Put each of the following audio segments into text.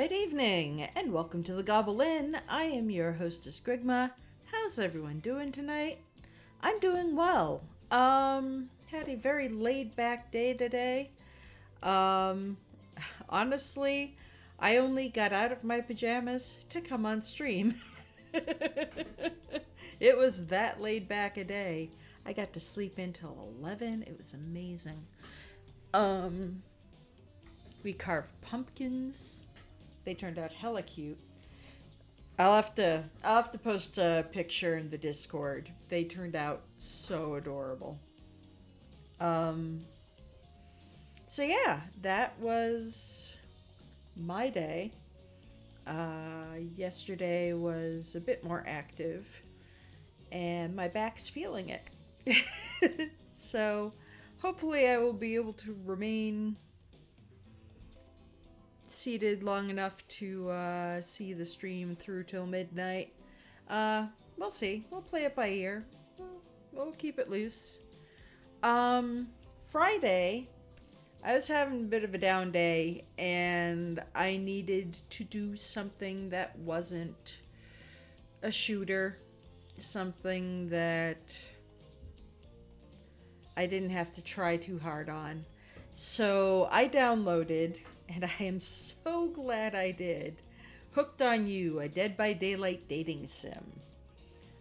Good evening, and welcome to the Gobble Inn. I am your hostess, Grigma. How's everyone doing tonight? I'm doing well. Had a very laid-back day today. Um, Honestly, I only got out of my pajamas to come on stream. It was that laid back a day. I got to sleep until 11. It was amazing. Um, we carved pumpkins. They turned out hella cute. I'll have to post a picture in the Discord. They turned out so adorable. Um so yeah, that was my day. Yesterday was a bit more active and my back's feeling it. So hopefully I will be able to remain seated long enough to see the stream through till midnight. We'll see. We'll play it by ear. We'll keep it loose. Friday, I was having a bit of a down day, and I needed to do something that wasn't a shooter, something that I didn't have to try too hard on. So I downloaded, and I am so glad I did, Hooked on You, a Dead by Daylight dating sim.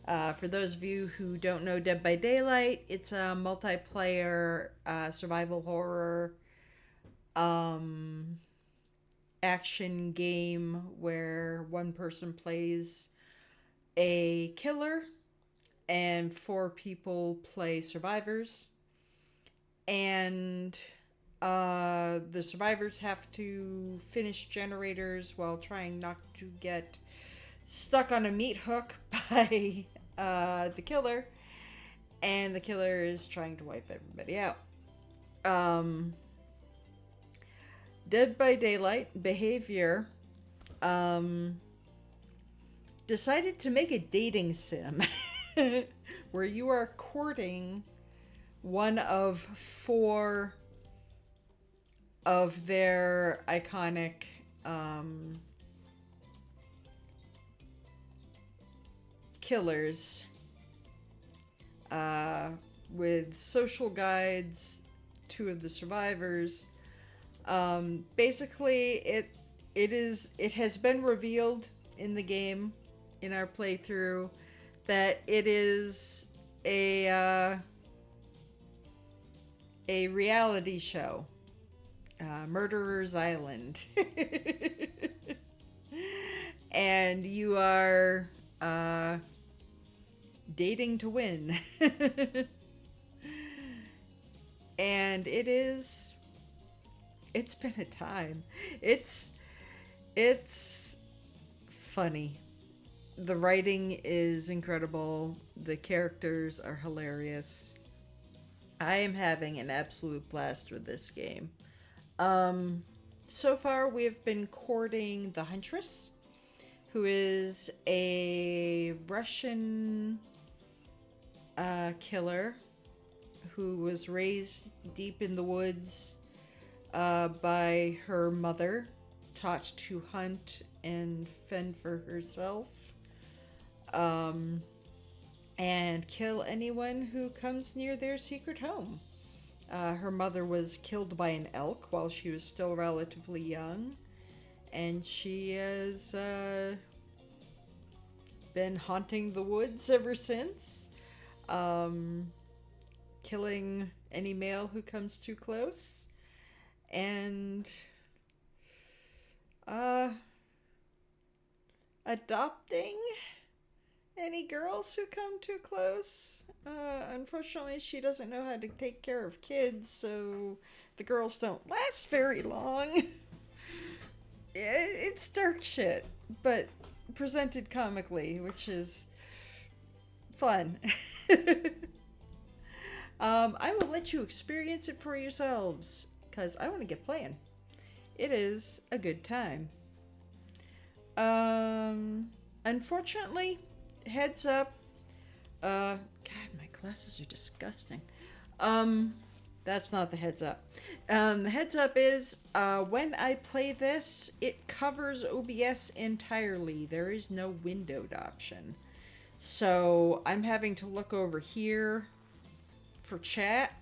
For those of you who don't know Dead by Daylight, it's a multiplayer survival horror action game where one person plays a killer and four people play survivors. And the survivors have to finish generators while trying not to get stuck on a meat hook by the killer. And the killer is trying to wipe everybody out. Dead by Daylight Behavior decided to make a dating sim where you are courting one of four of their iconic killers with social guides, two of the survivors. Basically, it has been revealed in the game, in our playthrough, that it is a reality show, Murderer's Island, and you are dating to win, and it's been a time. It's funny. The writing is incredible. The characters are hilarious. I am having an absolute blast with this game. So far we have been courting the Huntress, who is a Russian killer who was raised deep in the woods by her mother, taught to hunt and fend for herself, and kill anyone who comes near their secret home. Her mother was killed by an elk while she was still relatively young, and she has been haunting the woods ever since, killing any male who comes too close, and adopting any girls who come too close. Unfortunately, she doesn't know how to take care of kids, so the girls don't last very long. It's dark shit, but presented comically, which is fun. I will let you experience it for yourselves, because I want to get playing. It is a good time. Unfortunately, heads up. God, my glasses are disgusting. That's not the heads up. The heads up is when I play this, it covers OBS entirely. There is no windowed option. So I'm having to look over here for chat.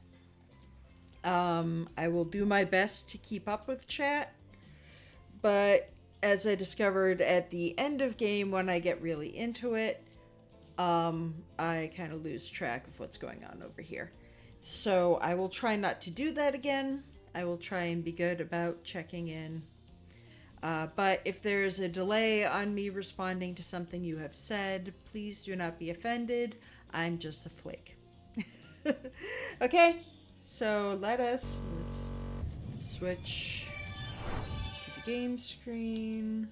I will do my best to keep up with chat. But as I discovered at the end of game, when I get really into it, I kind of lose track of what's going on over here. So I will try not to do that again. I will try and be good about checking in. But if there's a delay on me responding to something you have said, please do not be offended. I'm just a flake. Okay, so let's switch to the game screen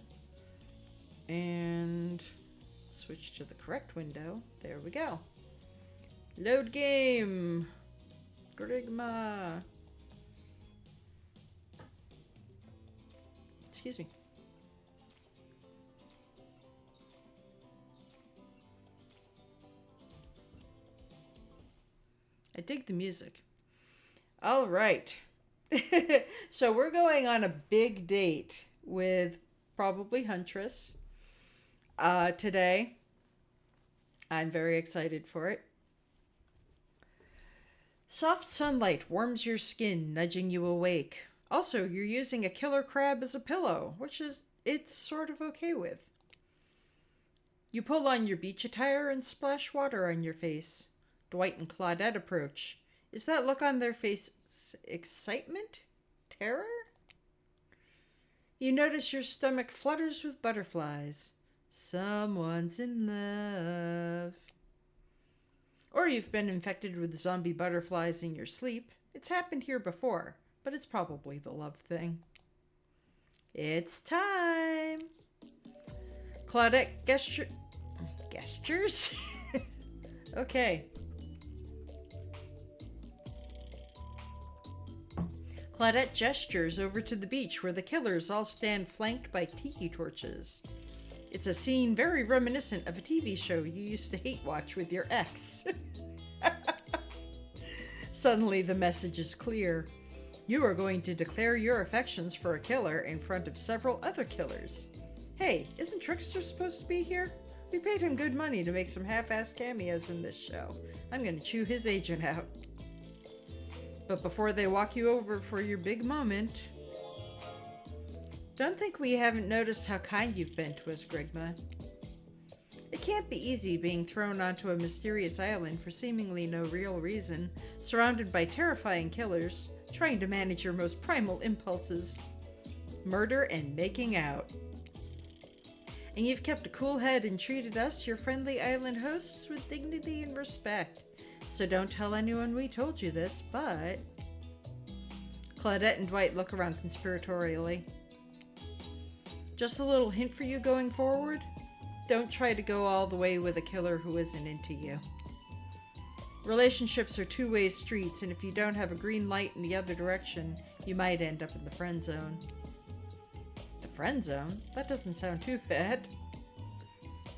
and switch to the correct window. There we go. Load game. Grigma. Excuse me. I dig the music. All right. So we're going on a big date with probably Huntress today. I'm very excited for it. Soft sunlight warms your skin, nudging you awake. Also, you're using a killer crab as a pillow, which it's sort of okay with. You pull on your beach attire and splash water on your face. Dwight and Claudette approach. Is that look on their face excitement? Terror? You notice your stomach flutters with butterflies. Someone's in love. Or you've been infected with zombie butterflies in your sleep. It's happened here before, but it's probably the love thing. It's time! Claudette gestures? Okay. Claudette gestures over to the beach where the killers all stand flanked by tiki torches. It's a scene very reminiscent of a TV show you used to hate watch with your ex. Suddenly the message is clear. You are going to declare your affections for a killer in front of several other killers. Hey, isn't Trickster supposed to be here? We paid him good money to make some half-assed cameos in this show. I'm going to chew his agent out. But before they walk you over for your big moment... Don't think we haven't noticed how kind you've been to us, Grigma. It can't be easy being thrown onto a mysterious island for seemingly no real reason, surrounded by terrifying killers, trying to manage your most primal impulses. Murder and making out. And you've kept a cool head and treated us, your friendly island hosts, with dignity and respect. So don't tell anyone we told you this, but... Claudette and Dwight look around conspiratorially. Just a little hint for you going forward? Don't try to go all the way with a killer who isn't into you. Relationships are two-way streets, and if you don't have a green light in the other direction, you might end up in the friend zone. The friend zone? That doesn't sound too bad.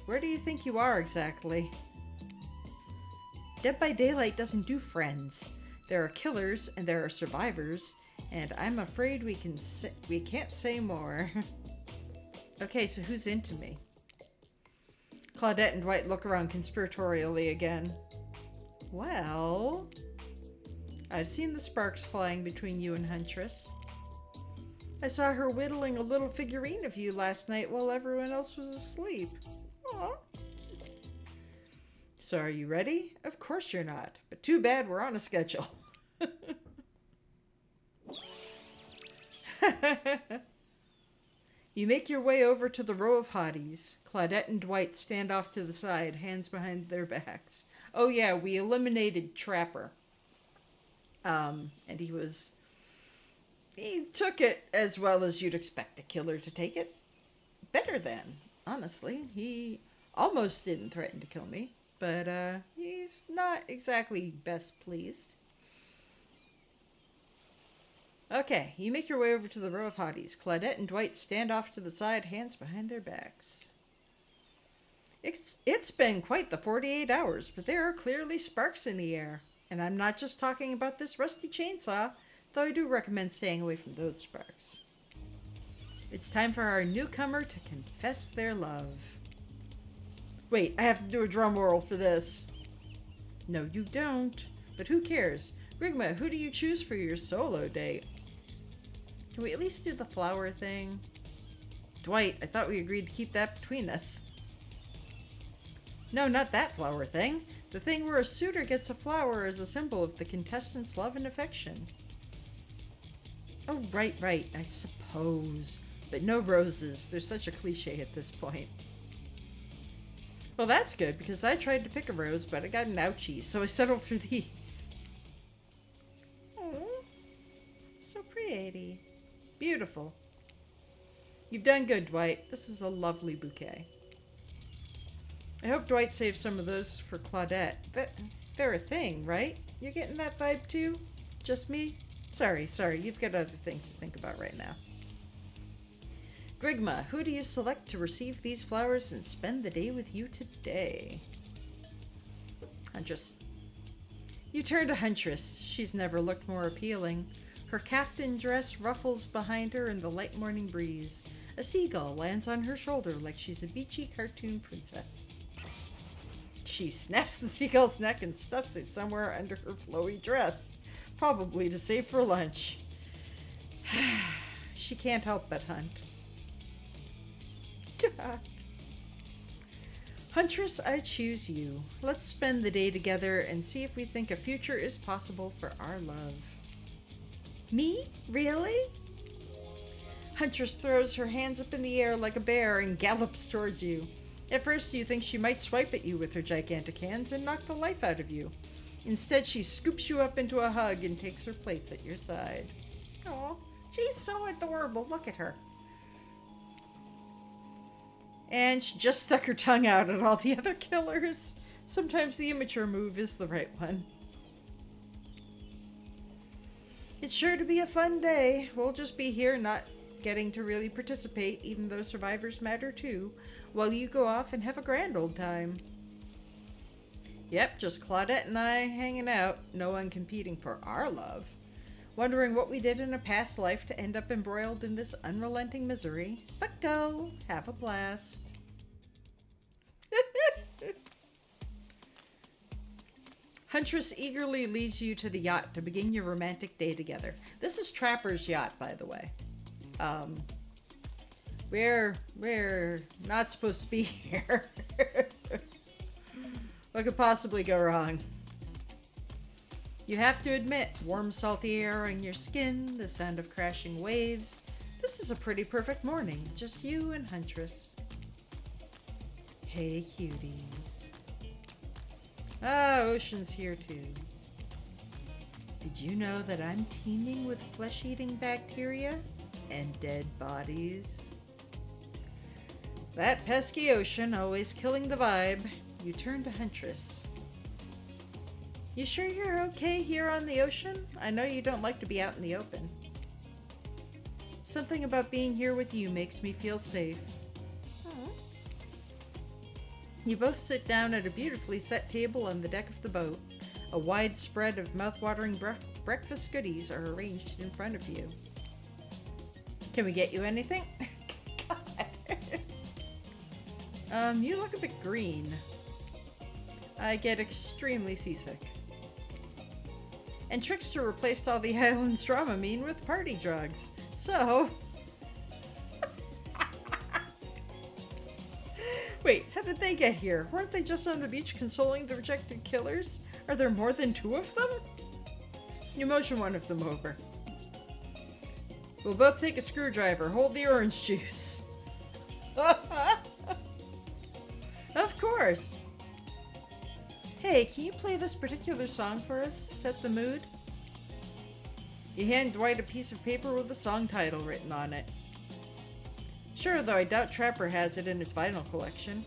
Where do you think you are exactly? Dead by Daylight doesn't do friends. There are killers and there are survivors, and I'm afraid we can't say more. Okay, so who's into me? Claudette and Dwight look around conspiratorially again. Well, I've seen the sparks flying between you and Huntress. I saw her whittling a little figurine of you last night while everyone else was asleep. Aww. So are you ready? Of course you're not, but too bad we're on a schedule. You make your way over to the row of hotties. Claudette and Dwight stand off to the side, hands behind their backs. Oh yeah, we eliminated Trapper. And he took it as well as you'd expect a killer to take it. Better than, honestly. He almost didn't threaten to kill me, but he's not exactly best pleased. Okay, you make your way over to the row of hotties. Claudette and Dwight stand off to the side, hands behind their backs. It's been quite the 48 hours, but there are clearly sparks in the air. And I'm not just talking about this rusty chainsaw, though I do recommend staying away from those sparks. It's time for our newcomer to confess their love. Wait, I have to do a drum roll for this. No, you don't. But who cares? Grigma, who do you choose for your solo date? Can we at least do the flower thing? Dwight, I thought we agreed to keep that between us. No, not that flower thing. The thing where a suitor gets a flower as a symbol of the contestant's love and affection. Oh, right, I suppose. But no roses. They're such a cliche at this point. Well, that's good, because I tried to pick a rose, but I got an ouchie, so I settled for these. Oh, so pretty. Beautiful. You've done good, Dwight. This is a lovely bouquet. I hope Dwight saved some of those for Claudette. They're a thing, right? You're getting that vibe too? Just me? Sorry, you've got other things to think about right now. Grigma, who do you select to receive these flowers and spend the day with you today? Huntress. You turn to Huntress. She's never looked more appealing. Her kaftan dress ruffles behind her in the light morning breeze. A seagull lands on her shoulder like she's a beachy cartoon princess. She snaps the seagull's neck and stuffs it somewhere under her flowy dress, probably to save for lunch. She can't help but hunt. God. Huntress, I choose you. Let's spend the day together and see if we think a future is possible for our love. Me? Really? Huntress throws her hands up in the air like a bear and gallops towards you. At first, you think she might swipe at you with her gigantic hands and knock the life out of you. Instead, she scoops you up into a hug and takes her place at your side. Oh, she's so adorable. Look at her. And she just stuck her tongue out at all the other killers. Sometimes the immature move is the right one. It's sure to be a fun day. We'll just be here not getting to really participate, even though survivors matter too, while you go off and have a grand old time. Yep, just Claudette and I hanging out, no one competing for our love. Wondering what we did in a past life to end up embroiled in this unrelenting misery. But go, have a blast. Huntress eagerly leads you to the yacht to begin your romantic day together. This is Trapper's yacht, by the way. We're not supposed to be here. What could possibly go wrong? You have to admit, warm, salty air on your skin, the sound of crashing waves. This is a pretty perfect morning. Just you and Huntress. Hey, cuties. Ah, Ocean's here too. Did you know that I'm teeming with flesh-eating bacteria and dead bodies? That pesky Ocean, always killing the vibe. You turn to Huntress. You sure you're okay here on the ocean? I know you don't like to be out in the open. Something about being here with you makes me feel safe. Aww. You both sit down at a beautifully set table on the deck of the boat. A wide spread of mouth-watering breakfast goodies are arranged in front of you. Can we get you anything? God. You look a bit green. I get extremely seasick. And Trickster replaced all the island's Dramamine with party drugs. So... Wait, how did they get here? Weren't they just on the beach consoling the rejected killers? Are there more than 2 of them? You motion one of them over. We'll both take a screwdriver. Hold the orange juice. Of course. Hey, can you play this particular song for us? Set the mood? You hand Dwight a piece of paper with a song title written on it. Sure, though I doubt Trapper has it in his vinyl collection.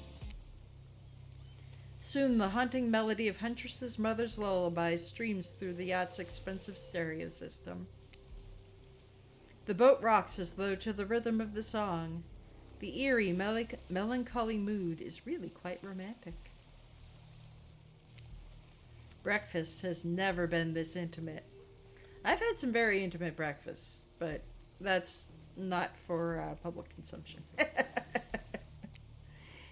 Soon the haunting melody of Huntress's mother's lullaby streams through the yacht's expensive stereo system. The boat rocks as though to the rhythm of the song. The eerie, melancholy mood is really quite romantic. Breakfast has never been this intimate. I've had some very intimate breakfasts, but that's not for public consumption.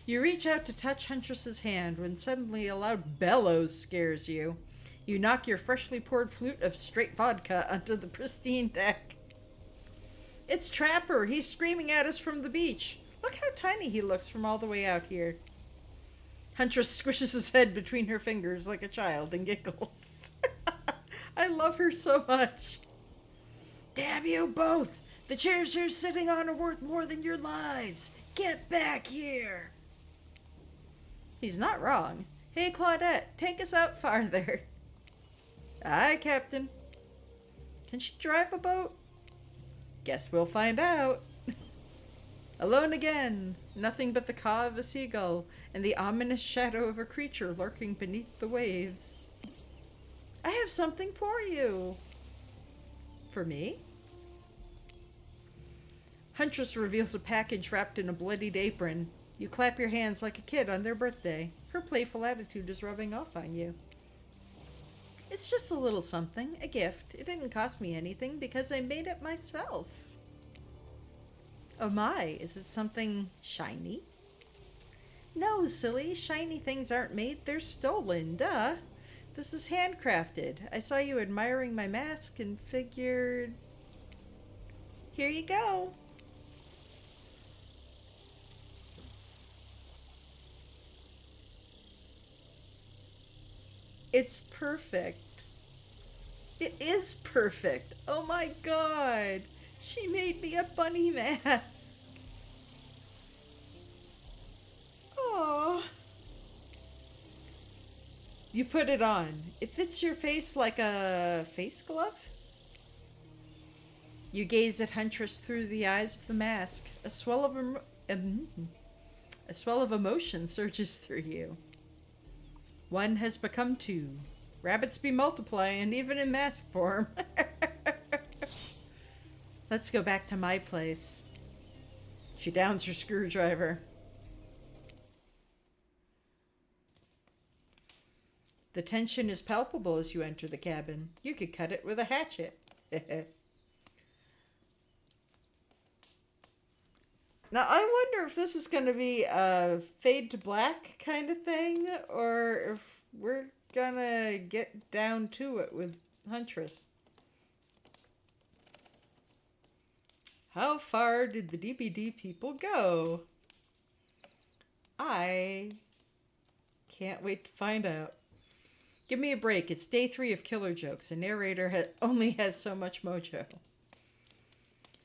You reach out to touch Huntress's hand when suddenly a loud bellows scares you. You knock your freshly poured flute of straight vodka onto the pristine deck. It's Trapper. He's screaming at us from the beach. Look how tiny he looks from all the way out here. Huntress squishes his head between her fingers like a child and giggles. I love her so much. Damn you both! The chairs you're sitting on are worth more than your lives. Get back here! He's not wrong. Hey, Claudette, take us out farther. Aye, Captain. Can she drive a boat? Guess we'll find out. Alone again. Nothing but the caw of a seagull and the ominous shadow of a creature lurking beneath the waves. I have something for you. For me? Huntress reveals a package wrapped in a bloodied apron. You clap your hands like a kid on their birthday. Her playful attitude is rubbing off on you. It's just a little something, a gift. It didn't cost me anything because I made it myself. Oh my, is it something shiny? No, silly. Shiny things aren't made, they're stolen, duh. This is handcrafted. I saw you admiring my mask and figured... Here you go. It's perfect. It is perfect. Oh my god. She made me a bunny mask. Oh. You put it on. It fits your face like a face glove. You gaze at Huntress through the eyes of the mask. A swell of emotion surges through you. One has become two. Rabbits be multiplying, even in mask form. Let's go back to my place. She downs her screwdriver. The tension is palpable as you enter the cabin. You could cut it with a hatchet. Now, I wonder if this is going to be a fade to black kind of thing, or if we're going to get down to it with Huntress. How far did the DBD people go? I can't wait to find out. Give me a break. It's day 3 of Killer Jokes. A narrator only has so much mojo.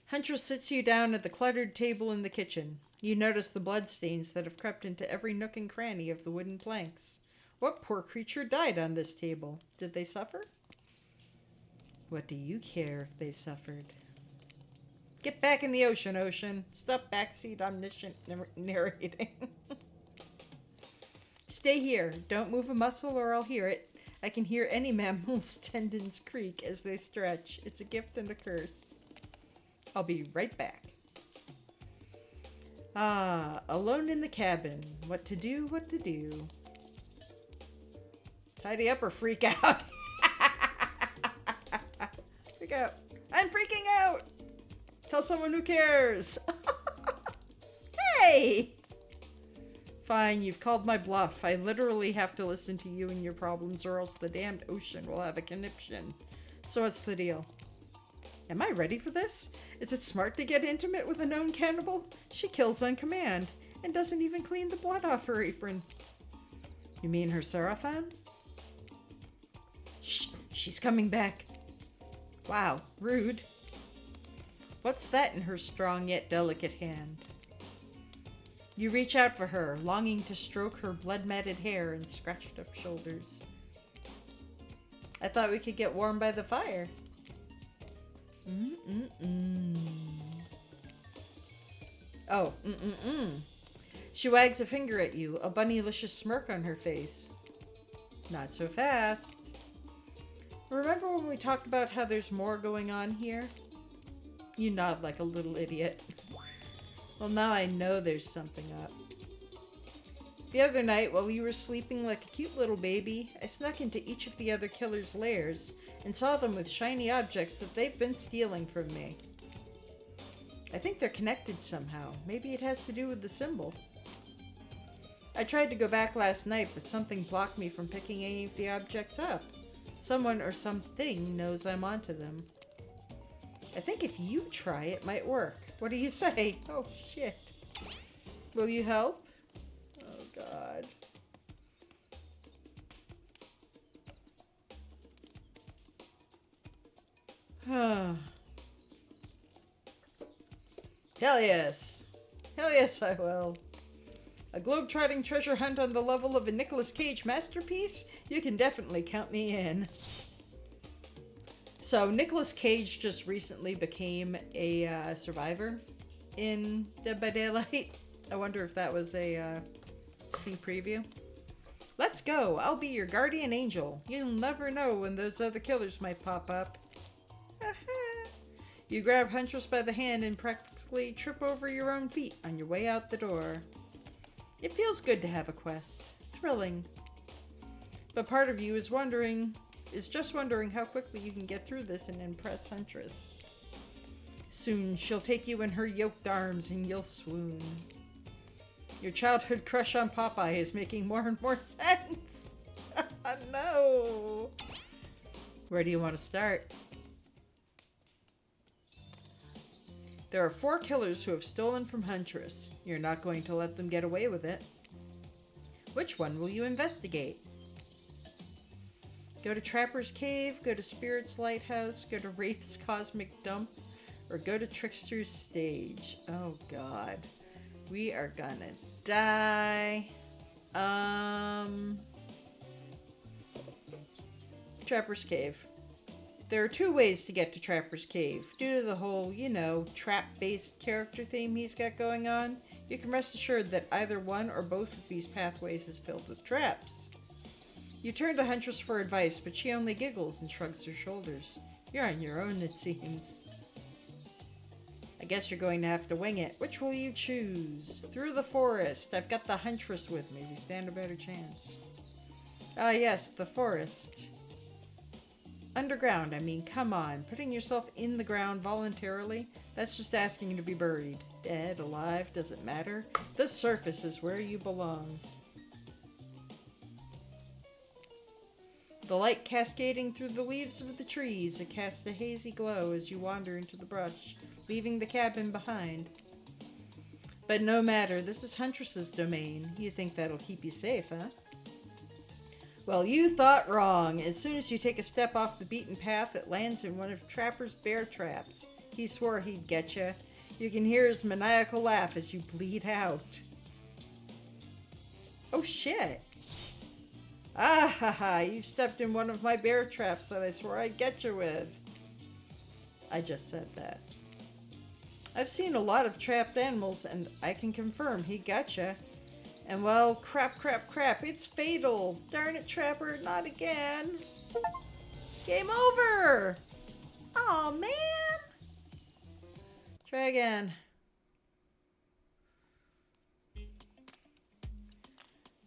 Huntress sits you down at the cluttered table in the kitchen. You notice the bloodstains that have crept into every nook and cranny of the wooden planks. What poor creature died on this table? Did they suffer? What do you care if they suffered? Get back in the ocean, Ocean. Stop backseat omniscient narrating. Stay here. Don't move a muscle or I'll hear it. I can hear any mammal's tendons creak as they stretch. It's a gift and a curse. I'll be right back. Ah, alone in the cabin. What to do, what to do. Tidy up or freak out. Freak out. I'm freaking out. Tell someone who cares. Hey! Fine, you've called my bluff. I literally have to listen to you and your problems or else the damned ocean will have a conniption. So what's the deal? Am I ready for this? Is it smart to get intimate with a known cannibal? She kills on command and doesn't even clean the blood off her apron. You mean her Seraphon? Shh, she's coming back. Wow, rude. What's that in her strong yet delicate hand? You reach out for her, longing to stroke her blood-matted hair and scratched up shoulders. I thought we could get warm by the fire. Oh, She wags a finger at you, a bunnylicious smirk on her face. Not so fast. Remember when we talked about how there's more going on here? You nod like a little idiot. Well, now I know there's something up. The other night, while you were sleeping like a cute little baby, I snuck into each of the other killers' lairs and saw them with shiny objects that they've been stealing from me. I think they're connected somehow. Maybe it has to do with the symbol. I tried to go back last night, but something blocked me from picking any of the objects up. Someone or something knows I'm onto them. I think if you try, it might work. What do you say? Oh, shit. Will you help? Oh, God. Hell yes. Hell yes, I will. A globe-trotting treasure hunt on the level of a Nicolas Cage masterpiece? You can definitely count me in. So, Nicolas Cage just recently became a survivor in Dead by Daylight. I wonder if that was a sneak preview. Let's go. I'll be your guardian angel. You'll never know when those other killers might pop up. You grab Huntress by the hand and practically trip over your own feet on your way out the door. It feels good to have a quest. Thrilling. But part of you is just wondering how quickly you can get through this and impress Huntress. Soon she'll take you in her yoked arms and you'll swoon. Your childhood crush on Popeye is making more and more sense. No. Where do you want to start? There are 4 killers who have stolen from Huntress. You're not going to let them get away with it. Which one will you investigate? Go to Trapper's Cave, go to Spirit's Lighthouse, go to Wraith's Cosmic Dump, or go to Trickster's Stage. Oh, God. We are gonna die. Trapper's Cave. There are 2 ways to get to Trapper's Cave. Due to the whole, trap-based character theme he's got going on, you can rest assured that either one or both of these pathways is filled with traps. You turn to Huntress for advice, but she only giggles and shrugs her shoulders. You're on your own, it seems. I guess you're going to have to wing it. Which will you choose? Through the forest. I've got the Huntress with me. We stand a better chance. Ah, yes, the forest. Underground, I mean, come on. Putting yourself in the ground voluntarily, that's just asking to be buried. Dead, alive, doesn't matter. The surface is where you belong. The light cascading through the leaves of the trees, it casts a hazy glow as you wander into the brush, leaving the cabin behind. But no matter, this is Huntress's domain. You think that'll keep you safe, huh? Well, you thought wrong. As soon as you take a step off the beaten path, it lands in one of Trapper's bear traps. He swore he'd get you. You can hear his maniacal laugh as you bleed out. Oh, shit. Ah, ha, ha. You stepped in one of my bear traps that I swore I'd get you with. I just said that. I've seen a lot of trapped animals, and I can confirm he got you. And well, crap, it's fatal. Darn it, Trapper, not again. Game over. Aw, man. Try again.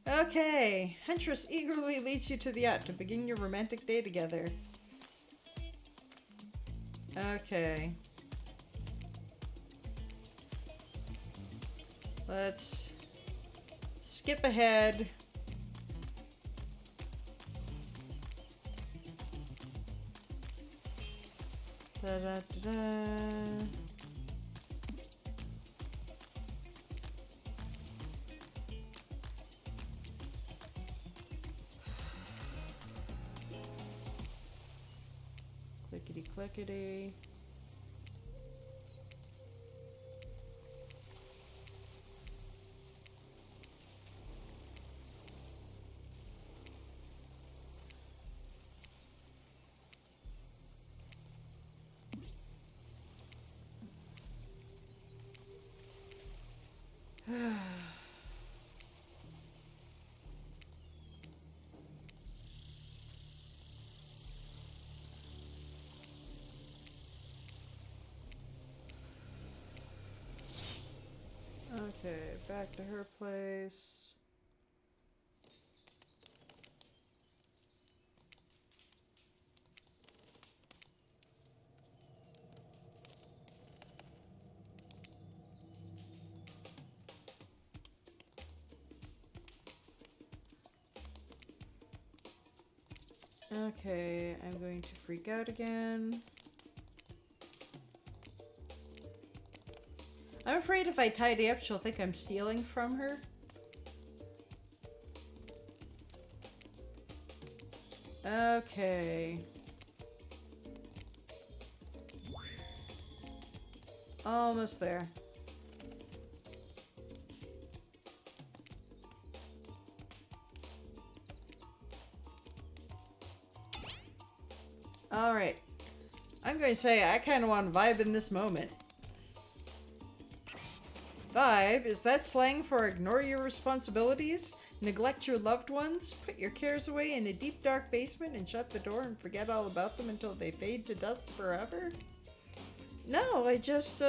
Okay, Huntress eagerly leads you to the yacht to begin your romantic day together. Okay. Let's skip ahead. Da-da-da-da. Clickety clickety. Okay, back to her place. Okay, I'm going to freak out again. I'm afraid if I tidy up, she'll think I'm stealing from her. Okay. Almost there. Alright. I'm going to say I kind of want to vibe in this moment. Vibe? Is that slang for ignore your responsibilities? Neglect your loved ones? Put your cares away in a deep dark basement and shut the door and forget all about them until they fade to dust forever? No, I just,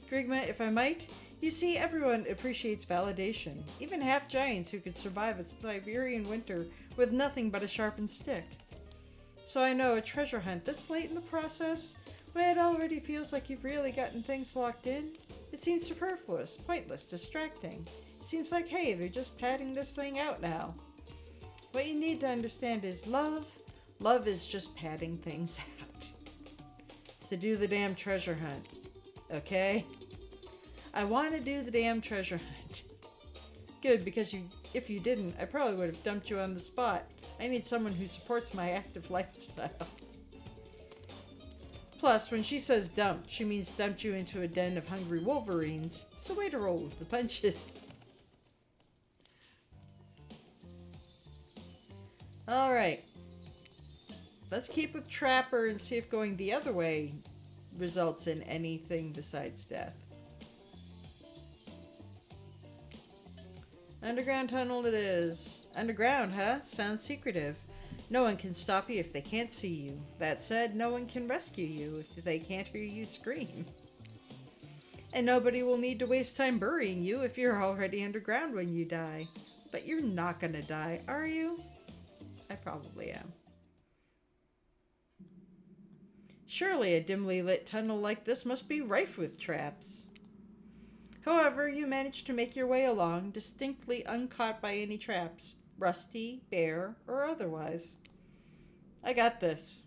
Grigma, if I might, you see, everyone appreciates validation. Even half-giants who could survive a Siberian winter with nothing but a sharpened stick. So I know a treasure hunt this late in the process, when it already feels like you've really gotten things locked in, it seems superfluous, pointless, distracting. It seems like, hey, they're just padding this thing out now. What you need to understand is love. Love is just padding things out. So do the damn treasure hunt, okay? I want to do the damn treasure hunt. Good, because if you didn't, I probably would have dumped you on the spot. I need someone who supports my active lifestyle. Plus, when she says dumped, she means dumped you into a den of hungry wolverines. So way to roll with the punches. Alright. Let's keep with Trapper and see if going the other way results in anything besides death. Underground tunnel it is. Underground, huh? Sounds secretive. No one can stop you if they can't see you. That said, no one can rescue you if they can't hear you scream. And nobody will need to waste time burying you if you're already underground when you die. But you're not gonna die, are you? I probably am. Surely a dimly lit tunnel like this must be rife with traps. However, you manage to make your way along, distinctly uncaught by any traps, rusty, bare, or otherwise. I got this.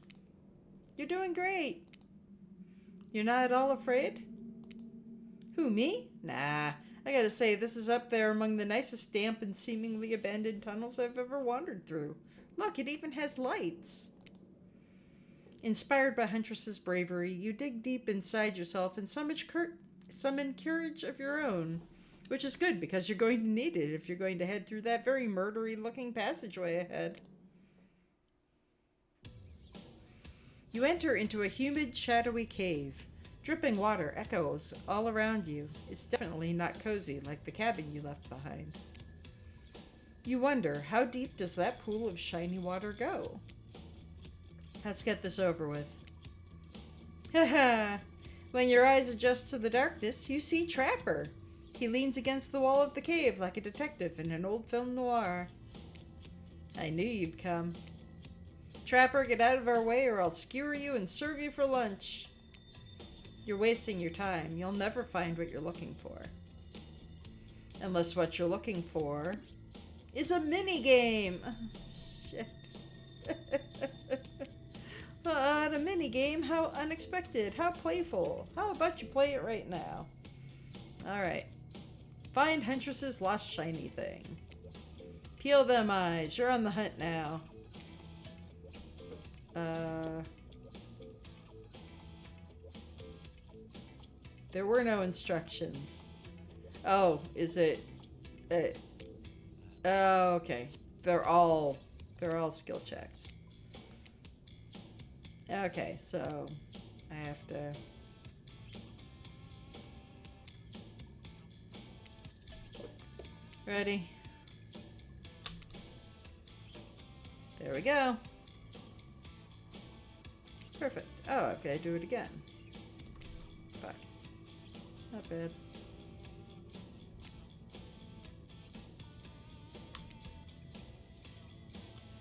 You're doing great. You're not at all afraid? Who, me? Nah. I gotta say, this is up there among the nicest damp and seemingly abandoned tunnels I've ever wandered through. Look, it even has lights. Inspired by Huntress's bravery, you dig deep inside yourself and summon courage of your own. Which is good, because you're going to need it if you're going to head through that very murdery-looking passageway ahead. You enter into a humid, shadowy cave. Dripping water echoes all around you. It's definitely not cozy like the cabin you left behind. You wonder, how deep does that pool of shiny water go? Let's get this over with. Haha! When your eyes adjust to the darkness, you see Trapper. He leans against the wall of the cave like a detective in an old film noir. I knew you'd come. Trapper, get out of our way or I'll skewer you and serve you for lunch. You're wasting your time. You'll never find what you're looking for. Unless what you're looking for is a mini-game. Oh, shit. A mini-game? How unexpected. How playful. How about you play it right now? Alright. Find Huntress's lost shiny thing. Peel them eyes. You're on the hunt now. There were no instructions. Oh, is it? Oh, okay. They're all skill checks. Okay, so I have to. Ready? There we go. Perfect. Oh, I've got to do it again. Fuck. Not bad.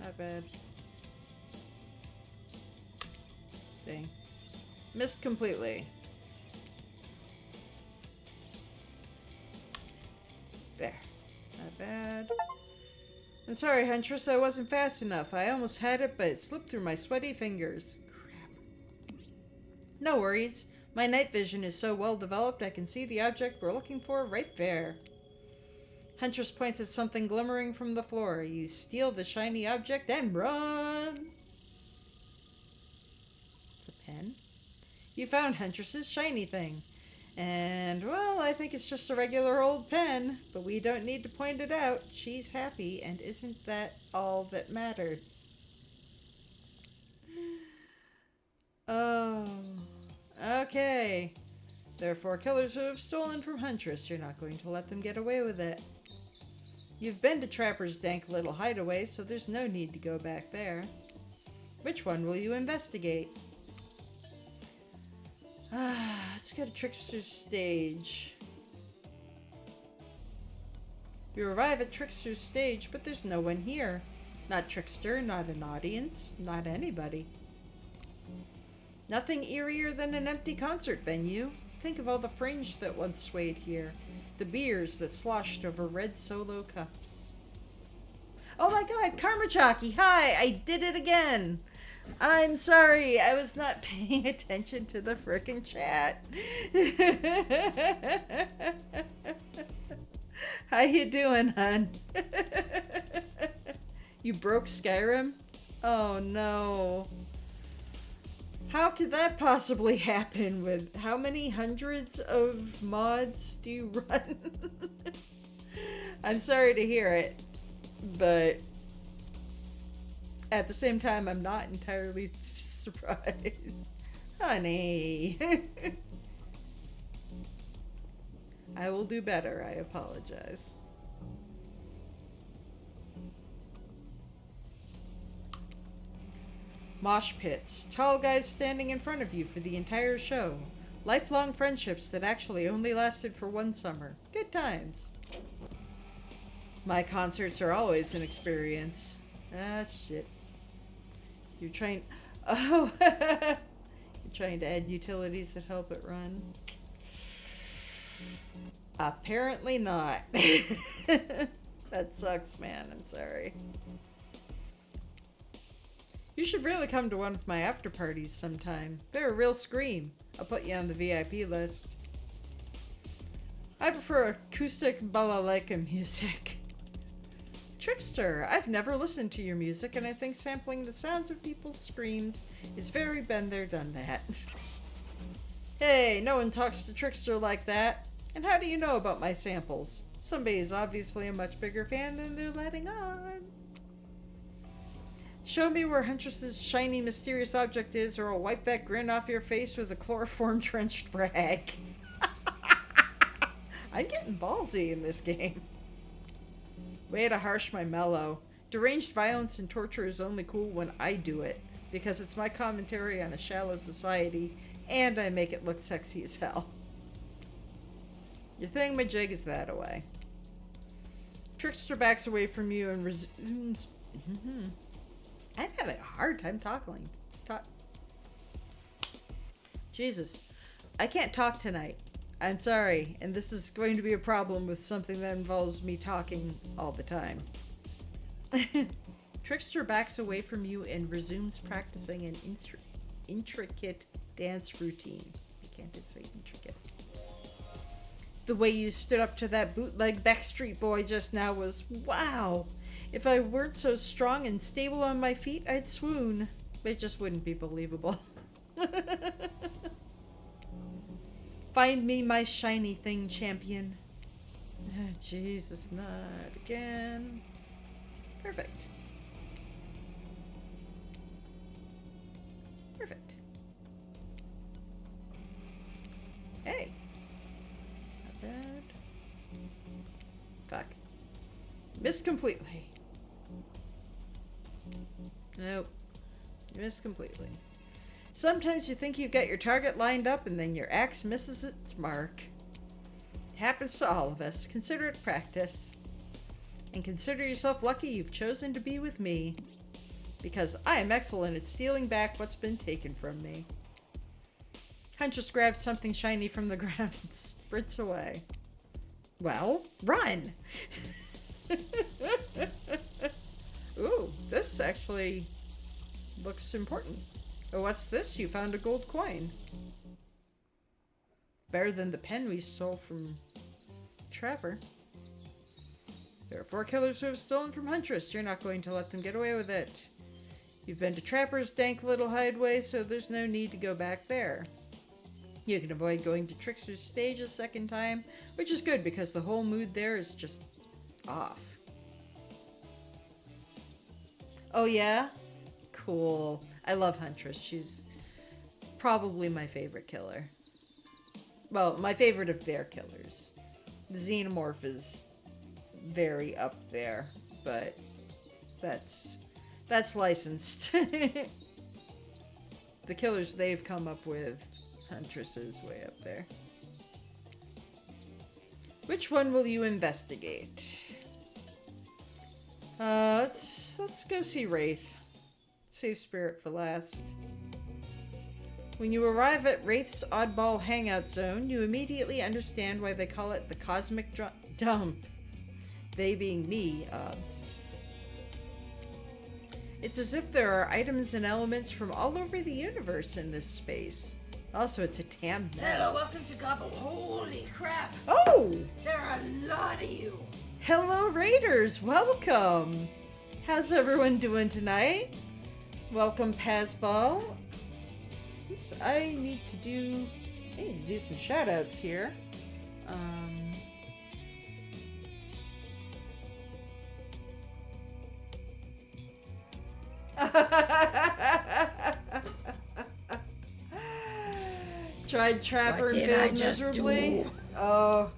Not bad. Dang. Missed completely. There. Not bad. I'm sorry, Huntress, I wasn't fast enough. I almost had it, but it slipped through my sweaty fingers. Crap. No worries. My night vision is so well developed I can see the object we're looking for right there. Huntress points at something glimmering from the floor. You steal the shiny object and run! It's a pen. You found Huntress's shiny thing. And, well, I think it's just a regular old pen, but we don't need to point it out. She's happy, and isn't that all that matters? Oh, okay. There are 4 killers who have stolen from Huntress. You're not going to let them get away with it. You've been to Trapper's dank little hideaway, so there's no need to go back there. Which one will you investigate? Let's go to Trickster's stage. You arrive at Trickster's stage, but there's no one here. Not Trickster, not an audience, not anybody. Nothing eerier than an empty concert venue. Think of all the fringe that once swayed here. The beers that sloshed over red solo cups. Oh my god, Karmachaki! Hi, I did it again! I'm sorry, I was not paying attention to the frickin' chat. How you doing, hon? You broke Skyrim? Oh no. How could that possibly happen with how many hundreds of mods do you run? I'm sorry to hear it, but at the same time, I'm not entirely surprised. Honey. I will do better. I apologize. Mosh pits. Tall guys standing in front of you for the entire show. Lifelong friendships that actually only lasted for 1 summer. Good times. My concerts are always an experience. Ah, shit. You're trying... Oh! You're trying to add utilities that help it run? Apparently not. That sucks, man. I'm sorry. You should really come to one of my after parties sometime. They're a real scream. I'll put you on the VIP list. I prefer acoustic balalaika music. Trickster, I've never listened to your music, and I think sampling the sounds of people's screams is very been there, done that. Hey, no one talks to Trickster like that. And how do you know about my samples? Somebody is obviously a much bigger fan than they're letting on. Show me where Huntress's shiny, mysterious object is, or I'll wipe that grin off your face with a chloroform-drenched rag. I'm getting ballsy in this game. Way to harsh my mellow. Deranged violence and torture is only cool when I do it, because it's my commentary on a shallow society, and I make it look sexy as hell. Your thingamajig is that away. Trickster backs away from you and resumes... I'm having a hard time talking. Jesus. I can't talk tonight. I'm sorry, and this is going to be a problem with something that involves me talking all the time. Trickster backs away from you and resumes practicing an intricate dance routine. I can't just say intricate. The way you stood up to that bootleg Backstreet Boy just now was wow. If I weren't so strong and stable on my feet, I'd swoon. It just wouldn't be believable. Find me my shiny thing, champion. Oh, Jesus, not again. Perfect. Perfect. Hey. Not bad. Fuck. Missed completely. Nope. You missed completely. Sometimes you think you've got your target lined up and then your axe misses its mark. It happens to all of us. Consider it practice. And consider yourself lucky you've chosen to be with me. Because I am excellent at stealing back what's been taken from me. Huntress grabs something shiny from the ground and sprints away. Well, run! this actually looks important. Oh, what's this? You found a gold coin. Better than the pen we stole from Trapper. There are 4 killers who have stolen from Huntress. You're not going to let them get away with it. You've been to Trapper's dank little hideaway, so there's no need to go back there. You can avoid going to Trickster's stage a second time, which is good because the whole mood there is just off. Oh yeah? Cool. I love Huntress. She's probably my favorite killer. Well, my favorite of their killers. The Xenomorph is very up there, but that's licensed. The killers they've come up with, Huntress is way up there. Which one will you investigate? Let's go see Wraith. Save Spirit for last. When you arrive at Wraith's oddball hangout zone, you immediately understand why they call it the Cosmic Dump. They being me, obs. It's as if there are items and elements from all over the universe in this space. Also, it's a damn mess. Hello, welcome to Gobble. Holy crap! Oh! There are a lot of you! Hello, Raiders! Welcome! How's everyone doing tonight? Welcome, Pazball. Oops, I need to do some shoutouts here. Tried Trapper and failed miserably. Oh,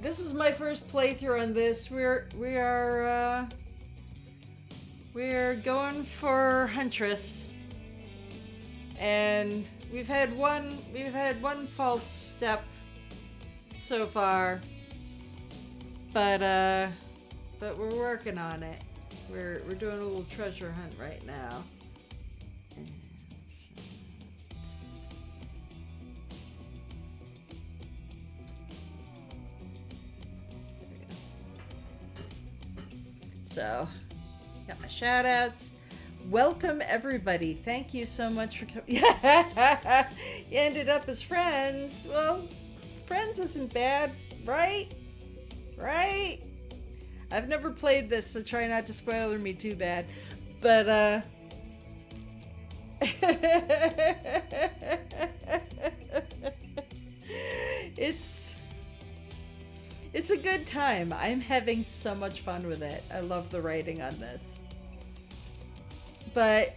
this is my first playthrough on this. We're going for Huntress, and we've had one false step so far, but we're working on it. We're doing a little treasure hunt right now. So, got my shout outs. Welcome everybody. Thank you so much for coming. Yeah, you ended up as friends. Well, friends isn't bad, right? Right? I've never played this, so try not to spoiler me too bad. But, It's a good time. I'm having so much fun with it. I love the writing on this. But,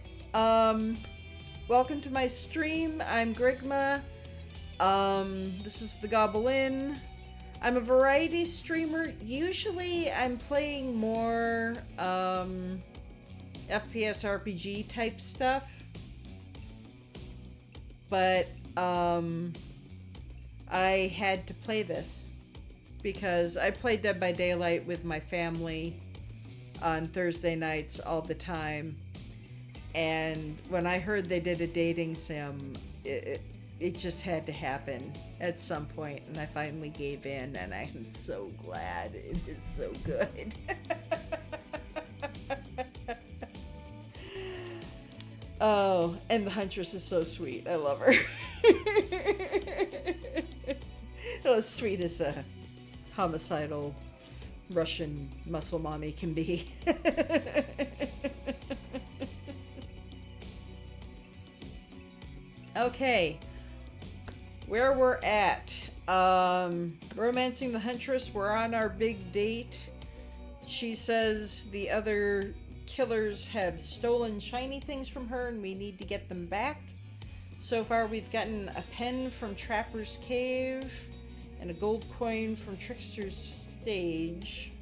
welcome to my stream. I'm Grigma. This is the Gobble Inn. I'm a variety streamer. Usually I'm playing more, FPS RPG type stuff. But, I had to play this because I play Dead by Daylight with my family on Thursday nights all the time. And when I heard they did a dating sim, it just had to happen at some point, and I finally gave in, and I am so glad. It is so good. Oh, and the Huntress is so sweet. I love her. Oh, as sweet as a homicidal Russian muscle mommy can be. Okay, where we're at. Romancing the Huntress. We're on our big date. She says the other killers have stolen shiny things from her and we need to get them back. So far we've gotten a pen from Trapper's Cave and a gold coin from Trickster's stage.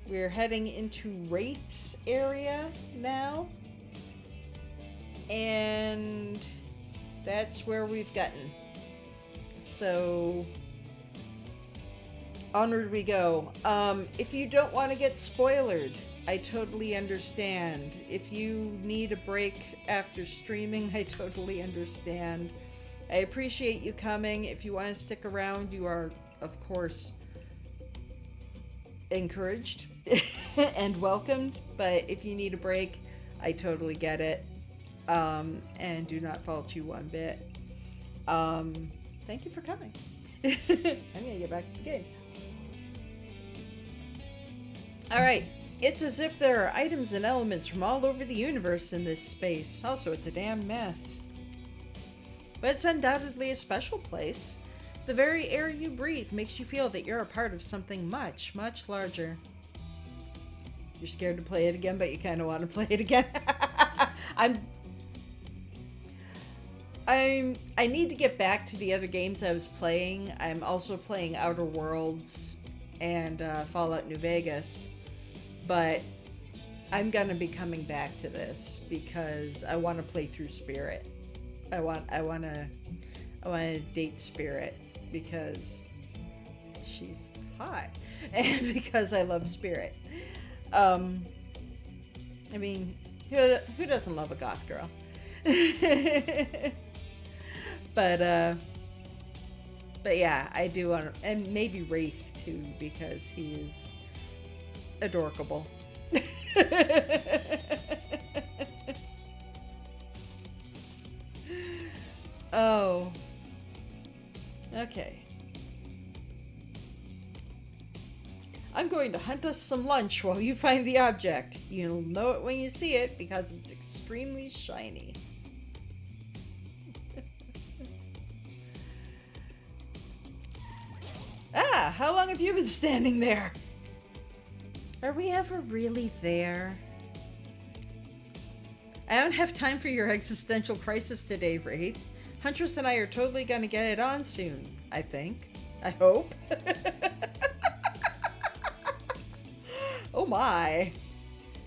We're heading into Wraith's area now. And that's where we've gotten. So onward we go. If you don't want to get spoilered, I totally understand. If you need a break after streaming, I totally understand. I appreciate you coming. If you want to stick around, you are, of course, encouraged and welcomed. But if you need a break, I totally get it. And do not fault you one bit. Thank you for coming. I'm gonna get back to the game. Alright, it's as if there are items and elements from all over the universe in this space. Also, it's a damn mess. But it's undoubtedly a special place. The very air you breathe makes you feel that you're a part of something much, much larger. You're scared to play it again, but you kind of want to play it again. I need to get back to the other games I was playing. I'm also playing Outer Worlds and Fallout New Vegas. But I'm gonna be coming back to this because I want to play through Spirit. I want to date Spirit because she's hot and because I love Spirit. I mean, who doesn't love a goth girl? But yeah, I do want, and maybe Wraith too because he is adorable. Oh. Okay. I'm going to hunt us some lunch while you find the object. You'll know it when you see it because it's extremely shiny. Ah, how long have you been standing there? Are we ever really there? I don't have time for your existential crisis today, Wraith. Huntress and I are totally gonna get it on soon, I think. I hope. Oh my.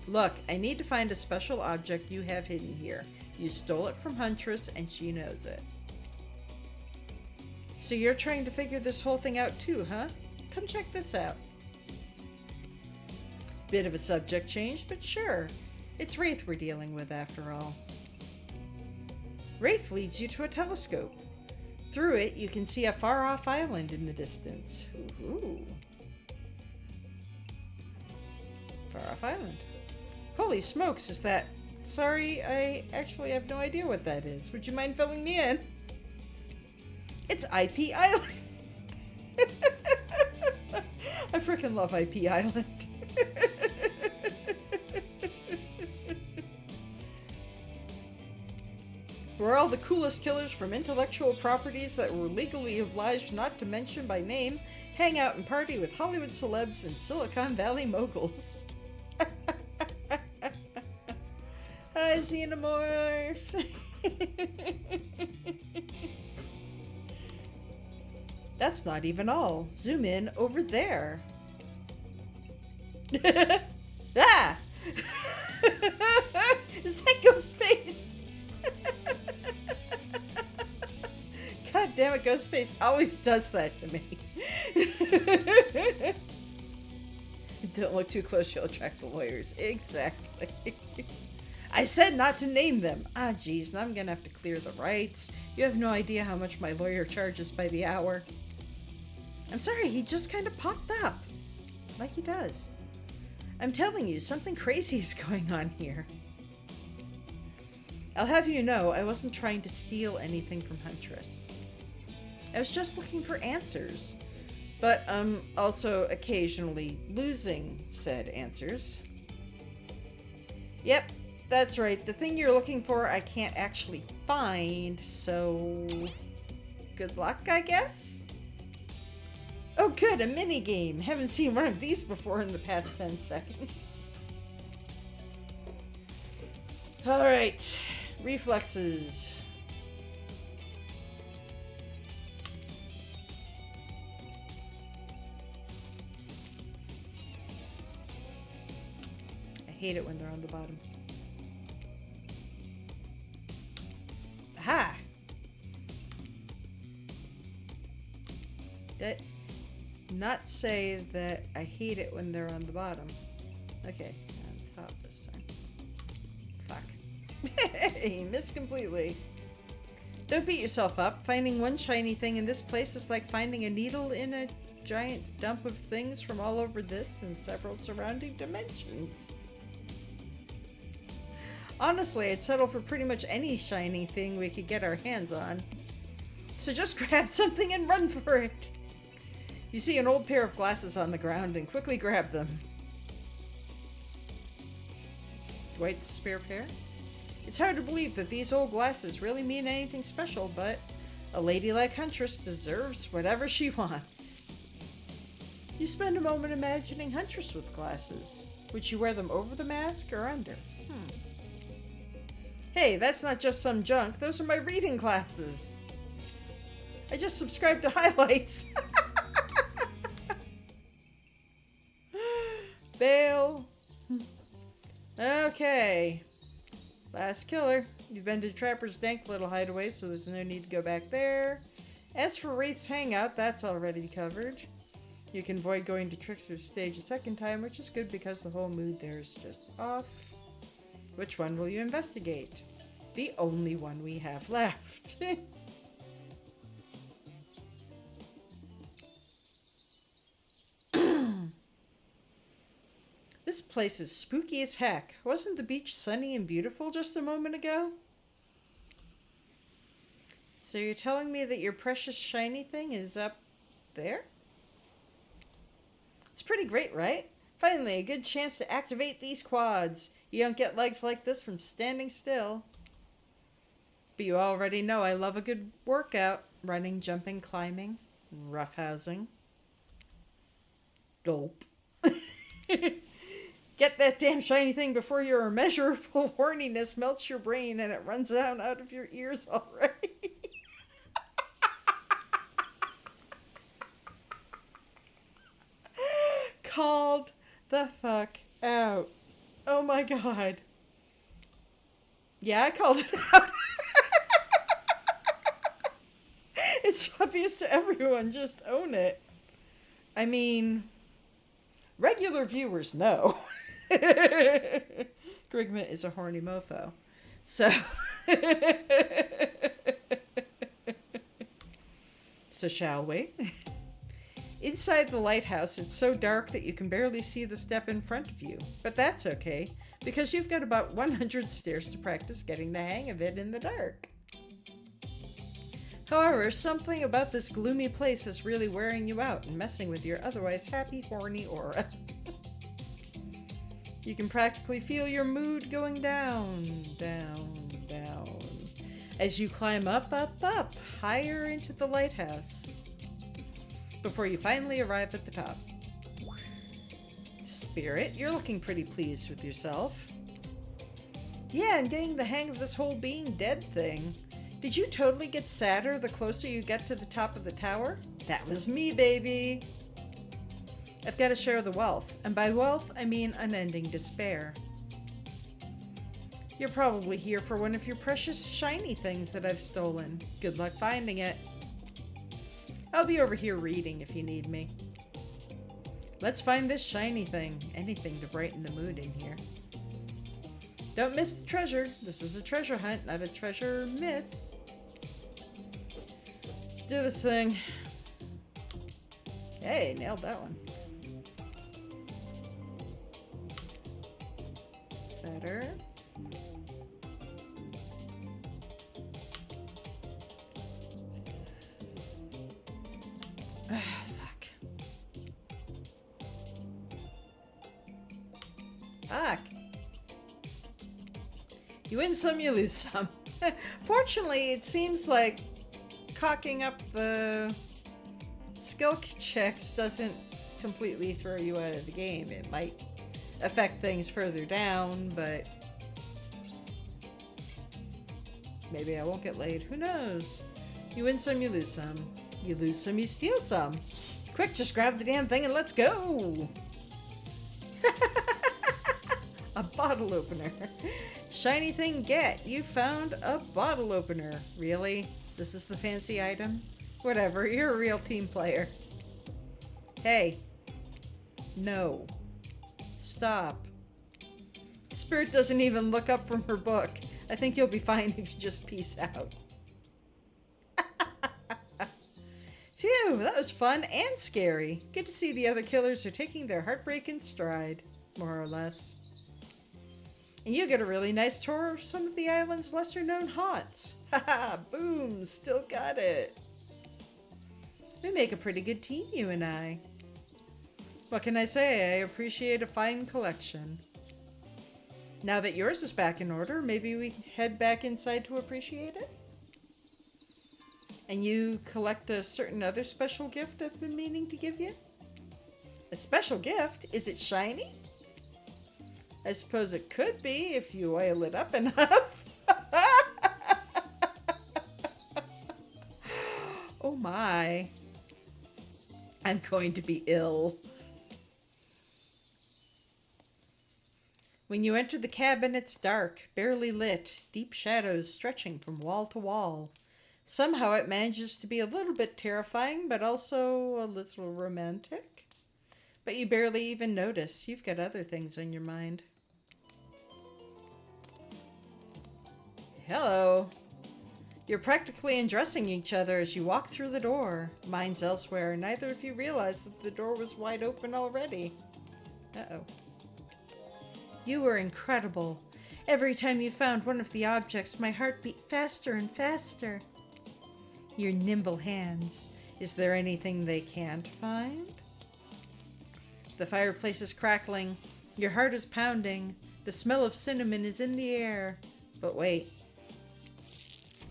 Look, I need to find a special object you have hidden here. You stole it from Huntress and she knows it. So you're trying to figure this whole thing out too, huh? Come check this out. Bit of a subject change, but sure. It's Wraith we're dealing with after all. Wraith leads you to a telescope. Through it, you can see a far-off island in the distance. Ooh. Far-off island. Holy smokes, is that... Sorry, I actually have no idea what that is. Would you mind filling me in? It's IP Island. I freaking love IP Island. Where all the coolest killers from intellectual properties that were legally obliged not to mention by name hang out and party with Hollywood celebs and Silicon Valley moguls. Hi, Xenomorph. That's not even all. Zoom in over there. Ah! Is that Ghostface? God damn it, Ghostface always does that to me. Don't look too close, you'll attract the lawyers. Exactly. I said not to name them. Ah, geez, now I'm gonna have to clear the rights. You have no idea how much my lawyer charges by the hour. I'm sorry, he just kind of popped up. Like he does. I'm telling you, something crazy is going on here. I'll have you know, I wasn't trying to steal anything from Huntress. I was just looking for answers. But I'm also occasionally losing said answers. Yep, that's right. The thing you're looking for I can't actually find, so... good luck, I guess? Oh good, a minigame. Haven't seen one of these before in the past 10 seconds. Alright, reflexes. I hate it when they're on the bottom. Aha! That not say that I hate it when they're on the bottom. Okay, on top this time. Fuck. Hey, missed completely. Don't beat yourself up. Finding one shiny thing in this place is like finding a needle in a giant dump of things from all over this and several surrounding dimensions. Honestly, I'd settle for pretty much any shiny thing we could get our hands on. So just grab something and run for it. You see an old pair of glasses on the ground and quickly grab them. Dwight's spare pair? It's hard to believe that these old glasses really mean anything special, but a lady like Huntress deserves whatever she wants. You spend a moment imagining Huntress with glasses. Would she wear them over the mask or under? Hey, that's not just some junk. Those are my reading glasses. I just subscribed to highlights. Bail. Okay. Last killer. You've been to Trapper's dank little hideaway, so there's no need to go back there. As for Wraith's hangout, that's already covered. You can avoid going to Trickster's stage a second time, which is good because the whole mood there is just off. Which one will you investigate? The only one we have left. This place is spooky as heck. Wasn't the beach sunny and beautiful just a moment ago? So you're telling me that your precious shiny thing is up there? It's pretty great, right? Finally, a good chance to activate these quads. You don't get legs like this from standing still. But you already know I love a good workout. Running, jumping, climbing, roughhousing. Gulp. Get that damn shiny thing before your immeasurable horniness melts your brain and it runs down out of your ears already. Called the fuck out. Oh my god. Yeah, I called it out. It's obvious to everyone. Just own it. I mean, regular viewers know. Grigma is a horny mofo. So. So shall we? Inside the lighthouse, it's so dark that you can barely see the step in front of you. But that's okay, because you've got about 100 stairs to practice getting the hang of it in the dark. However, something about this gloomy place is really wearing you out and messing with your otherwise happy, horny aura. You can practically feel your mood going down, down, down, as you climb up, up, up, higher into the lighthouse, before you finally arrive at the top. Spirit, you're looking pretty pleased with yourself. Yeah, I'm getting the hang of this whole being dead thing. Did you totally get sadder the closer you get to the top of the tower? That was me, baby. I've got to share the wealth, and by wealth, I mean unending despair. You're probably here for one of your precious shiny things that I've stolen. Good luck finding it. I'll be over here reading if you need me. Let's find this shiny thing. Anything to brighten the mood in here. Don't miss the treasure. This is a treasure hunt, not a treasure miss. Let's do this thing. Hey, nailed that one. Better. Fuck. Fuck. You win some, you lose some. Fortunately, it seems like cocking up the skill checks doesn't completely throw you out of the game. It might affect things further down, but maybe I won't get laid. Who knows? You win some, you lose some. You lose some, you steal some. Quick, just grab the damn thing and let's go! A bottle opener. Shiny thing get. You found a bottle opener. Really? This is the fancy item? Whatever, you're a real team player. Hey. No. Stop. Spirit doesn't even look up from her book. I think you'll be fine if you just peace out. Phew, that was fun and scary. Good to see the other killers are taking their heartbreak in stride, more or less. And you get a really nice tour of some of the island's lesser-known haunts. Haha, boom, still got it. We make a pretty good team, you and I. What can I say? I appreciate a fine collection. Now that yours is back in order, maybe we head back inside to appreciate it? And you collect a certain other special gift I've been meaning to give you? A special gift? Is it shiny? I suppose it could be if you oil it up enough. Oh my. I'm going to be ill. When you enter the cabin, it's dark, barely lit, deep shadows stretching from wall to wall. Somehow it manages to be a little bit terrifying, but also a little romantic. But you barely even notice. You've got other things on your mind. Hello. You're practically undressing each other as you walk through the door. Mine's elsewhere. Neither of you realized that the door was wide open already. Uh-oh. You were incredible. Every time you found one of the objects, my heart beat faster and faster. Your nimble hands. Is there anything they can't find? The fireplace is crackling. Your heart is pounding. The smell of cinnamon is in the air. But wait.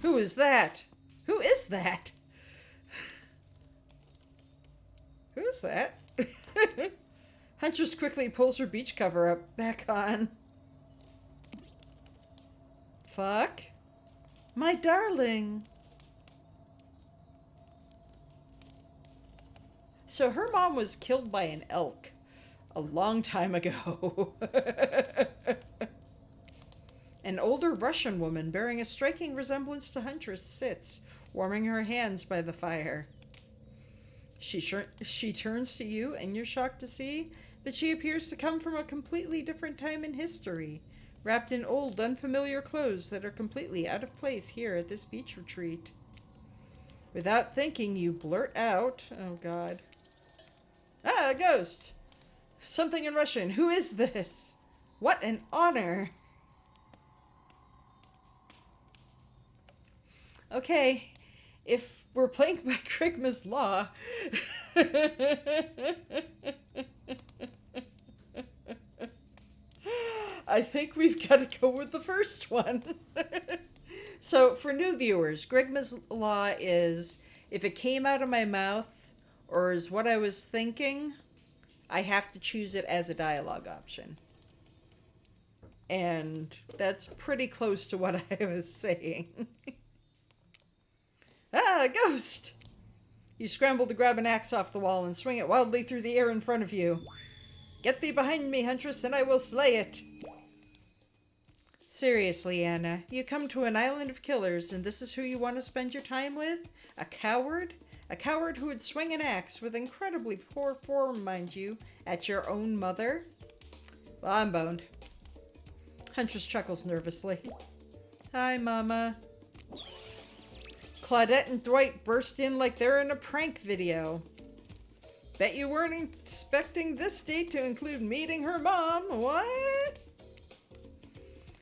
Who is that? Who is that? Who is that? Huntress quickly pulls her beach cover back on. Fuck. My darling. So her mom was killed by an elk a long time ago. An older Russian woman bearing a striking resemblance to Huntress sits, warming her hands by the fire. She turns to you, and you're shocked to see that she appears to come from a completely different time in history, wrapped in old, unfamiliar clothes that are completely out of place here at this beach retreat. Without thinking, you blurt out, oh god. Ah, a ghost! Something in Russian. Who is this? What an honor! Okay, if we're playing by Krigma's law, I think we've got to go with the first one. So, for new viewers, Grigma's law is if it came out of my mouth or is what I was thinking, I have to choose it as a dialogue option. And that's pretty close to what I was saying. Ah, a ghost! You scramble to grab an axe off the wall and swing it wildly through the air in front of you. Get thee behind me, Huntress, and I will slay it! Seriously, Anna, you come to an island of killers, and this is who you want to spend your time with? A coward? A coward who would swing an axe, with incredibly poor form, mind you, at your own mother? Well, I'm boned. Huntress chuckles nervously. Hi, Mama. Claudette and Dwight burst in like they're in a prank video. Bet you weren't expecting this date to include meeting her mom. What?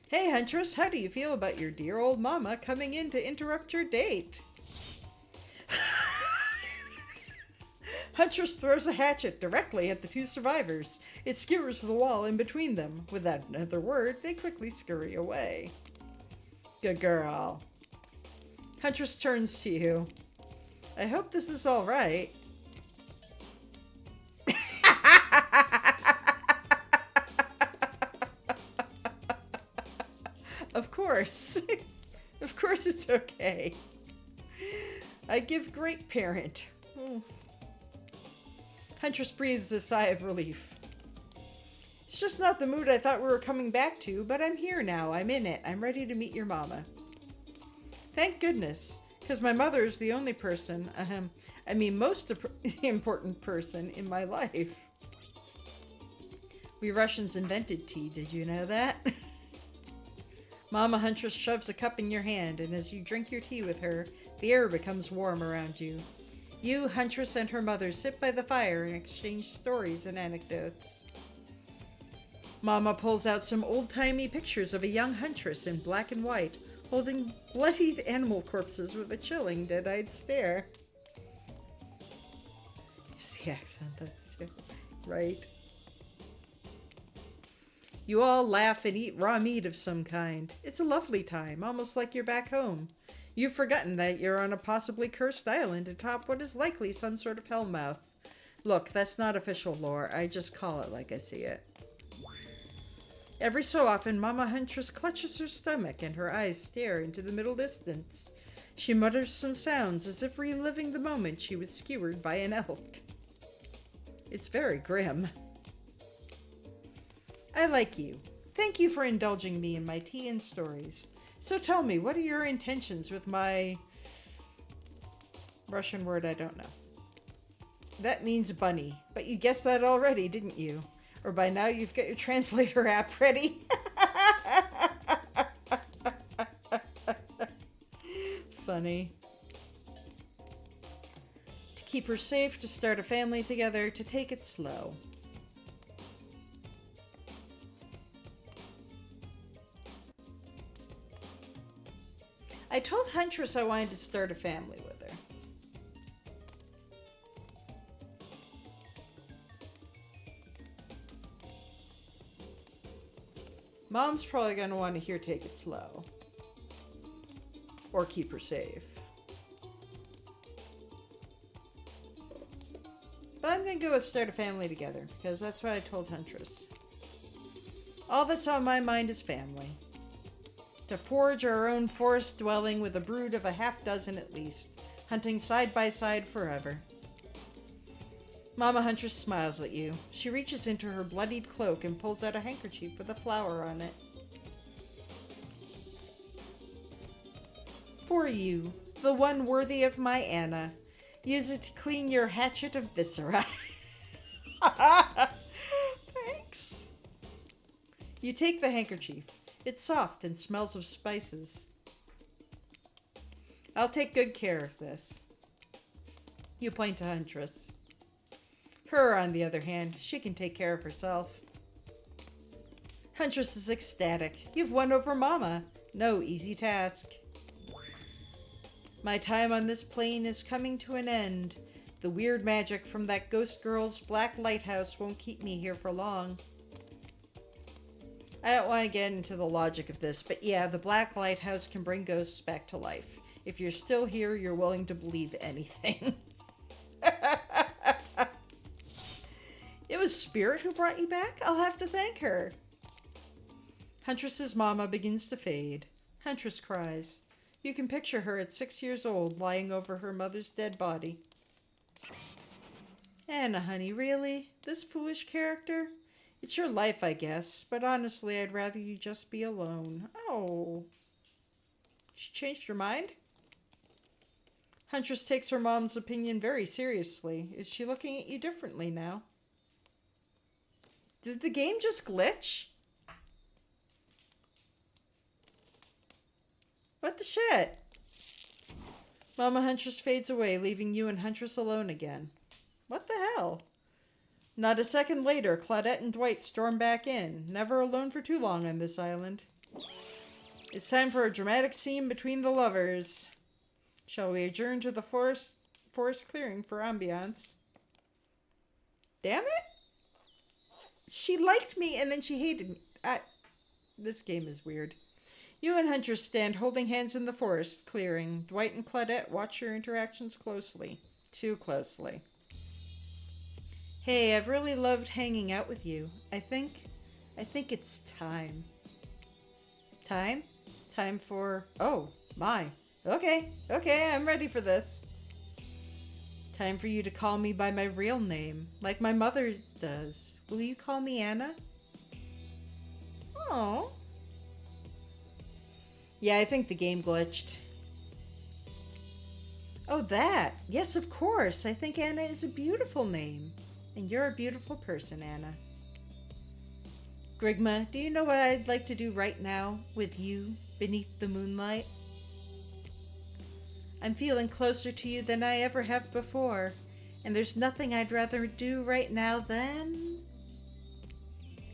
Hey, Huntress, how do you feel about your dear old mama coming in to interrupt your date? Huntress throws a hatchet directly at the two survivors. It skewers the wall in between them. Without another word, they quickly scurry away. Good girl. Huntress turns to you. I hope this is all right. Of course. Of course it's okay. I give great parent. Oh. Huntress breathes a sigh of relief. It's just not the mood I thought we were coming back to, but I'm here now. I'm in it. I'm ready to meet your mama. Thank goodness, because my mother is the only person, most important person in my life. We Russians invented tea, did you know that? Mama Huntress shoves a cup in your hand, and as you drink your tea with her, the air becomes warm around you. You, Huntress, and her mother sit by the fire and exchange stories and anecdotes. Mama pulls out some old-timey pictures of a young huntress in black and white, holding bloodied animal corpses with a chilling, dead-eyed stare. Use the accent, that's too. Right. You all laugh and eat raw meat of some kind. It's a lovely time, almost like you're back home. You've forgotten that you're on a possibly cursed island atop what is likely some sort of hellmouth. Look, that's not official lore. I just call it like I see it. Every so often, Mama Huntress clutches her stomach and her eyes stare into the middle distance. She mutters some sounds as if reliving the moment she was skewered by an elk. It's very grim. I like you. Thank you for indulging me in my tea and stories. So tell me, what are your intentions with my... Russian word I don't know. That means bunny. But you guessed that already, didn't you? Or by now you've got your translator app ready. Funny. To keep her safe, to start a family together, to take it slow. I told Huntress I wanted to start a family with her. Mom's probably going to want to hear take it slow. Or keep her safe. But I'm going to go with start a family together, because that's what I told Huntress. All that's on my mind is family. To forge our own forest dwelling with a brood of a half-dozen at least, hunting side by side forever. Mama Huntress smiles at you. She reaches into her bloodied cloak and pulls out a handkerchief with a flower on it. For you, the one worthy of my Anna. Use it to clean your hatchet of viscera. Thanks. You take the handkerchief. It's soft and smells of spices. I'll take good care of this. You point to Huntress. Her, on the other hand, she can take care of herself. Huntress is ecstatic. You've won over Mama. No easy task. My time on this plane is coming to an end. The weird magic from that ghost girl's black lighthouse won't keep me here for long. I don't want to get into the logic of this, but yeah, the black lighthouse can bring ghosts back to life. If you're still here, you're willing to believe anything. It was Spirit who brought you back? I'll have to thank her. Huntress's mama begins to fade. Huntress cries. You can picture her at 6 years old, lying over her mother's dead body. Anna, honey, really? This foolish character? It's your life, I guess, but honestly, I'd rather you just be alone. Oh. She changed her mind? Huntress takes her mom's opinion very seriously. Is she looking at you differently now? Did the game just glitch? What the shit? Mama Huntress fades away, leaving you and Huntress alone again. What the hell? Not a second later, Claudette and Dwight storm back in, never alone for too long on this island. It's time for a dramatic scene between the lovers. Shall we adjourn to the forest clearing for ambiance? Damn it! She liked me and then she hated me. This game is weird. You and Huntress stand holding hands in the forest clearing. Dwight and Claudette watch your interactions closely. Too closely. Hey, I've really loved hanging out with you. I think it's time. Time? Time for... Oh, my. Okay, I'm ready for this. Time for you to call me by my real name, like my mother does. Will you call me Anna? Oh. Yeah, I think the game glitched. Oh, that. Yes, of course. I think Anna is a beautiful name. And you're a beautiful person, Anna. Grigma, do you know what I'd like to do right now with you beneath the moonlight? I'm feeling closer to you than I ever have before, and there's nothing I'd rather do right now than...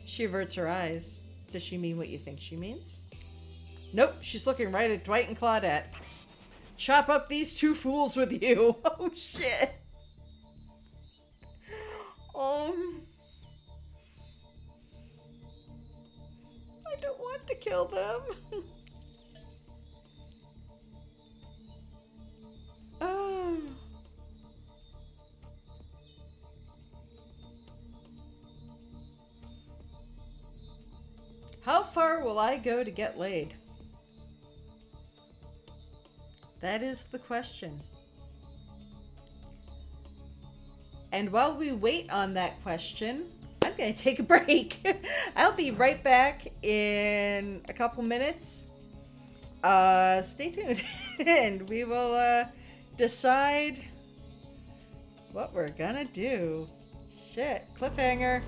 She averts her eyes. Does she mean what you think she means? Nope, she's looking right at Dwight and Claudette. Chop up these two fools with you. Oh, shit. I don't want to kill them. Oh. How far will I go to get laid? That is the question. And while we wait on that question, I'm going to take a break. I'll be right back in a couple minutes. Stay tuned and we will decide what we're gonna do. Shit, cliffhanger.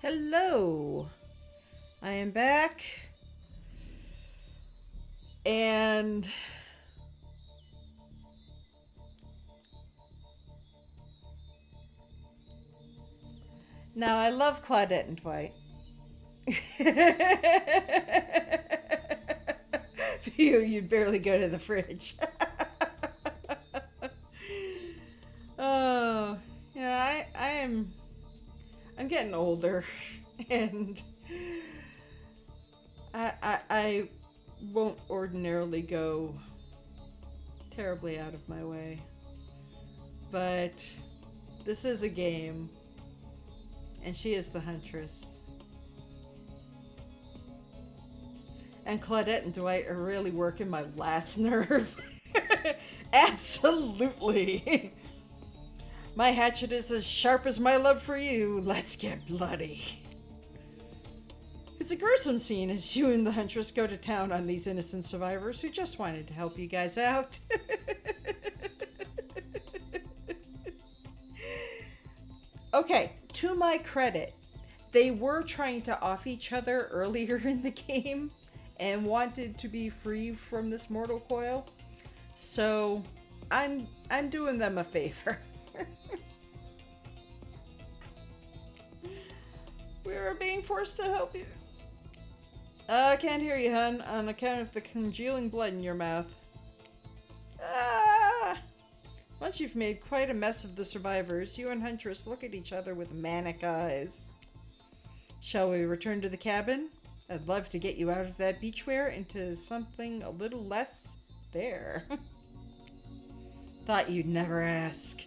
Hello. I am back. And now I love Claudette and Dwight. You'd barely go to the fridge. Oh, yeah, I'm getting older, and I won't ordinarily go terribly out of my way, but this is a game, and she is the Huntress. And Claudette and Dwight are really working my last nerve. Absolutely. My hatchet is as sharp as my love for you. Let's get bloody. It's a gruesome scene as you and the Huntress go to town on these innocent survivors who just wanted to help you guys out. Okay, to my credit, they were trying to off each other earlier in the game and wanted to be free from this mortal coil. So I'm doing them a favor. We are being forced to help you. I can't hear you, hun, on account of the congealing blood in your mouth. Ah! Once you've made quite a mess of the survivors, you and Huntress look at each other with manic eyes. Shall we return to the cabin? I'd love to get you out of that beachwear into something a little less there. Thought you'd never ask.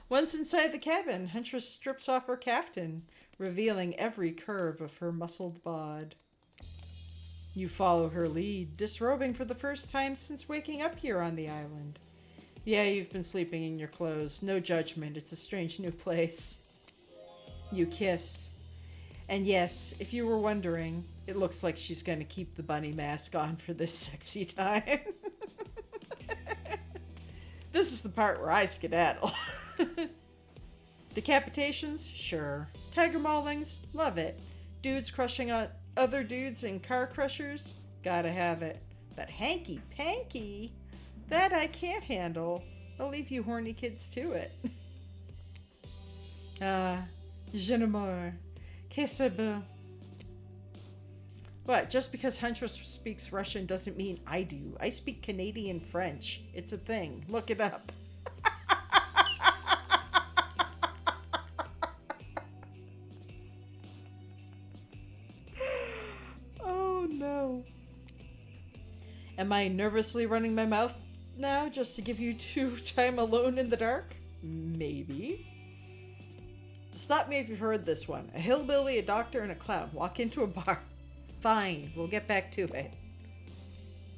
Once inside the cabin, Huntress strips off her caftan, revealing every curve of her muscled bod. You follow her lead, disrobing for the first time since waking up here on the island. Yeah, you've been sleeping in your clothes. No judgment, it's a strange new place. You kiss. And yes, if you were wondering, it looks like she's going to keep the bunny mask on for this sexy time. This is the part where I skedaddle. Decapitations? Sure. Tiger maulings? Love it. Dudes crushing on other dudes in car crushers? Gotta have it. But hanky-panky? That I can't handle. I'll leave you horny kids to it. Je ne meurs. Que c'est beau. What, just because Huntress speaks Russian doesn't mean I do. I speak Canadian French. It's a thing. Look it up. Oh no. Am I nervously running my mouth now just to give you two time alone in the dark? Maybe. Stop me if you've heard this one. A hillbilly, a doctor, and a clown walk into a bar. Fine, we'll get back to it.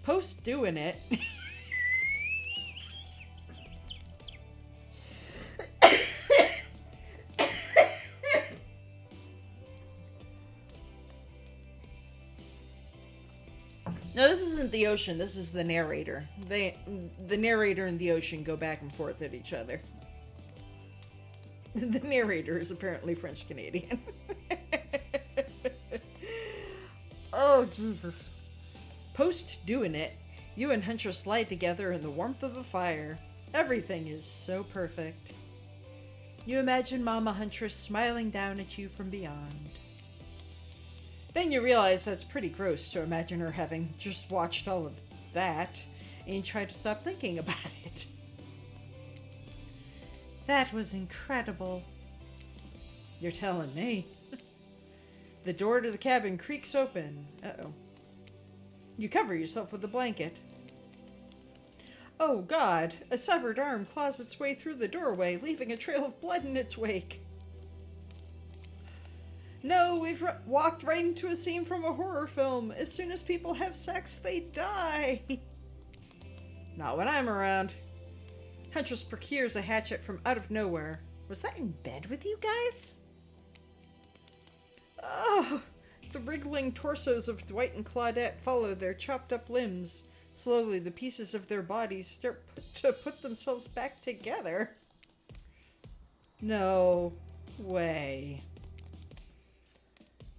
Post doing it. No, this isn't the ocean. This is the narrator. The narrator and the ocean go back and forth at each other. The narrator is apparently French Canadian. Oh, Jesus. Post doing it, you and Huntress slide together in the warmth of the fire. Everything is so perfect. You imagine Mama Huntress smiling down at you from beyond. Then you realize that's pretty gross to imagine her having just watched all of that, and you try to stop thinking about it. That was incredible. You're telling me. The door to the cabin creaks open. Uh-oh. You cover yourself with a blanket. Oh, God. A severed arm claws its way through the doorway, leaving a trail of blood in its wake. No, we've walked right into a scene from a horror film. As soon as people have sex, they die. Not when I'm around. Huntress procures a hatchet from out of nowhere. Was that in bed with you guys? Oh, the wriggling torsos of Dwight and Claudette follow their chopped up limbs. Slowly, the pieces of their bodies start to put themselves back together. No way.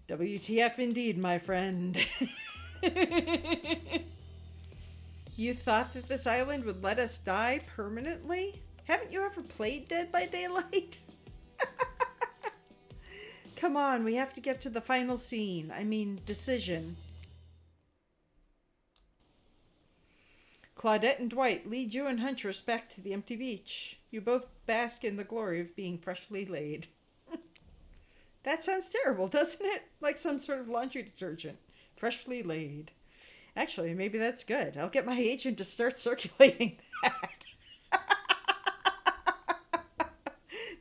WTF indeed, my friend. You thought that this island would let us die permanently? Haven't you ever played Dead by Daylight? Come on, we have to get to the final scene. I mean, decision. Claudette and Dwight lead you and Huntress back to the empty beach. You both bask in the glory of being freshly laid. That sounds terrible, doesn't it? Like some sort of laundry detergent. Freshly laid. Actually, maybe that's good. I'll get my agent to start circulating that.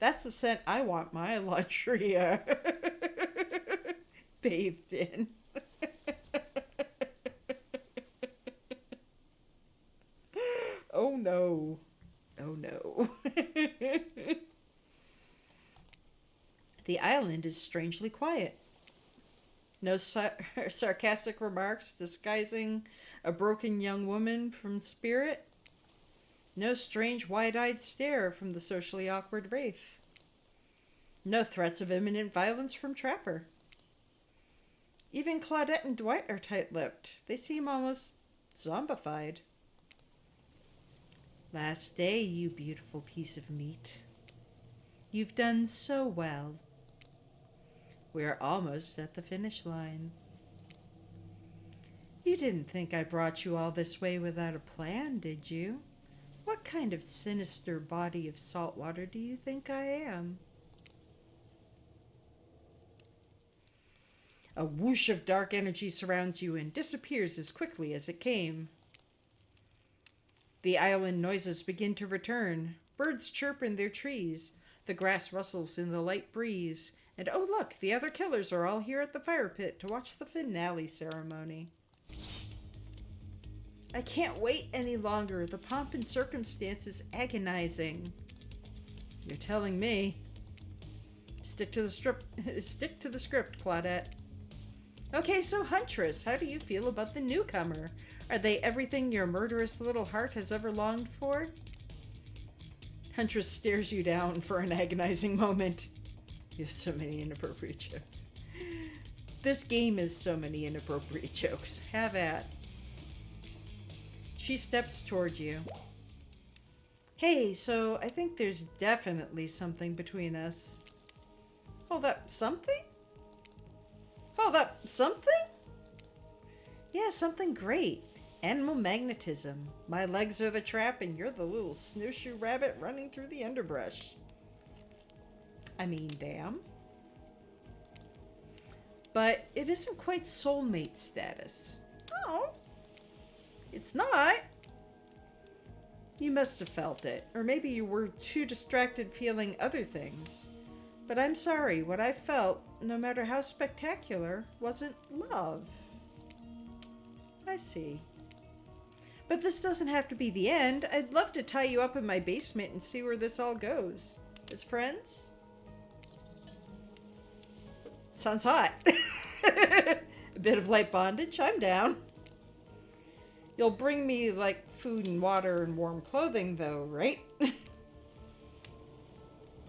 That's the scent I want my laundry. bathed in. Oh no. Oh no. The island is strangely quiet. No sarcastic remarks disguising a broken young woman from spirit. No strange wide-eyed stare from the socially awkward wraith. No threats of imminent violence from Trapper. Even Claudette and Dwight are tight-lipped. They seem almost zombified. Last day, you beautiful piece of meat. You've done so well. We're almost at the finish line. You didn't think I brought you all this way without a plan, did you? What kind of sinister body of salt water do you think I am? A whoosh of dark energy surrounds you and disappears as quickly as it came. The island noises begin to return. Birds chirp in their trees. The grass rustles in the light breeze. And oh look, the other killers are all here at the fire pit to watch the finale ceremony. I can't wait any longer. The pomp and circumstance is agonizing. You're telling me. Stick to the script, Claudette. Okay, so Huntress, how do you feel about the newcomer? Are they everything your murderous little heart has ever longed for? Huntress stares you down for an agonizing moment. You have so many inappropriate jokes. This game is so many inappropriate jokes. Have at. She steps towards you. Hey, so I think there's definitely something between us. Hold up, something? Hold up, something? Yeah, something great. Animal magnetism. My legs are the trap and you're the little snowshoe rabbit running through the underbrush. I mean, damn. But it isn't quite soulmate status. Oh. It's not. You must have felt it. Or maybe you were too distracted feeling other things. But I'm sorry, what I felt, no matter how spectacular, wasn't love. I see. But this doesn't have to be the end. I'd love to tie you up in my basement and see where this all goes. As friends? Sounds hot. A bit of light bondage, I'm down. You'll bring me, like, food and water and warm clothing, though, right?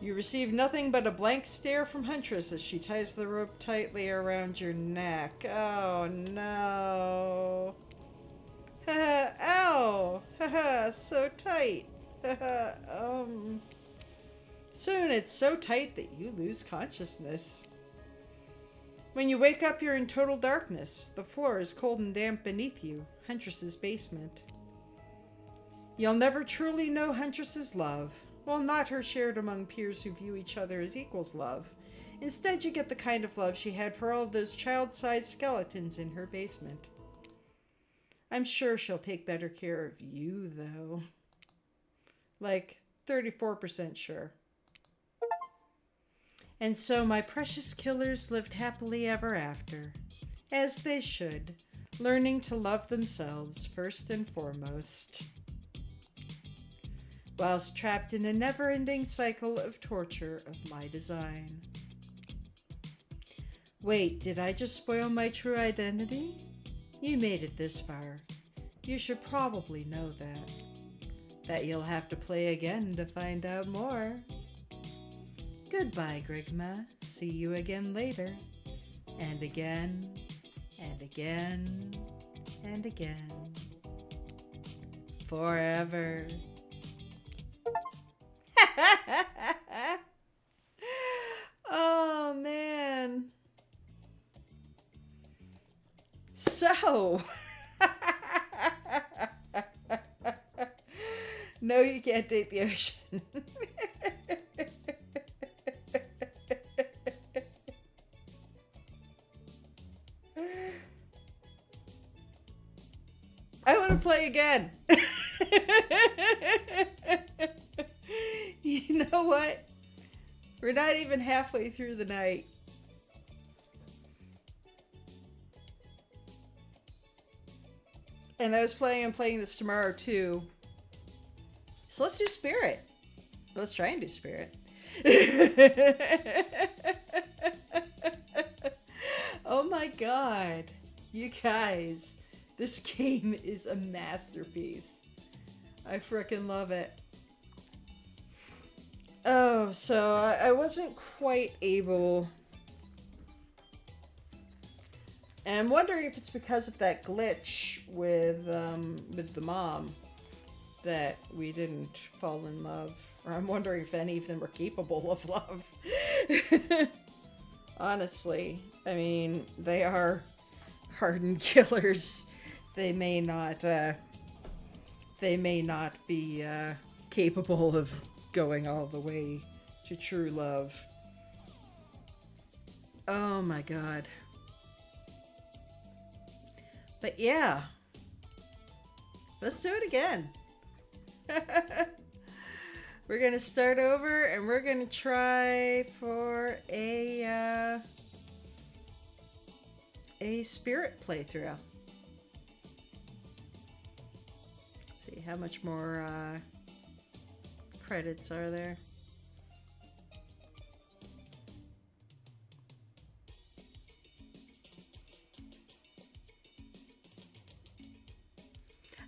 You receive nothing but a blank stare from Huntress as she ties the rope tightly around your neck. Oh, no. Ow! Haha, so tight. Soon it's so tight that you lose consciousness. When you wake up, you're in total darkness. The floor is cold and damp beneath you, Huntress's basement. You'll never truly know Huntress's love. Well, not her shared among peers who view each other as equals love. Instead, you get the kind of love she had for all those child-sized skeletons in her basement. I'm sure she'll take better care of you, though. Like, 34% sure. And so my precious killers lived happily ever after, as they should, learning to love themselves first and foremost, whilst trapped in a never-ending cycle of torture of my design. Wait, did I just spoil my true identity? You made it this far. You should probably know that. That you'll have to play again to find out more. Goodbye, Grigma. See you again later. And again, and again, and again. Forever. Oh, man. So. No, you can't date the ocean. I want to play again. You know what? We're not even halfway through the night. And I was planning on playing this tomorrow too. So let's do Spirit. Let's try and do Spirit. Oh my god. You guys. This game is a masterpiece. I frickin' love it. Oh, so I wasn't quite able... And I'm wondering if it's because of that glitch with the mom that we didn't fall in love. Or I'm wondering if any of them are capable of love. Honestly, I mean, they are hardened killers. They may not be capable of going all the way to true love. Oh my god. But yeah, let's do it again. We're gonna start over and we're gonna try for a Spirit playthrough. Let's see how much more credits are there.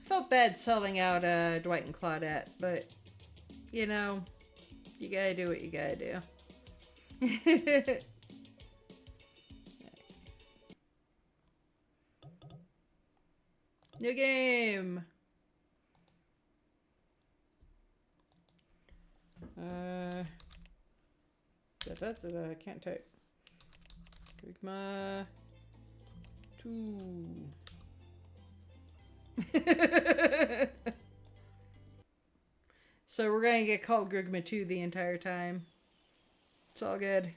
Felt bad selling out Dwight and Claudette, but you know, you gotta do what you gotta do. New game. I can't type. Grigma 2. So we're going to get called Grigma 2 the entire time. It's all good.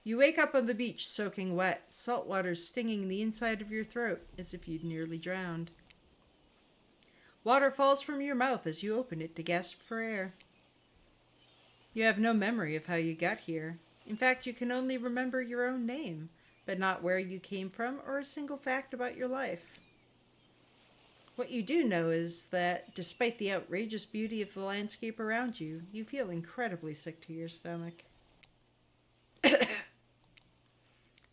You wake up on the beach soaking wet, salt water stinging the inside of your throat as if you'd nearly drowned. Water falls from your mouth as you open it to gasp for air. You have no memory of how you got here. In fact, you can only remember your own name, but not where you came from or a single fact about your life. What you do know is that, despite the outrageous beauty of the landscape around you, you feel incredibly sick to your stomach.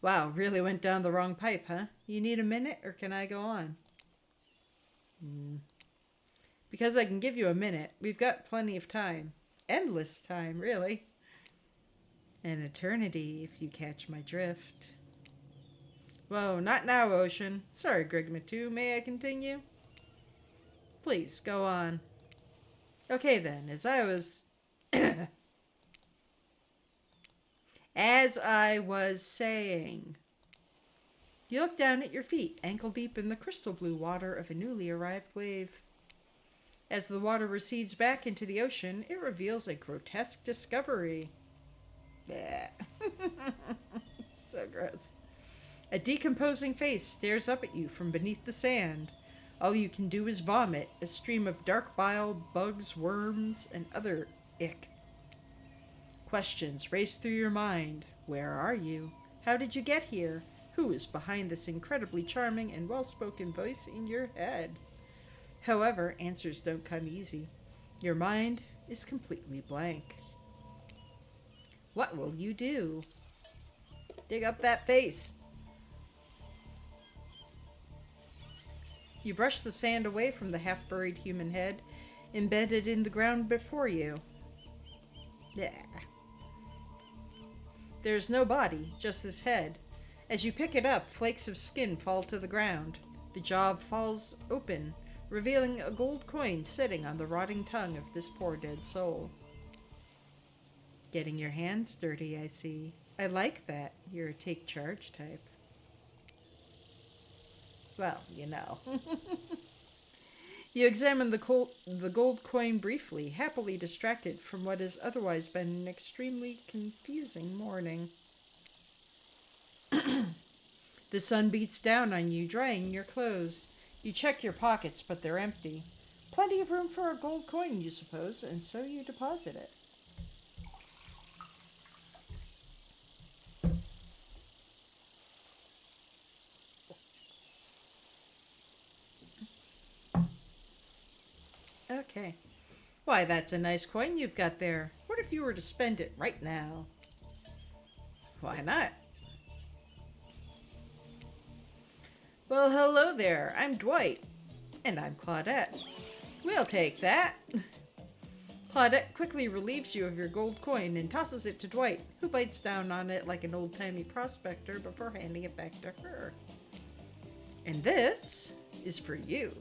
Wow, really went down the wrong pipe, huh? You need a minute, or can I go on? Because I can give you a minute, we've got plenty of time. Endless time, really. An eternity, if you catch my drift. Whoa, not now, Ocean. Sorry, Grigma 2. May I continue? Please, go on. Okay then, as I was... As I was saying... You look down at your feet, ankle deep in the crystal blue water of a newly arrived wave. As the water recedes back into the ocean, it reveals a grotesque discovery. Bleh. So gross. A decomposing face stares up at you from beneath the sand. All you can do is vomit, a stream of dark bile, bugs, worms, and other ick. Questions race through your mind. Where are you? How did you get here? Who is behind this incredibly charming and well-spoken voice in your head? However, answers don't come easy. Your mind is completely blank. What will you do? Dig up that face. You brush the sand away from the half-buried human head, embedded in the ground before you. Yeah. There's no body, just this head. As you pick it up, flakes of skin fall to the ground. The jaw falls open, revealing a gold coin sitting on the rotting tongue of this poor dead soul. Getting your hands dirty, I see. I like that. You're a take charge type. Well, you know. You examine the gold coin briefly, happily distracted from what has otherwise been an extremely confusing morning. The sun beats down on you, drying your clothes. You check your pockets, but they're empty. Plenty of room for a gold coin, you suppose, and so you deposit it. Okay. Why, that's a nice coin you've got there. What if you were to spend it right now? Why not? Well, hello there. I'm Dwight. And I'm Claudette. We'll take that. Claudette quickly relieves you of your gold coin and tosses it to Dwight, who bites down on it like an old-timey prospector before handing it back to her. And this is for you.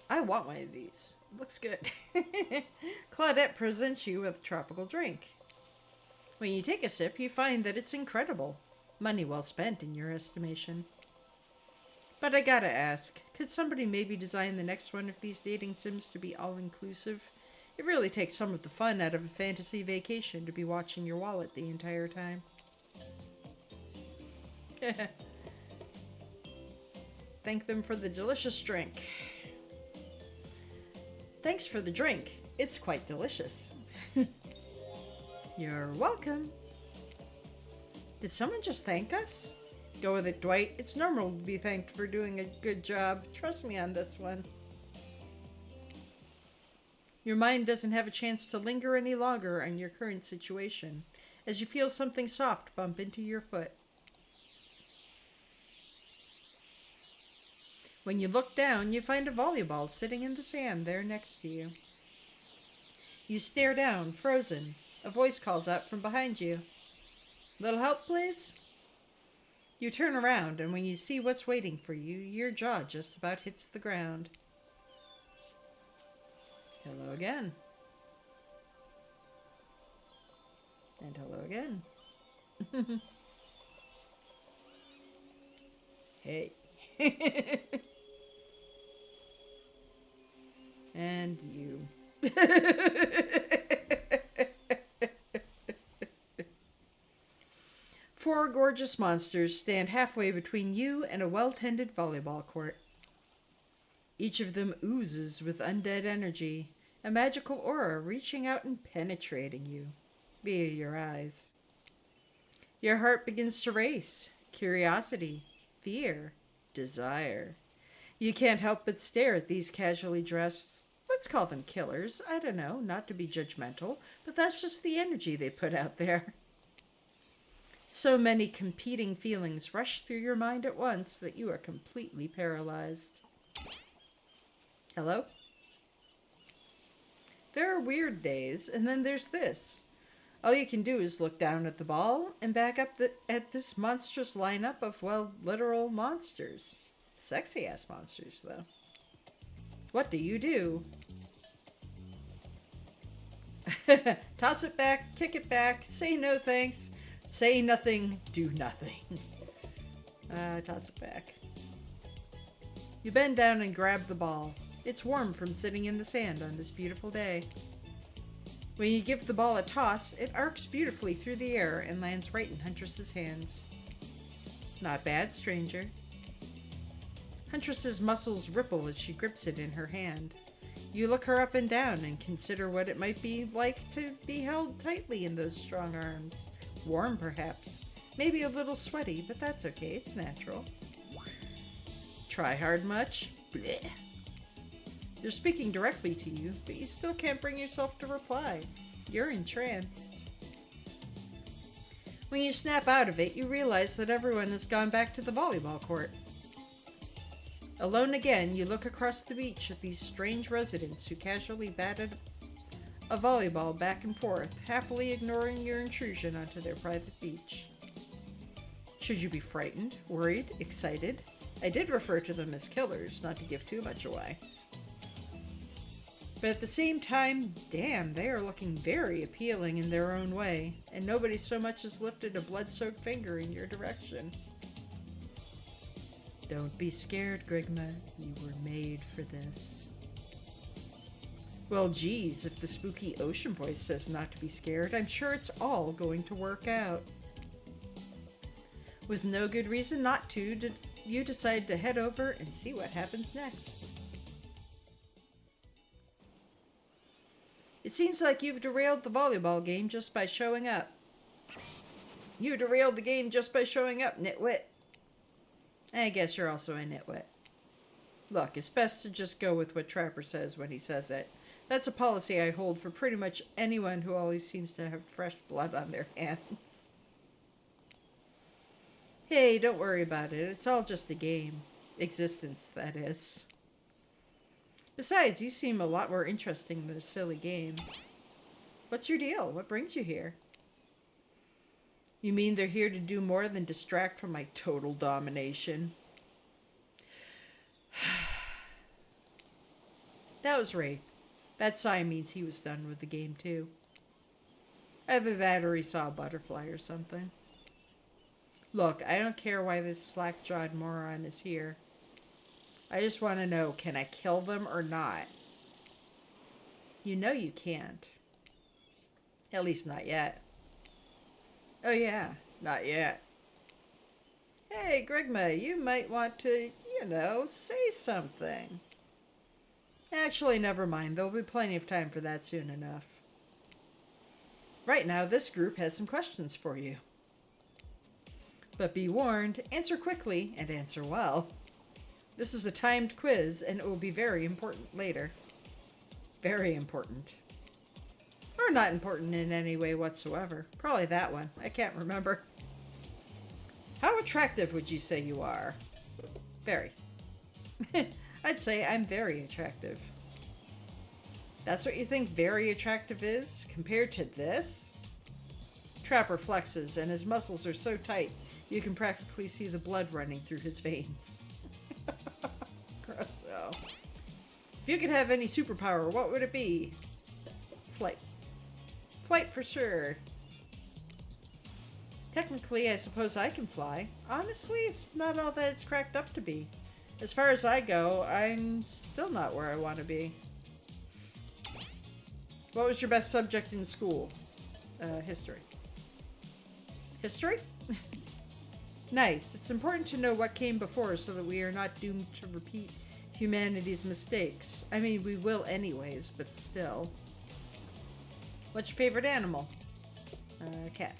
I want one of these. Looks good. Claudette presents you with a tropical drink. When you take a sip, you find that it's incredible. Money well spent in your estimation. But I gotta ask, could somebody maybe design the next one of these dating sims to be all-inclusive? It really takes some of the fun out of a fantasy vacation to be watching your wallet the entire time. Thank them for the delicious drink. Thanks for the drink. It's quite delicious. You're welcome. Did someone just thank us? Go with it, Dwight. It's normal to be thanked for doing a good job. Trust me on this one. Your mind doesn't have a chance to linger any longer on your current situation, as you feel something soft bump into your foot. When you look down, you find a volleyball sitting in the sand there next to you. You stare down, frozen. A voice calls out from behind you. Little help, please? You turn around, and when you see what's waiting for you, your jaw just about hits the ground. Hello again. And hello again. Hey. And you. Four gorgeous monsters stand halfway between you and a well-tended volleyball court. Each of them oozes with undead energy, a magical aura reaching out and penetrating you via your eyes. Your heart begins to race. Curiosity, fear, desire. You can't help but stare at these casually dressed, let's call them killers. I don't know, not to be judgmental, but that's just the energy they put out there. So many competing feelings rush through your mind at once that you are completely paralyzed. Hello? There are weird days, and then there's this. All you can do is look down at the ball and back up at this monstrous lineup of, well, literal monsters. Sexy-ass monsters, though. What do you do? Toss it back, kick it back, say no thanks, say nothing, do nothing. Toss it back. You bend down and grab the ball. It's warm from sitting in the sand on this beautiful day. When you give the ball a toss, it arcs beautifully through the air and lands right in Huntress's hands. Not bad, stranger. Huntress's muscles ripple as she grips it in her hand. You look her up and down and consider what it might be like to be held tightly in those strong arms. Warm, perhaps. Maybe a little sweaty, but that's okay. It's natural. Try hard much? Blech. They're speaking directly to you, but you still can't bring yourself to reply. You're entranced. When you snap out of it, you realize that everyone has gone back to the volleyball court. Alone again, you look across the beach at these strange residents who casually batted a volleyball back and forth, happily ignoring your intrusion onto their private beach. Should you be frightened, worried, excited? I did refer to them as killers, not to give too much away. But at the same time, damn, they are looking very appealing in their own way, and nobody so much as lifted a blood-soaked finger in your direction. Don't be scared, Grigma. You were made for this. Well, geez, if the spooky ocean voice says not to be scared, I'm sure it's all going to work out. With no good reason not to, you decide to head over and see what happens next. It seems like you've derailed the volleyball game just by showing up. You derailed the game just by showing up, nitwit. I guess you're also a nitwit. Look, it's best to just go with what Trapper says when he says it. That's a policy I hold for pretty much anyone who always seems to have fresh blood on their hands. Hey, don't worry about it. It's all just a game. Existence, that is. Besides, you seem a lot more interesting than a silly game. What's your deal? What brings you here? You mean they're here to do more than distract from my total domination? That was Wraith. That sign means he was done with the game too. Either that or he saw a butterfly or something. Look, I don't care why this slack-jawed moron is here. I just want to know, can I kill them or not? You know you can't. At least not yet. Oh yeah, not yet. Hey, Grigma, you might want to, say something. Actually, never mind. There'll be plenty of time for that soon enough. Right now, this group has some questions for you. But be warned, answer quickly and answer well. This is a timed quiz, and it will be very important later. Very important. Or not important in any way whatsoever. Probably that one. I can't remember. How attractive would you say you are? Very. I'd say I'm very attractive. That's what you think very attractive is, compared to this? Trapper flexes, and his muscles are so tight, you can practically see the blood running through his veins. Grosso. If you could have any superpower, what would it be? Flight. Flight for sure. Technically, I suppose I can fly. Honestly, it's not all that it's cracked up to be. As far as I go, I'm still not where I want to be. What was your best subject in school? History. History? Nice. It's important to know what came before so that we are not doomed to repeat humanity's mistakes. I mean, we will anyways, but still. What's your favorite animal? Cat.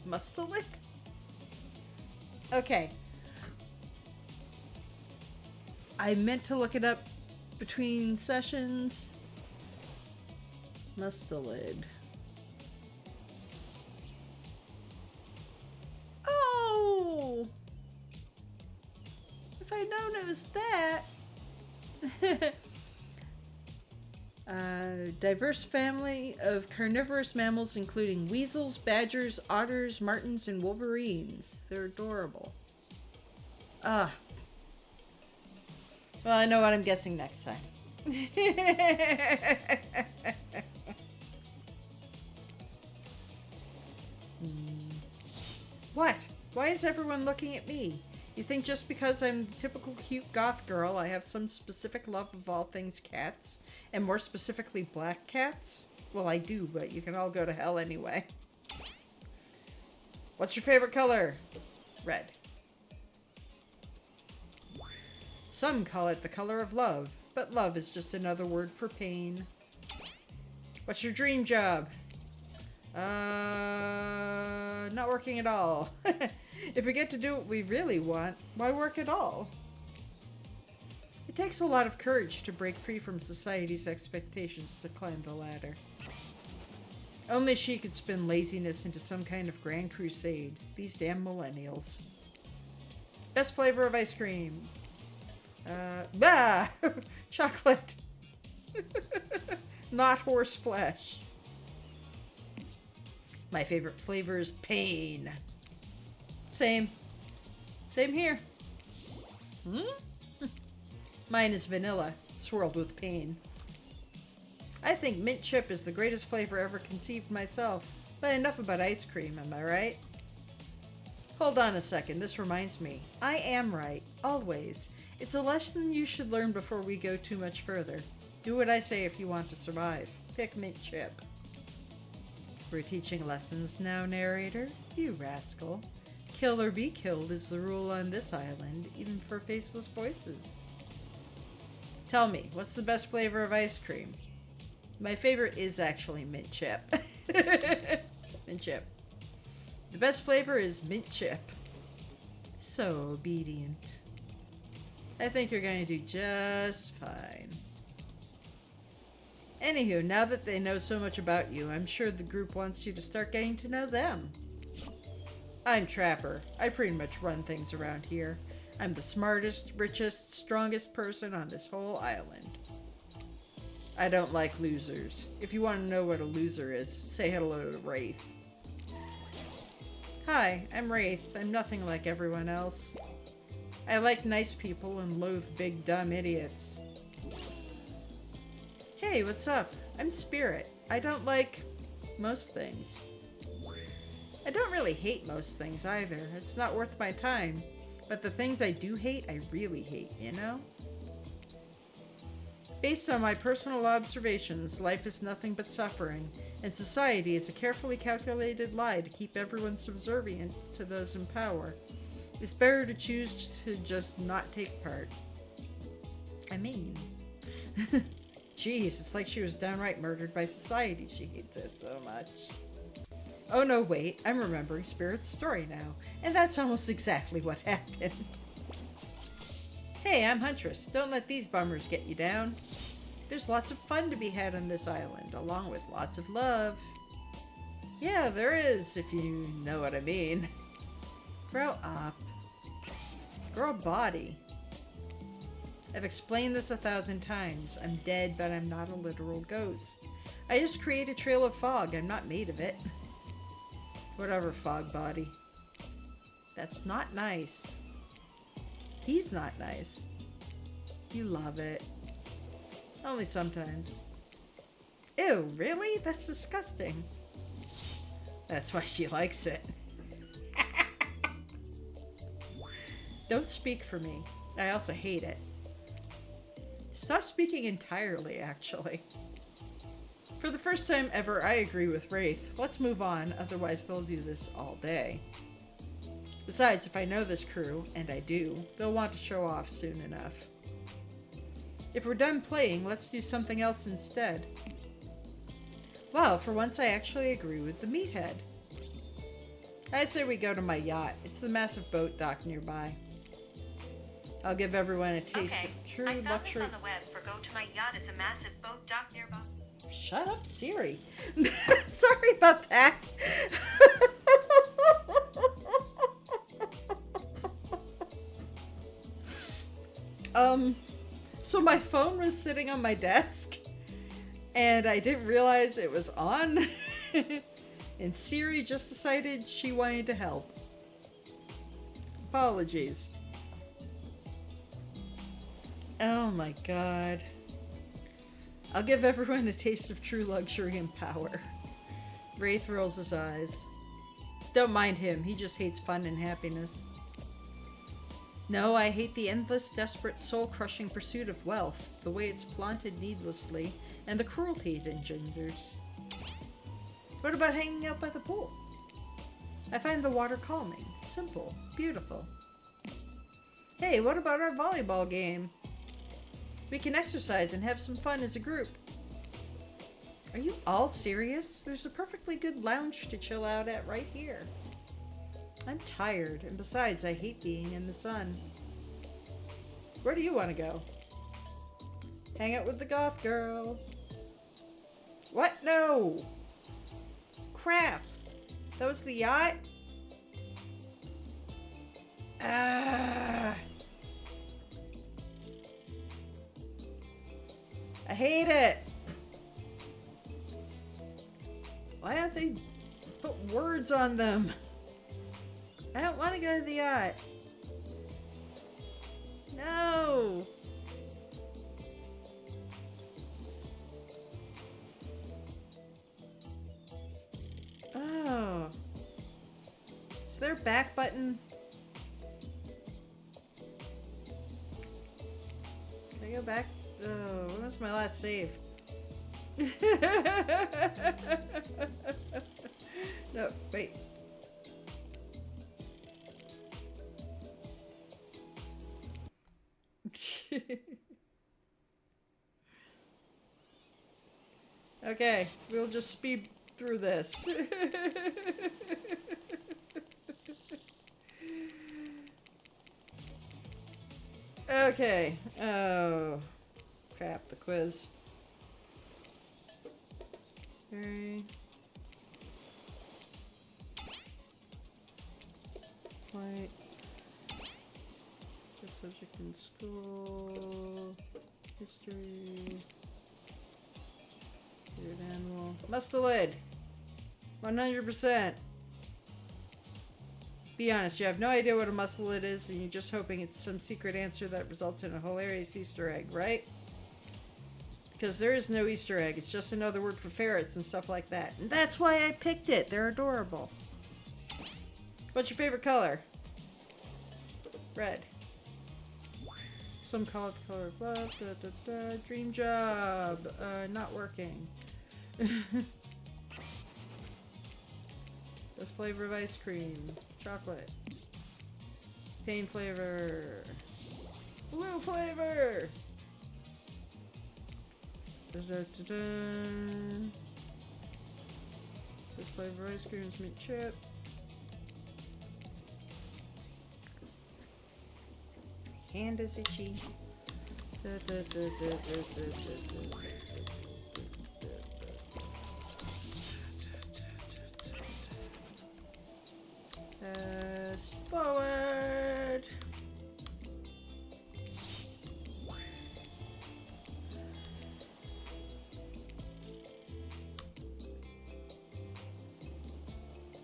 Mustelid? Okay. I meant to look it up between sessions. Mustelid. Oh! If I'd known it was that. Diverse family of carnivorous mammals including weasels, badgers, otters, martens, and wolverines. They're adorable. Well, I know what I'm guessing next time. What? Why is everyone looking at me? You think just because I'm the typical cute goth girl, I have some specific love of all things cats? And more specifically, black cats? Well, I do, but you can all go to hell anyway. What's your favorite color? Red. Some call it the color of love, but love is just another word for pain. What's your dream job? Not working at all. If we get to do what we really want, why work at all? It takes a lot of courage to break free from society's expectations to climb the ladder. Only she could spin laziness into some kind of grand crusade. These damn millennials. Best flavor of ice cream. Chocolate. Not horse flesh. My favorite flavor is pain. Same. Same here. Mine is vanilla, swirled with pain. I think mint chip is the greatest flavor ever conceived myself. But enough about ice cream, am I right? Hold on a second, this reminds me. I am right, always. It's a lesson you should learn before we go too much further. Do what I say if you want to survive. Pick mint chip. We're teaching lessons now, narrator. You rascal. Kill or be killed is the rule on this island, even for faceless voices. Tell me, what's the best flavor of ice cream? My favorite is actually mint chip. Mint chip. The best flavor is mint chip. So obedient. I think you're going to do just fine. Anywho, now that they know so much about you, I'm sure the group wants you to start getting to know them. I'm Trapper. I pretty much run things around here. I'm the smartest, richest, strongest person on this whole island. I don't like losers. If you want to know what a loser is, say hello to Wraith. Hi, I'm Wraith. I'm nothing like everyone else. I like nice people and loathe big dumb idiots. Hey, what's up? I'm Spirit. I don't like most things. I don't really hate most things either. It's not worth my time. But the things I do hate, I really hate, you know? Based on my personal observations, life is nothing but suffering, and society is a carefully calculated lie to keep everyone subservient to those in power. It's better to choose to just not take part. I mean... Jeez, it's like she was downright murdered by society. She hates her so much. Oh no, wait, I'm remembering Spirit's story now, and that's almost exactly what happened. Hey, I'm Huntress. Don't let these bummers get you down. There's lots of fun to be had on this island, along with lots of love. Yeah, there is, if you know what I mean. Grow up. Grow a body. I've explained this 1,000 times. I'm dead, but I'm not a literal ghost. I just create a trail of fog. I'm not made of it. Whatever, fog body. That's not nice. He's not nice. You love it. Only sometimes. Ew, really? That's disgusting. That's why she likes it. Don't speak for me. I also hate it. Stop speaking entirely, actually. For the first time ever, I agree with Wraith. Let's move on, otherwise they'll do this all day. Besides, if I know this crew, and I do, they'll want to show off soon enough. If we're done playing, let's do something else instead. Wow, for once I actually agree with the meathead. I say we go to my yacht. It's the massive boat dock nearby. I'll give everyone a taste of true luxury. I found this on the web for go to my yacht. It's a massive boat dock nearby. Shut up, Siri. Sorry about that. So my phone was sitting on my desk and I didn't realize it was on. And Siri just decided she wanted to help. Apologies. Oh my god. I'll give everyone a taste of true luxury and power. Wraith rolls his eyes. Don't mind him, he just hates fun and happiness. No, I hate the endless, desperate, soul-crushing pursuit of wealth, the way it's flaunted needlessly, and the cruelty it engenders. What about hanging out by the pool? I find the water calming, simple, beautiful. Hey, what about our volleyball game? We can exercise and have some fun as a group. Are you all serious? There's a perfectly good lounge to chill out at right here. I'm tired, and besides, I hate being in the sun. Where do you want to go? Hang out with the Goth girl. What? No! Crap! That was the yacht? Ah! I hate it! Why don't they put words on them? I don't want to go to the yacht. No! Oh. Is there a back button? Can I go back? Oh, when was my last save? No, wait. Okay, we'll just speed through this. Okay. Oh, crap, the quiz. Very. White. The subject in school. History. Weird animal. Mustelid. 100%. Be honest, you have no idea what a mustelid is, and you're just hoping it's some secret answer that results in a hilarious Easter egg, right? Because there is no Easter egg. It's just another word for ferrets and stuff like that. And that's why I picked it. They're adorable. What's your favorite color? Red. Some call it the color of love. Da, da, da. Dream job. Not working. Best flavor of ice cream. Chocolate. Pain flavor. Blue flavor. Da, da, da, da. Best flavor of ice cream is mint chip. Hand is itchy. Da, da, da, da, da, da, da, da. Forward.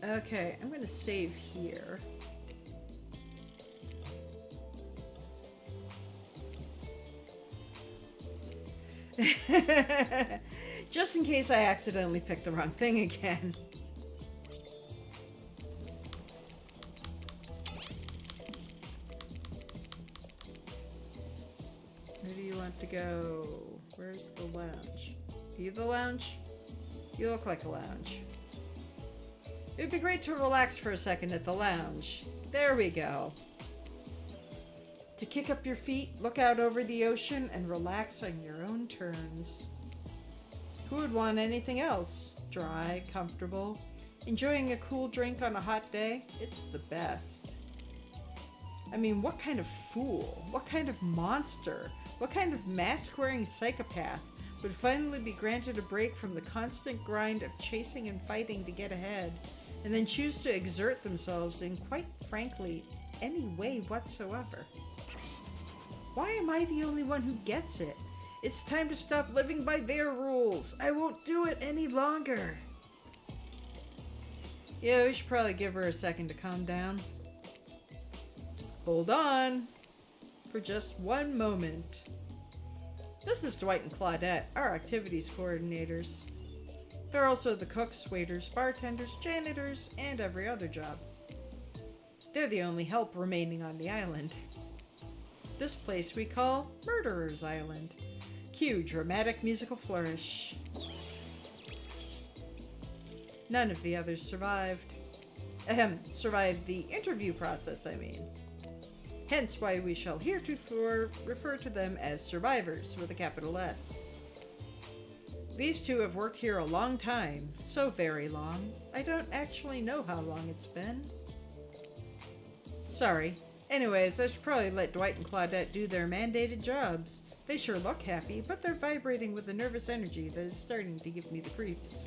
Okay, I'm going to save here. Just in case I accidentally picked the wrong thing again. Where do you want to go? Where's the lounge? Are you the lounge? You look like a lounge. It'd be great to relax for a second at the lounge. There we go. To kick up your feet, look out over the ocean, and relax on your own terms. Who would want anything else? Dry, comfortable, enjoying a cool drink on a hot day? It's the best. I mean, what kind of fool, what kind of monster, what kind of mask-wearing psychopath would finally be granted a break from the constant grind of chasing and fighting to get ahead, and then choose to exert themselves in, quite frankly, any way whatsoever? Why am I the only one who gets it? It's time to stop living by their rules. I won't do it any longer. Yeah, we should probably give her a second to calm down. Hold on. For just one moment. This is Dwight and Claudette, our activities coordinators. They're also the cooks, waiters, bartenders, janitors, and every other job. They're the only help remaining on the island. This place we call Murderer's Island. Cue dramatic musical flourish. None of the others survived. Survived the interview process, I mean. Hence why we shall heretofore refer to them as survivors with a capital S. These two have worked here a long time, so very long. I don't actually know how long it's been. Sorry. Anyways, I should probably let Dwight and Claudette do their mandated jobs. They sure look happy, but they're vibrating with a nervous energy that is starting to give me the creeps.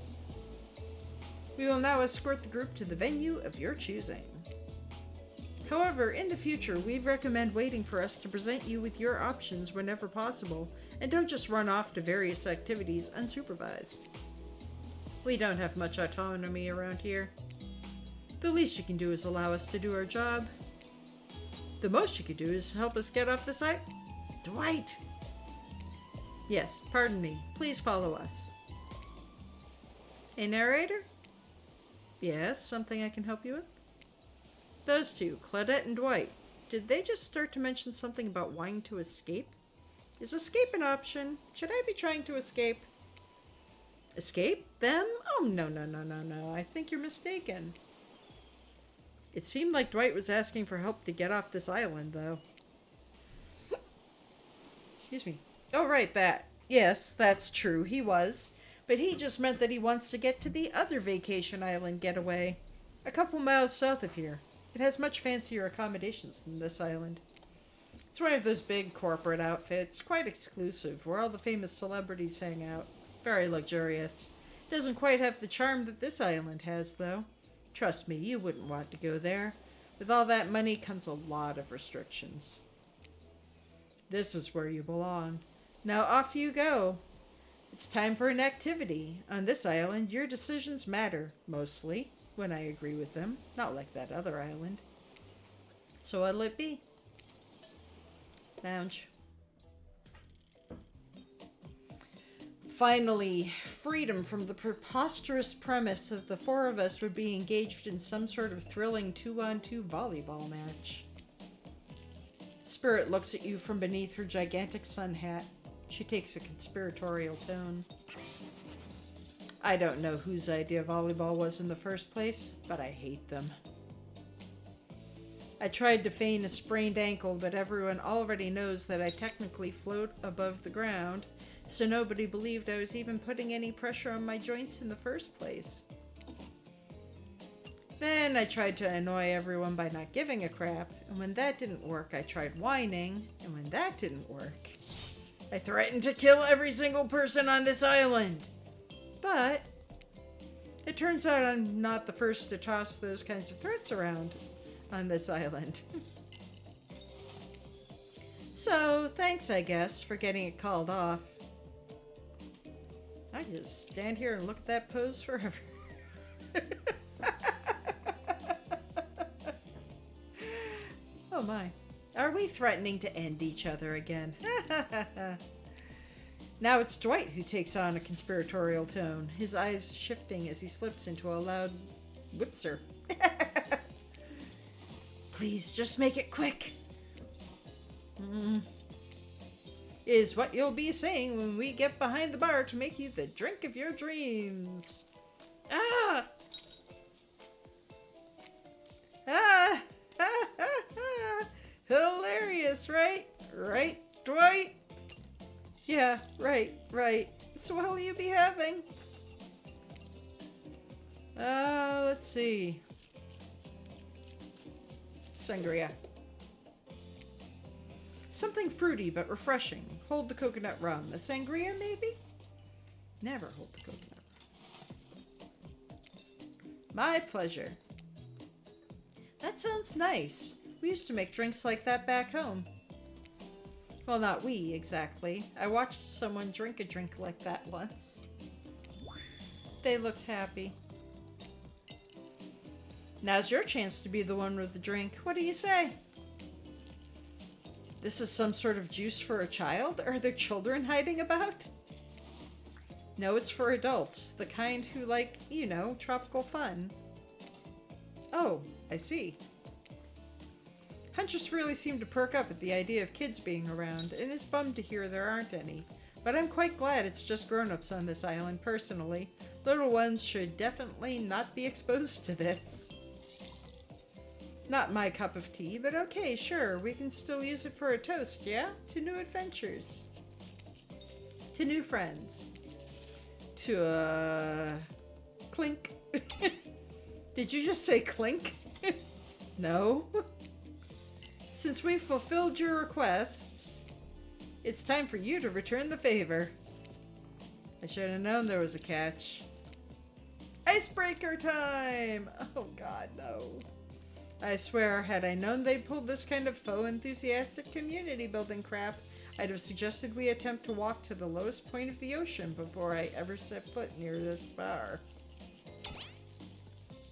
We will now escort the group to the venue of your choosing. However, in the future, we recommend waiting for us to present you with your options whenever possible, and don't just run off to various activities unsupervised. We don't have much autonomy around here. The least you can do is allow us to do our job. The most you could do is help us get off the site. Dwight! Yes, pardon me. Please follow us. A narrator? Yes, something I can help you with? Those two, Claudette and Dwight, did they just start to mention something about wanting to escape? Is escape an option? Should I be trying to escape? Escape? Them? Oh, no. I think you're mistaken. It seemed like Dwight was asking for help to get off this island, though. Excuse me. Oh, right, that. Yes, that's true, he was. But he just meant that he wants to get to the other vacation island getaway. A couple miles south of here. It has much fancier accommodations than this island. It's one of those big corporate outfits, quite exclusive, where all the famous celebrities hang out. Very luxurious. Doesn't quite have the charm that this island has, though. Trust me, you wouldn't want to go there. With all that money comes a lot of restrictions. This is where you belong. Now off you go. It's time for an activity. On this island, your decisions matter, mostly, when I agree with them. Not like that other island. So what'll it be? Lounge. Finally, freedom from the preposterous premise that the four of us would be engaged in some sort of thrilling 2-on-2 volleyball match. Spirit looks at you from beneath her gigantic sun hat. She takes a conspiratorial tone. I don't know whose idea volleyball was in the first place, but I hate them. I tried to feign a sprained ankle, but everyone already knows that I technically float above the ground, so nobody believed I was even putting any pressure on my joints in the first place. Then I tried to annoy everyone by not giving a crap, and when that didn't work, I tried whining, and when that didn't work, I threatened to kill every single person on this island. But it turns out I'm not the first to toss those kinds of threats around on this island. So, thanks, I guess, for getting it called off. I just stand here and look at that pose forever. Oh my. Are we threatening to end each other again? Now it's Dwight who takes on a conspiratorial tone, his eyes shifting as he slips into a loud whipser. Please, just make it quick. Is what you'll be saying when we get behind the bar to make you the drink of your dreams. Ah! Ah! Hilarious, right? Right, Dwight? Yeah, right. So what'll you be having? Let's see. Sangria. Something fruity but refreshing. Hold the coconut rum. A sangria, maybe? Never hold the coconut rum. My pleasure. That sounds nice. We used to make drinks like that back home. Well, not we, exactly. I watched someone drink a drink like that once. They looked happy. Now's your chance to be the one with the drink. What do you say? This is some sort of juice for a child? Are there children hiding about? No, it's for adults. The kind who like, you know, tropical fun. Oh, I see. Huntress really seemed to perk up at the idea of kids being around, and is bummed to hear there aren't any. But I'm quite glad it's just grown-ups on this island, personally. Little ones should definitely not be exposed to this. Not my cup of tea, but okay, sure, we can still use it for a toast, yeah? To new adventures. To new friends. To, clink. Did you just say clink? No? Since we've fulfilled your requests, it's time for you to return the favor. I should have known there was a catch. Icebreaker time! Oh god, no. I swear, had I known they pulled this kind of faux enthusiastic community building crap, I'd have suggested we attempt to walk to the lowest point of the ocean before I ever set foot near this bar.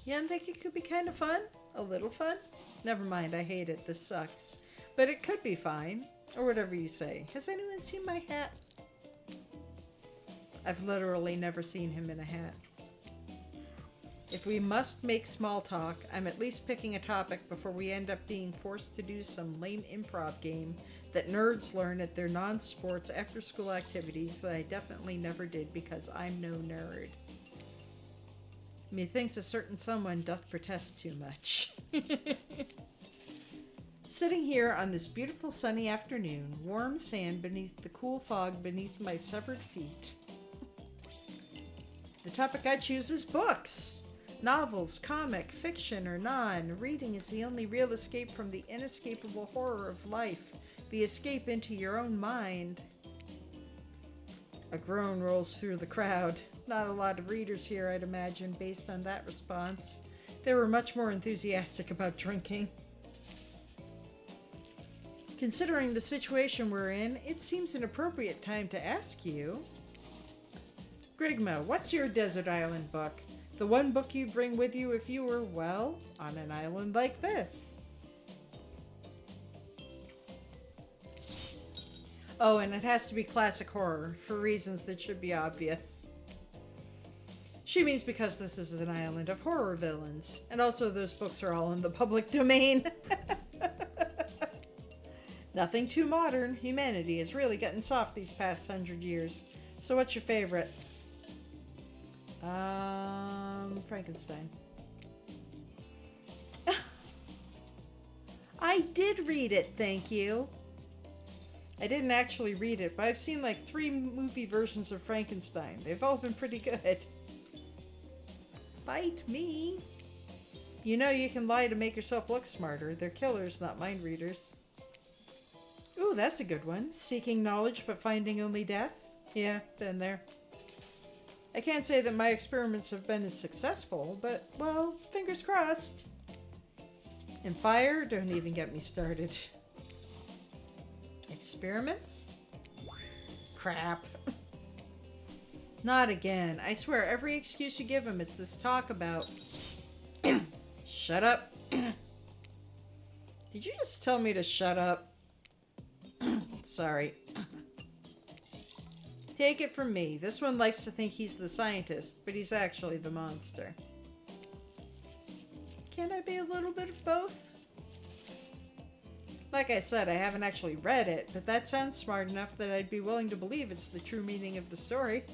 You don't think it could be kind of fun? A little fun? Never mind, I hate it. This sucks. But it could be fine. Or whatever you say. Has anyone seen my hat? I've literally never seen him in a hat. If we must make small talk, I'm at least picking a topic before we end up being forced to do some lame improv game that nerds learn at their non-sports after-school activities that I definitely never did because I'm no nerd. Methinks a certain someone doth protest too much. Sitting here on this beautiful sunny afternoon, warm sand beneath the cool fog beneath my severed feet. The topic I choose is books. Novels, comic, fiction, or non. Reading is the only real escape from the inescapable horror of life, the escape into your own mind. A groan rolls through the crowd. Not a lot of readers here, I'd imagine, based on that response. They were much more enthusiastic about drinking. Considering the situation we're in, it seems an appropriate time to ask you. Grigma, what's your desert island book? The one book you'd bring with you if you were, well, on an island like this. Oh, and it has to be classic horror, for reasons that should be obvious. She means because this is an island of horror villains, and also those books are all in the public domain. Nothing too modern. Humanity has really gotten soft these past 100 years. So what's your favorite? Frankenstein. I did read it, thank you. I didn't actually read it, but I've seen like 3 movie versions of Frankenstein. They've all been pretty good. Bite me. You know you can lie to make yourself look smarter. They're killers, not mind readers. Ooh, that's a good one. Seeking knowledge but finding only death? Yeah, been there. I can't say that my experiments have been as successful, but, well, fingers crossed. And fire? Don't even get me started. Experiments? Crap. Not again. I swear, every excuse you give him, it's this talk about... Shut up. Did you just tell me to shut up? Sorry. Take it from me. This one likes to think he's the scientist, but he's actually the monster. Can't I be a little bit of both? Like I said, I haven't actually read it, but that sounds smart enough that I'd be willing to believe it's the true meaning of the story.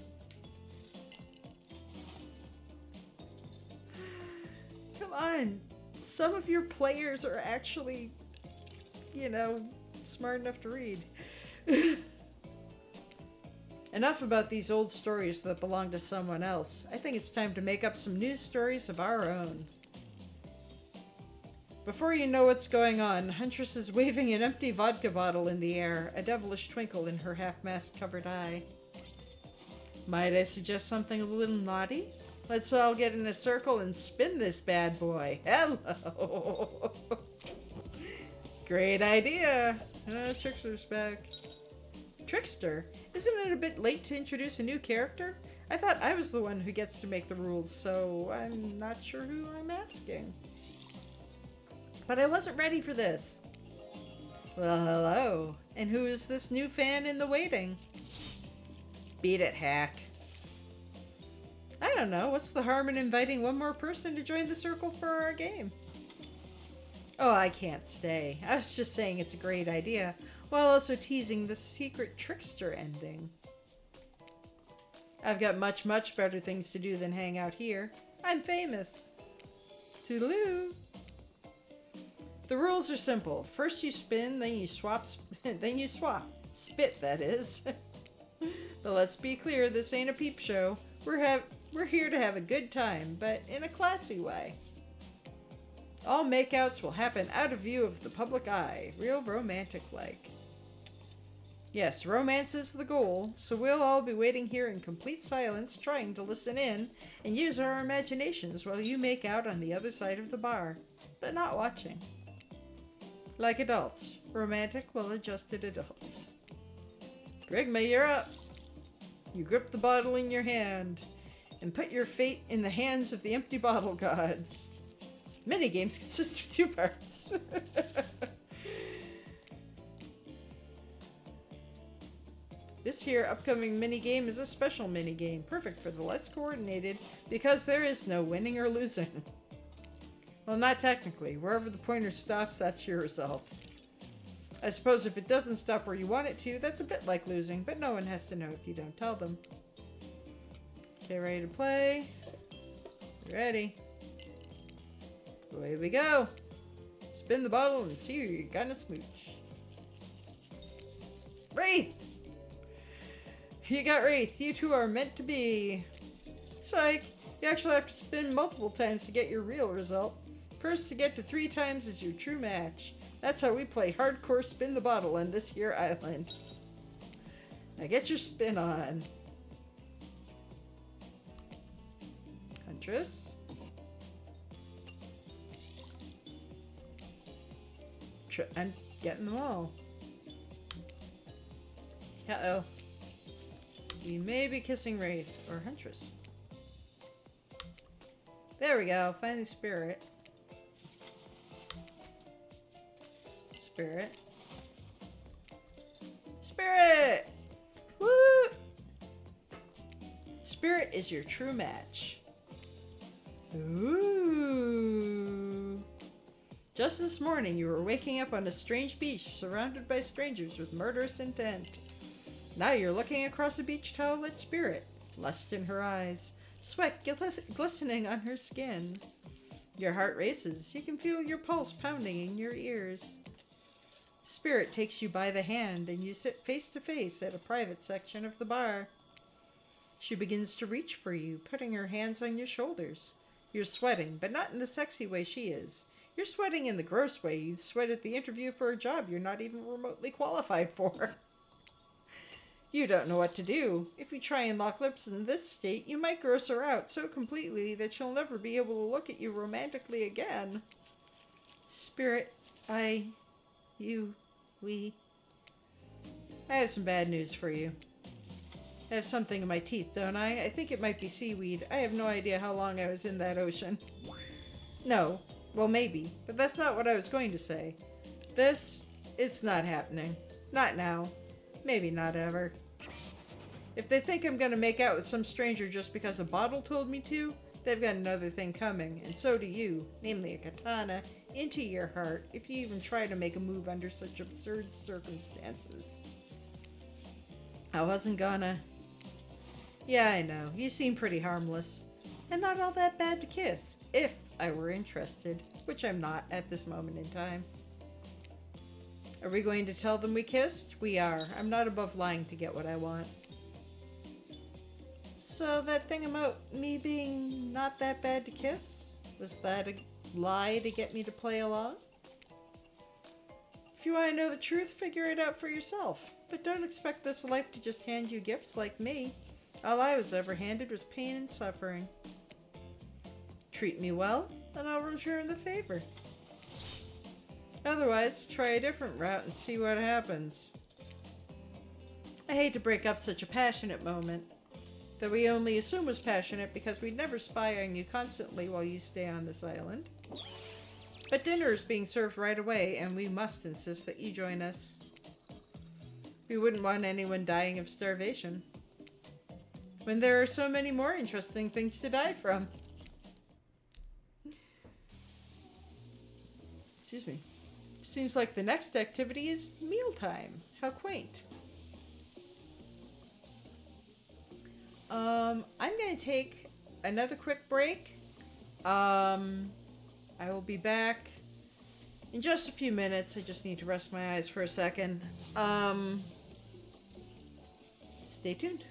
Come on. Some of your players are actually, you know, smart enough to read. Enough about these old stories that belong to someone else. I think it's time to make up some news stories of our own. Before you know what's going on, Huntress is waving an empty vodka bottle in the air, a devilish twinkle in her half-mask covered eye. Might I suggest something a little naughty? Let's all get in a circle and spin this bad boy. Hello! Great idea! Trickster's back. Trickster? Isn't it a bit late to introduce a new character? I thought I was the one who gets to make the rules, so I'm not sure who I'm asking. But I wasn't ready for this. Well, hello. And who is this new fan in the waiting? Beat it, hack. I don't know. What's the harm in inviting one more person to join the circle for our game? Oh, I can't stay. I was just saying it's a great idea, while also teasing the secret trickster ending. I've got much, much better things to do than hang out here. I'm famous. Toodaloo. The rules are simple. First you spin, then you swap, then you swap. Spit, that is. But let's be clear, this ain't a peep show. We're here to have a good time, but in a classy way. All makeouts will happen out of view of the public eye, real romantic-like. Yes, romance is the goal, so we'll all be waiting here in complete silence, trying to listen in and use our imaginations while you make out on the other side of the bar, but not watching. Like adults. Romantic, well-adjusted adults. Grigma, you're up. You grip the bottle in your hand and put your fate in the hands of the empty bottle gods. Minigames consist of 2 parts. This here upcoming minigame is a special minigame, perfect for the less coordinated, because there is no winning or losing. Well, not technically. Wherever the pointer stops, that's your result. I suppose if it doesn't stop where you want it to, that's a bit like losing, but no one has to know if you don't tell them. Okay, ready to play? Ready. Away we go. Spin the bottle and see who you're gonna smooch. Wraith! You got Wraith. You two are meant to be. Psych. You actually have to spin multiple times to get your real result. First to get to 3 times is your true match. That's how we play hardcore spin the bottle on this here island. Now get your spin on. Huntress. I'm getting them all. Uh-oh. We may be kissing Wraith or Huntress. There we go. Finally Spirit. Spirit. Spirit! Woo! Spirit is your true match. Ooh. Just this morning, you were waking up on a strange beach, surrounded by strangers with murderous intent. Now you're looking across a beach towel at Spirit, lust in her eyes, sweat glistening on her skin. Your heart races. You can feel your pulse pounding in your ears. Spirit takes you by the hand, and you sit face to face at a private section of the bar. She begins to reach for you, putting her hands on your shoulders. You're sweating, but not in the sexy way she is. You're sweating in the gross way you'd sweat at the interview for a job you're not even remotely qualified for. You don't know what to do. If you try and lock lips in this state, you might gross her out so completely that she'll never be able to look at you romantically again. Spirit, we... I have some bad news for you. I have something in my teeth, don't I? I think it might be seaweed. I have no idea how long I was in that ocean. No. Well, maybe. But that's not what I was going to say. It's not happening. Not now. Maybe not ever. If they think I'm gonna make out with some stranger just because a bottle told me to, they've got another thing coming, and so do you, namely a katana, into your heart if you even try to make a move under such absurd circumstances. I wasn't gonna. Yeah, I know. You seem pretty harmless. And not all that bad to kiss, if I were interested, which I'm not at this moment in time. Are we going to tell them we kissed? We are. I'm not above lying to get what I want. So that thing about me being not that bad to kiss? Was that a lie to get me to play along? If you want to know the truth, figure it out for yourself. But don't expect this life to just hand you gifts like me. All I was ever handed was pain and suffering. Treat me well, and I'll return the favor. Otherwise, try a different route and see what happens. I hate to break up such a passionate moment, that we only assume was passionate because we'd never spy on you constantly while you stay on this island. But dinner is being served right away, and we must insist that you join us. We wouldn't want anyone dying of starvation, when there are so many more interesting things to die from. Excuse me. Seems like the next activity is mealtime. How quaint. I'm going to take another quick break. I will be back in just a few minutes. I just need to rest my eyes for a second. Stay tuned.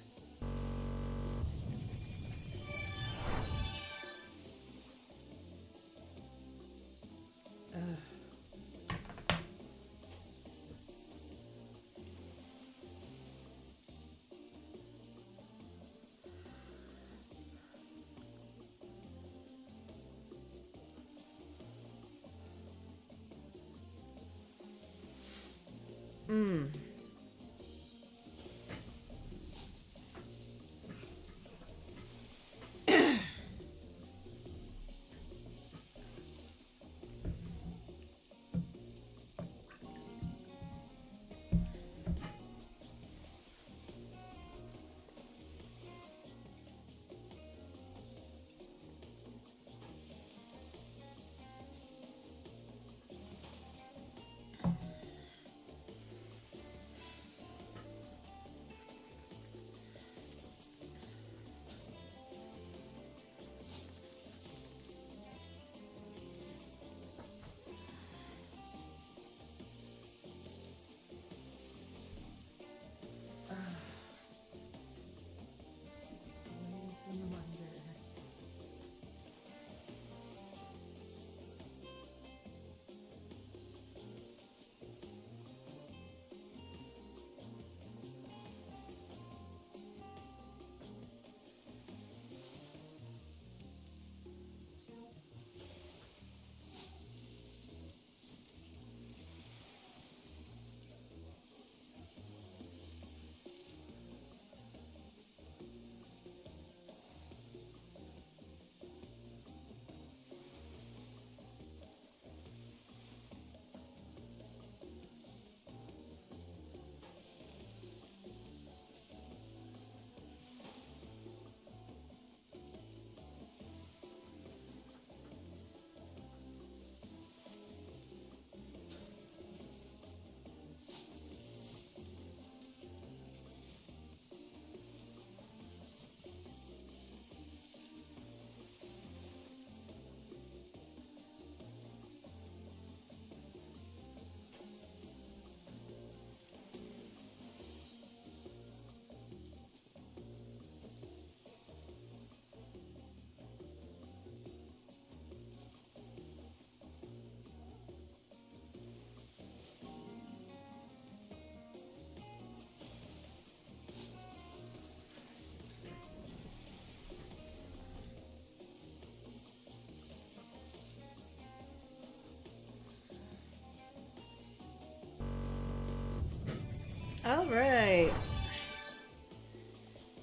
Alright.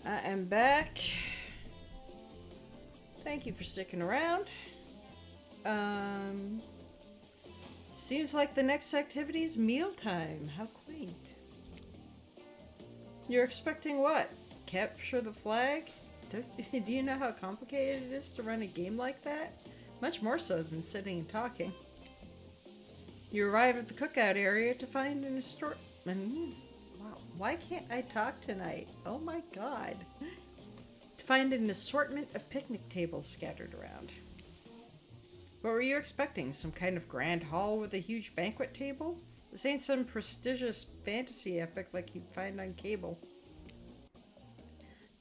I am back. Thank you for sticking around. Seems like the next activity is mealtime. How quaint. You're expecting what? Capture the flag? Do you know how complicated it is to run a game like that? Much more so than sitting and talking. You arrive at the cookout area to find an assortment. Wow, why can't I talk tonight? Oh my god. To find an assortment of picnic tables scattered around. What were you expecting? Some kind of grand hall with a huge banquet table? This ain't some prestigious fantasy epic like you'd find on cable.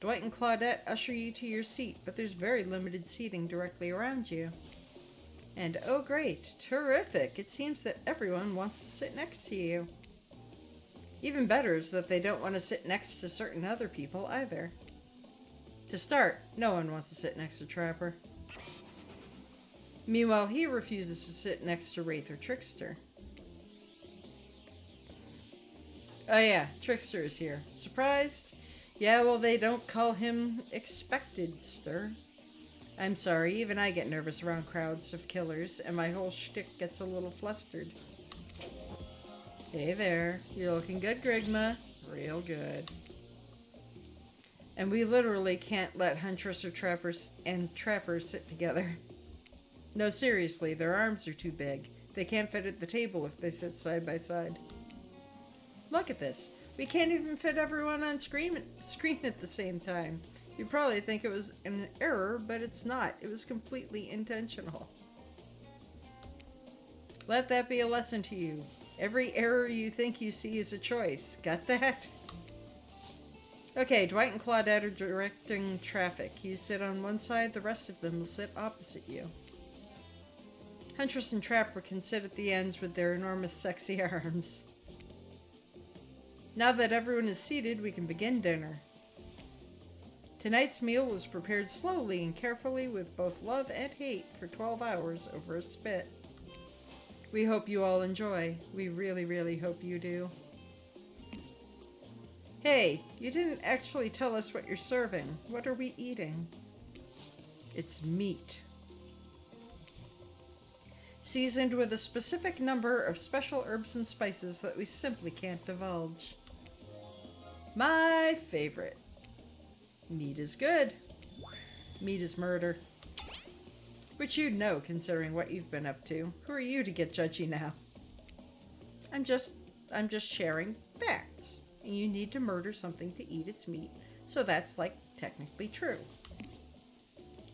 Dwight and Claudette usher you to your seat, but there's very limited seating directly around you. And oh great, terrific, it seems that everyone wants to sit next to you. Even better is that they don't want to sit next to certain other people either. To start, no one wants to sit next to Trapper. Meanwhile, he refuses to sit next to Wraith or Trickster. Oh yeah, Trickster is here. Surprised? Yeah, well, they don't call him expected, stir. I'm sorry, even I get nervous around crowds of killers, and my whole shtick gets a little flustered. Hey there, you're looking good, Grigma. Real good. And we literally can't let Huntress or Trappers sit together. No, seriously, their arms are too big. They can't fit at the table if they sit side by side. Look at this. We can't even fit everyone on screen at the same time. You probably think it was an error, but it's not. It was completely intentional. Let that be a lesson to you. Every error you think you see is a choice. Got that? Okay, Dwight and Claudette are directing traffic. You sit on one side, the rest of them will sit opposite you. Huntress and Trapper can sit at the ends with their enormous sexy arms. Now that everyone is seated, we can begin dinner. Tonight's meal was prepared slowly and carefully with both love and hate for 12 hours over a spit. We hope you all enjoy. We really, really hope you do. Hey, you didn't actually tell us what you're serving. What are we eating? It's meat. Seasoned with a specific number of special herbs and spices that we simply can't divulge. My favorite. Meat is good. Meat is murder. Which you'd know, considering what you've been up to. Who are you to get judgy now? I'm just sharing facts. And you need to murder something to eat its meat. So that's, like, technically true.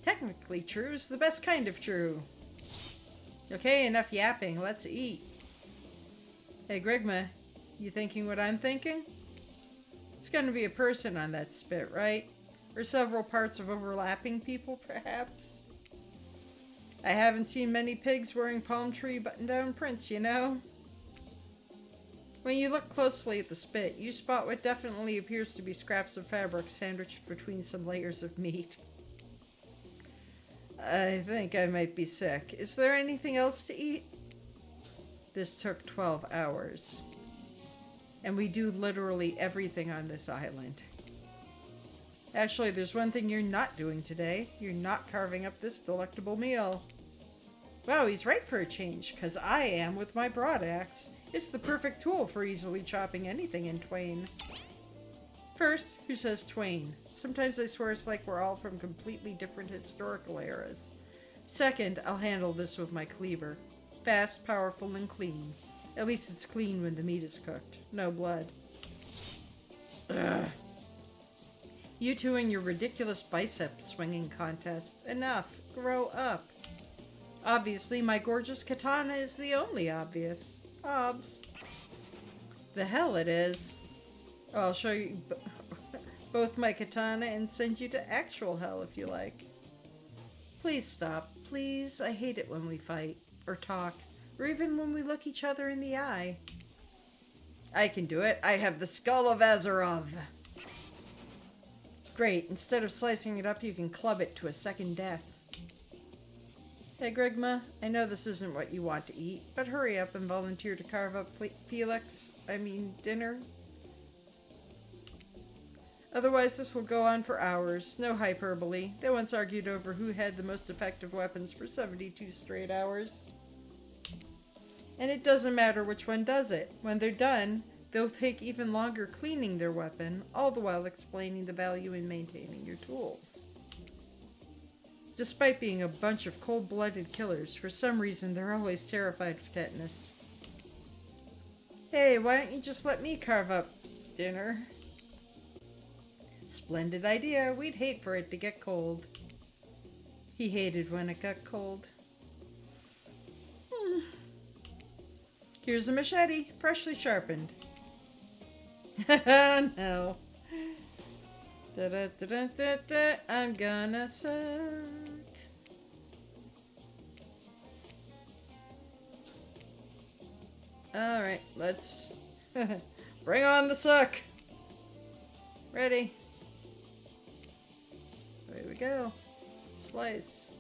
Technically true is the best kind of true. Okay, enough yapping. Let's eat. Hey, Grigma, you thinking what I'm thinking? It's going to be a person on that spit, right? Or several parts of overlapping people, perhaps? I haven't seen many pigs wearing palm tree button-down prints, you know? When you look closely at the spit, you spot what definitely appears to be scraps of fabric sandwiched between some layers of meat. I think I might be sick. Is there anything else to eat? This took 12 hours. And we do literally everything on this island. Actually, there's one thing you're not doing today. You're not carving up this delectable meal. Wow, he's right for a change, because I am with my broad axe. It's the perfect tool for easily chopping anything in twain. First, who says twain? Sometimes I swear it's like we're all from completely different historical eras. Second, I'll handle this with my cleaver. Fast, powerful, and clean. At least it's clean when the meat is cooked. No blood. Ugh. You two and your ridiculous bicep swinging contest. Enough. Grow up. Obviously, my gorgeous katana is the only obvious. Obs. The hell it is. I'll show you both my katana and send you to actual hell if you like. Please stop. Please. I hate it when we fight. Or talk. Or even when we look each other in the eye. I can do it. I have the skull of Azarov. Great. Instead of slicing it up, you can club it to a second death. Hey, Grigma. I know this isn't what you want to eat, but hurry up and volunteer to carve up dinner. Otherwise, this will go on for hours. No hyperbole. They once argued over who had the most effective weapons for 72 straight hours. And it doesn't matter which one does it. When they're done, they'll take even longer cleaning their weapon, all the while explaining the value in maintaining your tools. Despite being a bunch of cold-blooded killers, for some reason they're always terrified of tetanus. Hey, why don't you just let me carve up dinner? Splendid idea. We'd hate for it to get cold. He hated when it got cold. Here's a machete, freshly sharpened. No. Da-da-da-da-da-da. I'm gonna suck. Alright, let's bring on the suck. Ready. There we go. Slice.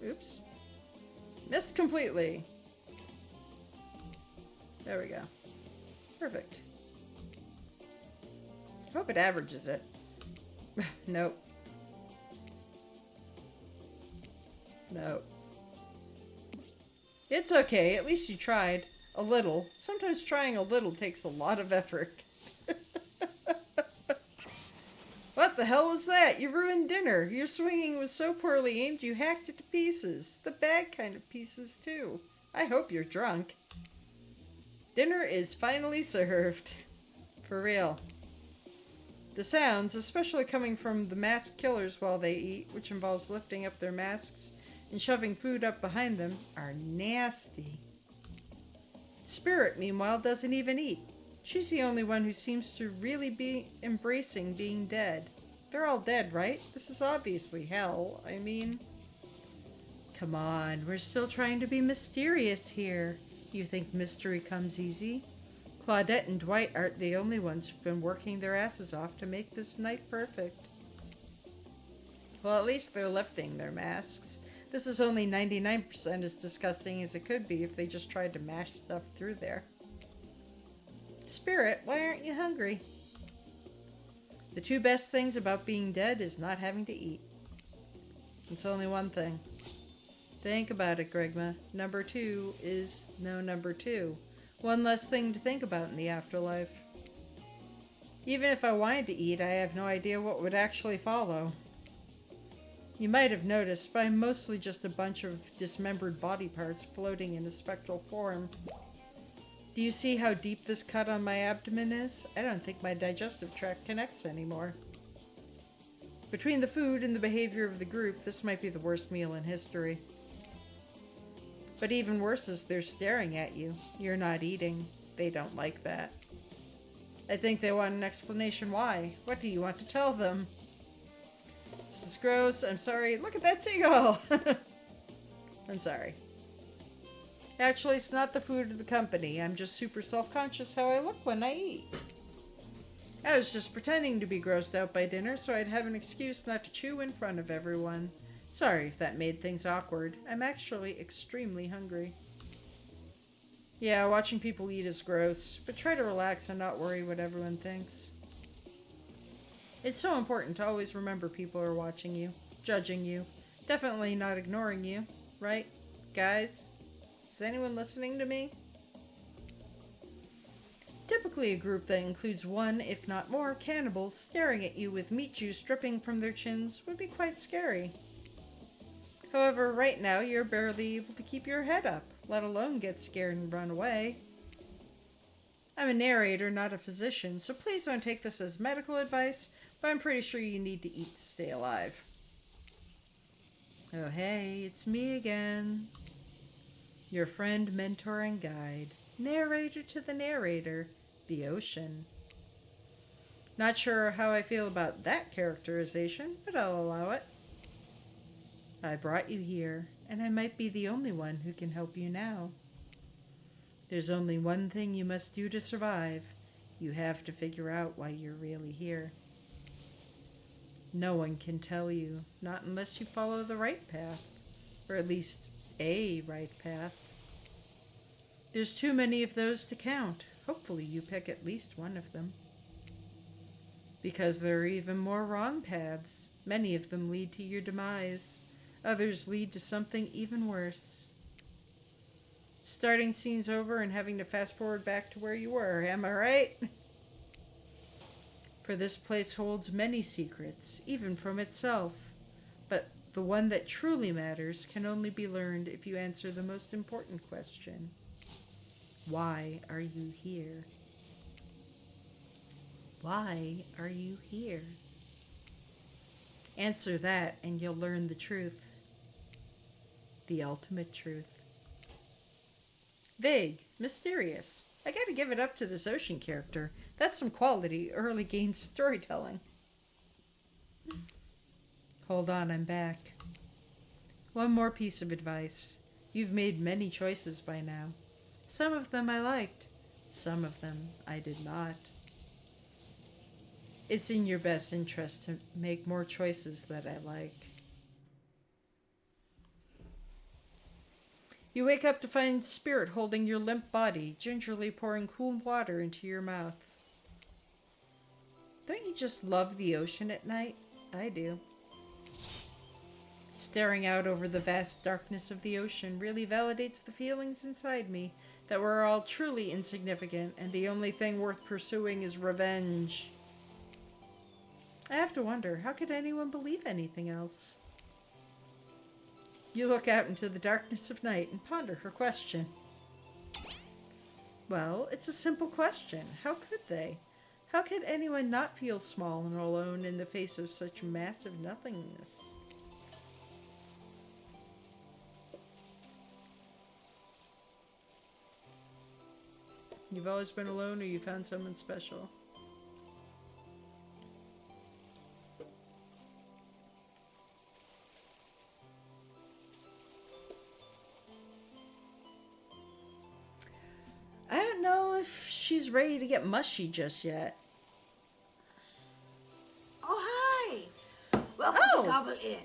Oops. Missed completely. There we go. Perfect. Hope it averages it. Nope. Nope. It's okay. At least you tried. A little. Sometimes trying a little takes a lot of effort. What the hell was that? You ruined dinner. Your swinging was so poorly aimed you hacked it to pieces. The bad kind of pieces, too. I hope you're drunk. Dinner is finally served. For real. The sounds, especially coming from the masked killers while they eat, which involves lifting up their masks and shoving food up behind them, are nasty. Spirit, meanwhile, doesn't even eat. She's the only one who seems to really be embracing being dead. They're all dead, right? This is obviously hell. I mean... Come on, we're still trying to be mysterious here. You think mystery comes easy? Claudette and Dwight aren't the only ones who've been working their asses off to make this night perfect. Well, at least they're lifting their masks. This is only 99% as disgusting as it could be if they just tried to mash stuff through there. Spirit, why aren't you hungry? The two best things about being dead is not having to eat. It's only one thing. Think about it, Grigma. Number 2 is no number 2. One less thing to think about in the afterlife. Even if I wanted to eat, I have no idea what would actually follow. You might have noticed, but I'm mostly just a bunch of dismembered body parts floating in a spectral form. Do you see how deep this cut on my abdomen is? I don't think my digestive tract connects anymore. Between the food and the behavior of the group, this might be the worst meal in history. But even worse is they're staring at you. You're not eating. They don't like that. I think they want an explanation why. What do you want to tell them? This is gross. I'm sorry. Look at that seagull! I'm sorry. Actually, it's not the food of the company. I'm just super self-conscious how I look when I eat. I was just pretending to be grossed out by dinner so I'd have an excuse not to chew in front of everyone. Sorry if that made things awkward. I'm actually extremely hungry. Yeah, watching people eat is gross, but try to relax and not worry what everyone thinks. It's so important to always remember people are watching you, judging you, definitely not ignoring you, right, guys? Is anyone listening to me? Typically a group that includes one, if not more, cannibals staring at you with meat juice dripping from their chins would be quite scary. However, right now you're barely able to keep your head up, let alone get scared and run away. I'm a narrator, not a physician, so please don't take this as medical advice, but I'm pretty sure you need to eat to stay alive. Oh hey, it's me again. Your friend, mentor, and guide. Narrator to the narrator. The ocean. Not sure how I feel about that characterization, but I'll allow it. I brought you here, and I might be the only one who can help you now. There's only one thing you must do to survive. You have to figure out why you're really here. No one can tell you, not unless you follow the right path, or at least a right path. There's too many of those to count. Hopefully you pick at least one of them. Because there are even more wrong paths. Many of them lead to your demise. Others lead to something even worse. Starting scenes over and having to fast forward back to where you were, am I right? For this place holds many secrets, even from itself. But the one that truly matters can only be learned if you answer the most important question. Why are you here? Why are you here? Answer that and you'll learn the truth. The ultimate truth. Vague, mysterious. I gotta give it up to this ocean character. That's some quality early game storytelling. Hold on, I'm back. One more piece of advice. You've made many choices by now. Some of them I liked. Some of them I did not. It's in your best interest to make more choices that I like. You wake up to find Spirit holding your limp body, gingerly pouring cool water into your mouth. Don't you just love the ocean at night? I do. Staring out over the vast darkness of the ocean really validates the feelings inside me that we're all truly insignificant and the only thing worth pursuing is revenge. I have to wonder, how could anyone believe anything else? You look out into the darkness of night and ponder her question. Well, it's a simple question. How could they? How could anyone not feel small and alone in the face of such massive nothingness? You've always been alone, or you found someone special? I don't know if she's ready to get mushy just yet. Oh, hi. Welcome to Gobble Inn.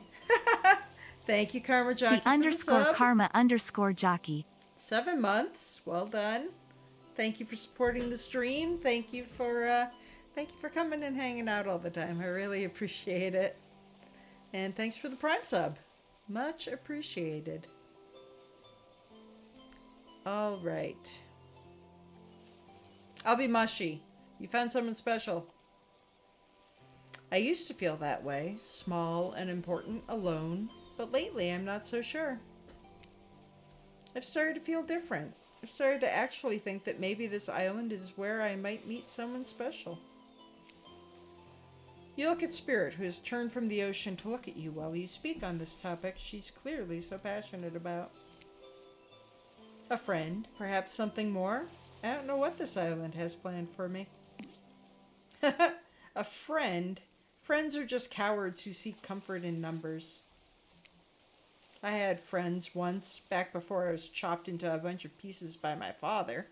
Thank you, Karma Jockey, The underscore for the sub. karma underscore jockey. 7 months. Well done. Thank you for supporting the stream. Thank you for coming and hanging out all the time. I really appreciate it. And thanks for the Prime sub. Much appreciated. All right. I'll be mushy. You found someone special. I used to feel that way, small and important, alone, but lately I'm not so sure. I've started to feel different. I've started to actually think that maybe this island is where I might meet someone special. You look at Spirit, who has turned from the ocean to look at you while you speak on this topic she's clearly so passionate about. A friend, perhaps something more? I don't know what this island has planned for me. A friend? Friends are just cowards who seek comfort in numbers. I had friends once, back before I was chopped into a bunch of pieces by my father.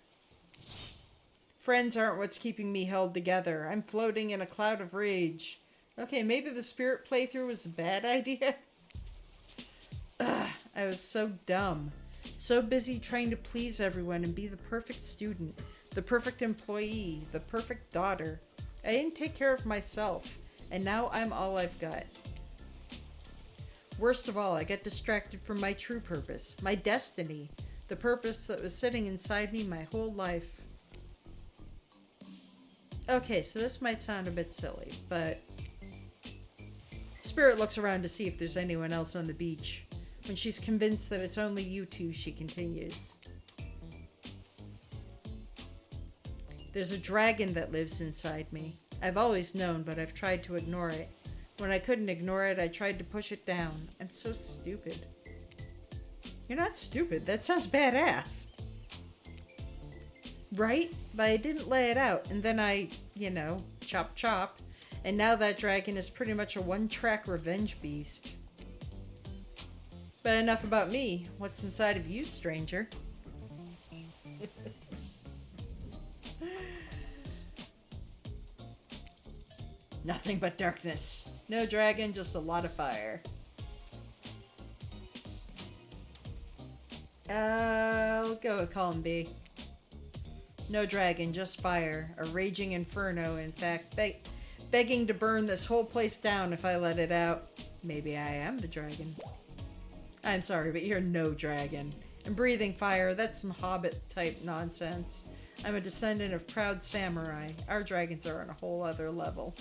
Friends aren't what's keeping me held together. I'm floating in a cloud of rage. Okay, maybe the Spirit playthrough was a bad idea. Ugh, I was so dumb. So busy trying to please everyone and be the perfect student, the perfect employee, the perfect daughter. I didn't take care of myself, and now I'm all I've got. Worst of all, I get distracted from my true purpose, my destiny, the purpose that was sitting inside me my whole life. Okay, so this might sound a bit silly, but Spirit looks around to see if there's anyone else on the beach. When she's convinced that it's only you two, she continues. There's a dragon that lives inside me. I've always known, but I've tried to ignore it. When I couldn't ignore it, I tried to push it down. I'm so stupid. You're not stupid. That sounds badass. Right? But I didn't lay it out, and then I, chop chop, and now that dragon is pretty much a one-track revenge beast. But enough about me. What's inside of you, stranger? Nothing but darkness. No dragon, just a lot of fire. I'll go with column B. No dragon, just fire. A raging inferno, in fact. begging to burn this whole place down if I let it out. Maybe I am the dragon. I'm sorry, but you're no dragon. And breathing fire, that's some hobbit-type nonsense. I'm a descendant of proud samurai. Our dragons are on a whole other level.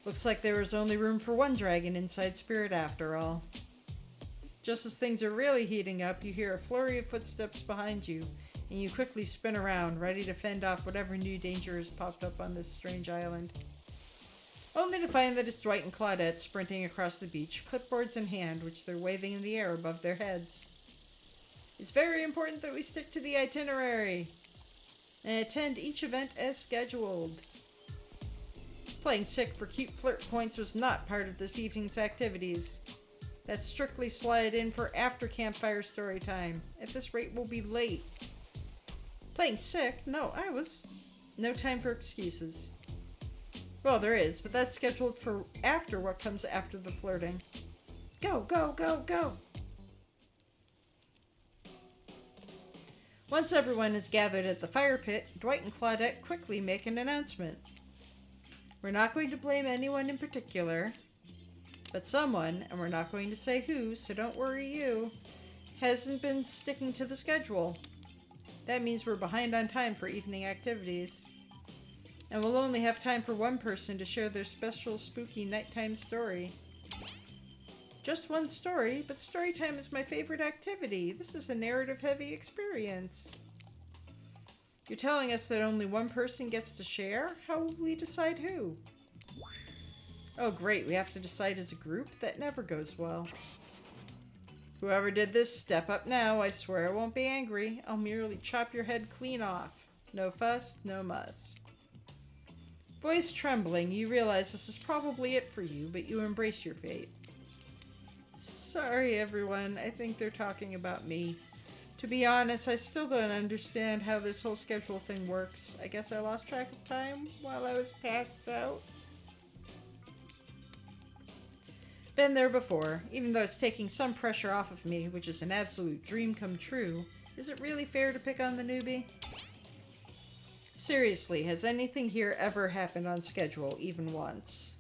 Looks like there is only room for one dragon inside Spirit after all. Just as things are really heating up, you hear a flurry of footsteps behind you, and you quickly spin around, ready to fend off whatever new danger has popped up on this strange island. Only to find that it's Dwight and Claudette sprinting across the beach, clipboards in hand, which they're waving in the air above their heads. It's very important that we stick to the itinerary and attend each event as scheduled. Playing sick for cute flirt points was not part of this evening's activities. That's strictly slide in for after campfire story time. At this rate, we'll be late. Playing sick? No, I was. No time for excuses. Well, there is, but that's scheduled for after what comes after the flirting. Go, go, go, go! Once everyone is gathered at the fire pit, Dwight and Claudette quickly make an announcement. We're not going to blame anyone in particular, but someone, and we're not going to say who, so don't worry you, hasn't been sticking to the schedule. That means we're behind on time for evening activities. And we'll only have time for one person to share their special spooky nighttime story. Just one story, but story time is my favorite activity. This is a narrative-heavy experience. You're telling us that only one person gets to share? How will we decide who? Oh great, we have to decide as a group? That never goes well. Whoever did this, step up now. I swear I won't be angry. I'll merely chop your head clean off. No fuss, no muss. Voice trembling, you realize this is probably it for you, but you embrace your fate. Sorry everyone, I think they're talking about me. To be honest, I still don't understand how this whole schedule thing works. I guess I lost track of time while I was passed out. Been there before. Even though it's taking some pressure off of me, which is an absolute dream come true, is it really fair to pick on the newbie? Seriously, has anything here ever happened on schedule, even once?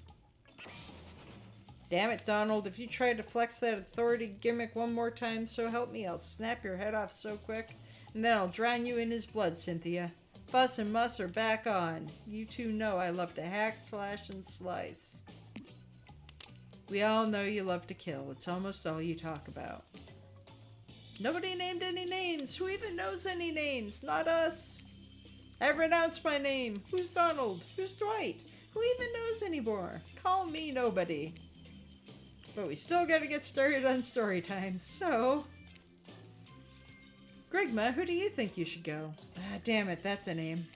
Damn it, Donald, if you try to flex that authority gimmick one more time, so help me, I'll snap your head off so quick, and then I'll drown you in his blood, Cynthia. Fuss and muss are back on. You two know I love to hack, slash, and slice. We all know you love to kill. It's almost all you talk about. Nobody named any names. Who even knows any names? Not us. I renounced my name. Who's Donald? Who's Dwight? Who even knows anymore? Call me nobody. But we still gotta get started on story time, so... Grigma, who do you think you should go? Ah, damn it, that's a name.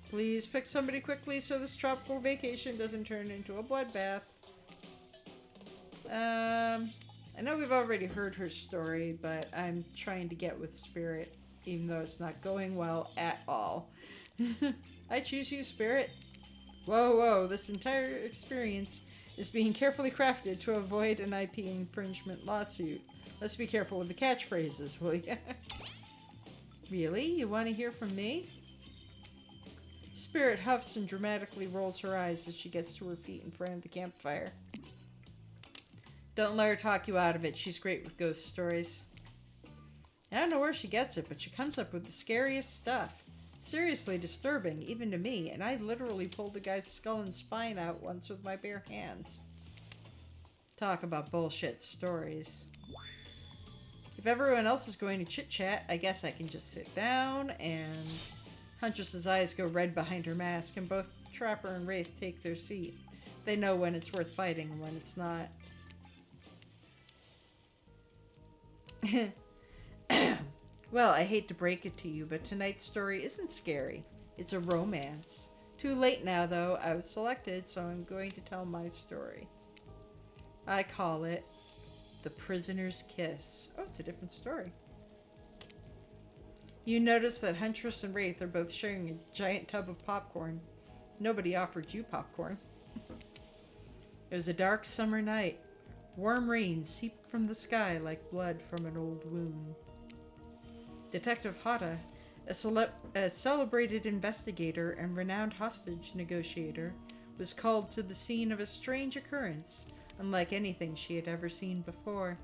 Please pick somebody quickly so this tropical vacation doesn't turn into a bloodbath. I know we've already heard her story, but I'm trying to get with Spirit, even though it's not going well at all. I choose you, Spirit. Whoa, whoa, this entire experience is being carefully crafted to avoid an IP infringement lawsuit. Let's be careful with the catchphrases, will ya? Really? You want to hear from me? Spirit huffs and dramatically rolls her eyes as she gets to her feet in front of the campfire. Don't let her talk you out of it. She's great with ghost stories. I don't know where she gets it, but she comes up with the scariest stuff. Seriously disturbing, even to me, and I literally pulled a guy's skull and spine out once with my bare hands. Talk about bullshit stories. If everyone else is going to chit-chat, I guess I can just sit down, and... Huntress's eyes go red behind her mask, and both Trapper and Wraith take their seat. They know when it's worth fighting and when it's not. Well, I hate to break it to you, but tonight's story isn't scary. It's a romance. Too late now, though. I was selected, so I'm going to tell my story. I call it The Prisoner's Kiss. Oh, it's a different story. You notice that Huntress and Wraith are both sharing a giant tub of popcorn. Nobody offered you popcorn. It was a dark summer night. Warm rain seeped from the sky like blood from an old wound. Detective Hata, A celebrated investigator and renowned hostage negotiator, was called to the scene of a strange occurrence, unlike anything she had ever seen before.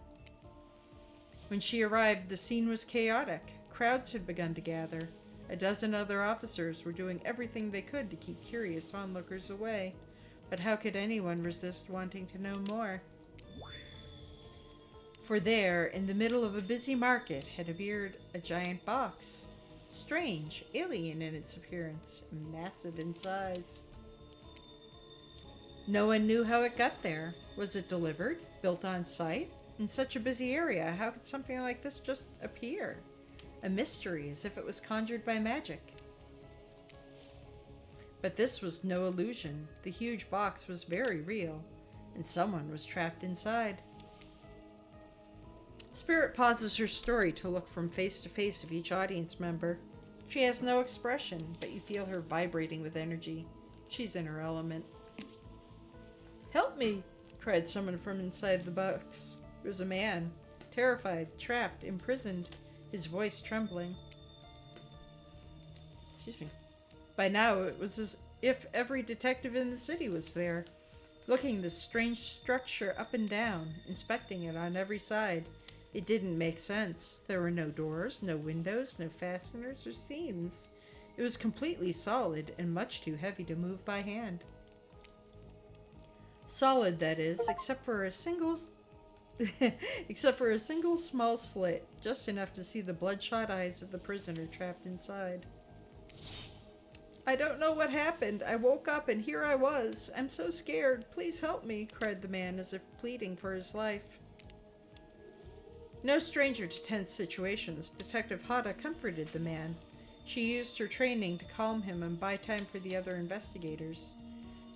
When she arrived, the scene was chaotic. Crowds had begun to gather. A dozen other officers were doing everything they could to keep curious onlookers away. But how could anyone resist wanting to know more? For there, in the middle of a busy market, had appeared a giant box. Strange, alien in its appearance, massive in size. No one knew how it got there. Was it delivered? Built on site? In such a busy area, how could something like this just appear? A mystery, as if it was conjured by magic. But this was no illusion. The huge box was very real, and someone was trapped inside. Spirit pauses her story to look from face to face of each audience member. She has no expression, but you feel her vibrating with energy. She's in her element. "Help me!" cried someone from inside the box. It was a man, terrified, trapped, imprisoned, his voice trembling. Excuse me. By now, it was as if every detective in the city was there, looking this strange structure up and down, inspecting it on every side. It didn't make sense. There were no doors, no windows, no fasteners or seams. It was completely solid and much too heavy to move by hand. Solid, that is, except for a single small slit, just enough to see the bloodshot eyes of the prisoner trapped inside. "I don't know what happened. I woke up and here I was. I'm so scared. Please help me," cried the man as if pleading for his life. No stranger to tense situations, Detective Hada comforted the man. She used her training to calm him and buy time for the other investigators.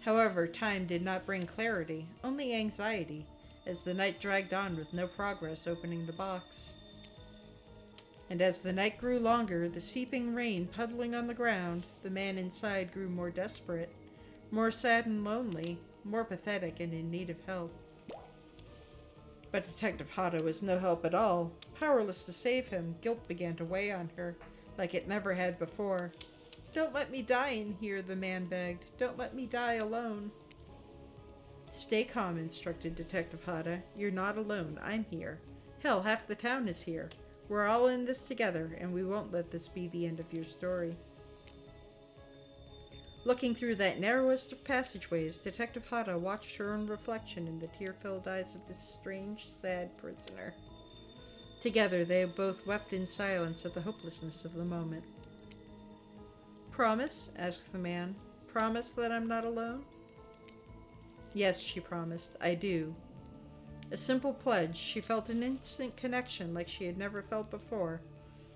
However, time did not bring clarity, only anxiety, as the night dragged on with no progress opening the box. And as the night grew longer, the seeping rain puddling on the ground, the man inside grew more desperate, more sad and lonely, more pathetic and in need of help. But Detective Hada was no help at all. Powerless to save him, guilt began to weigh on her, like it never had before. "Don't let me die in here," the man begged. "Don't let me die alone." "Stay calm," instructed Detective Hada. "You're not alone. I'm here. Hell, half the town is here. We're all in this together, and we won't let this be the end of your story." Looking through that narrowest of passageways, Detective Hada watched her own reflection in the tear-filled eyes of this strange, sad prisoner. Together, they both wept in silence at the hopelessness of the moment. "Promise?" asked the man. "Promise that I'm not alone?" "Yes," she promised. "I do." A simple pledge. She felt an instant connection like she had never felt before.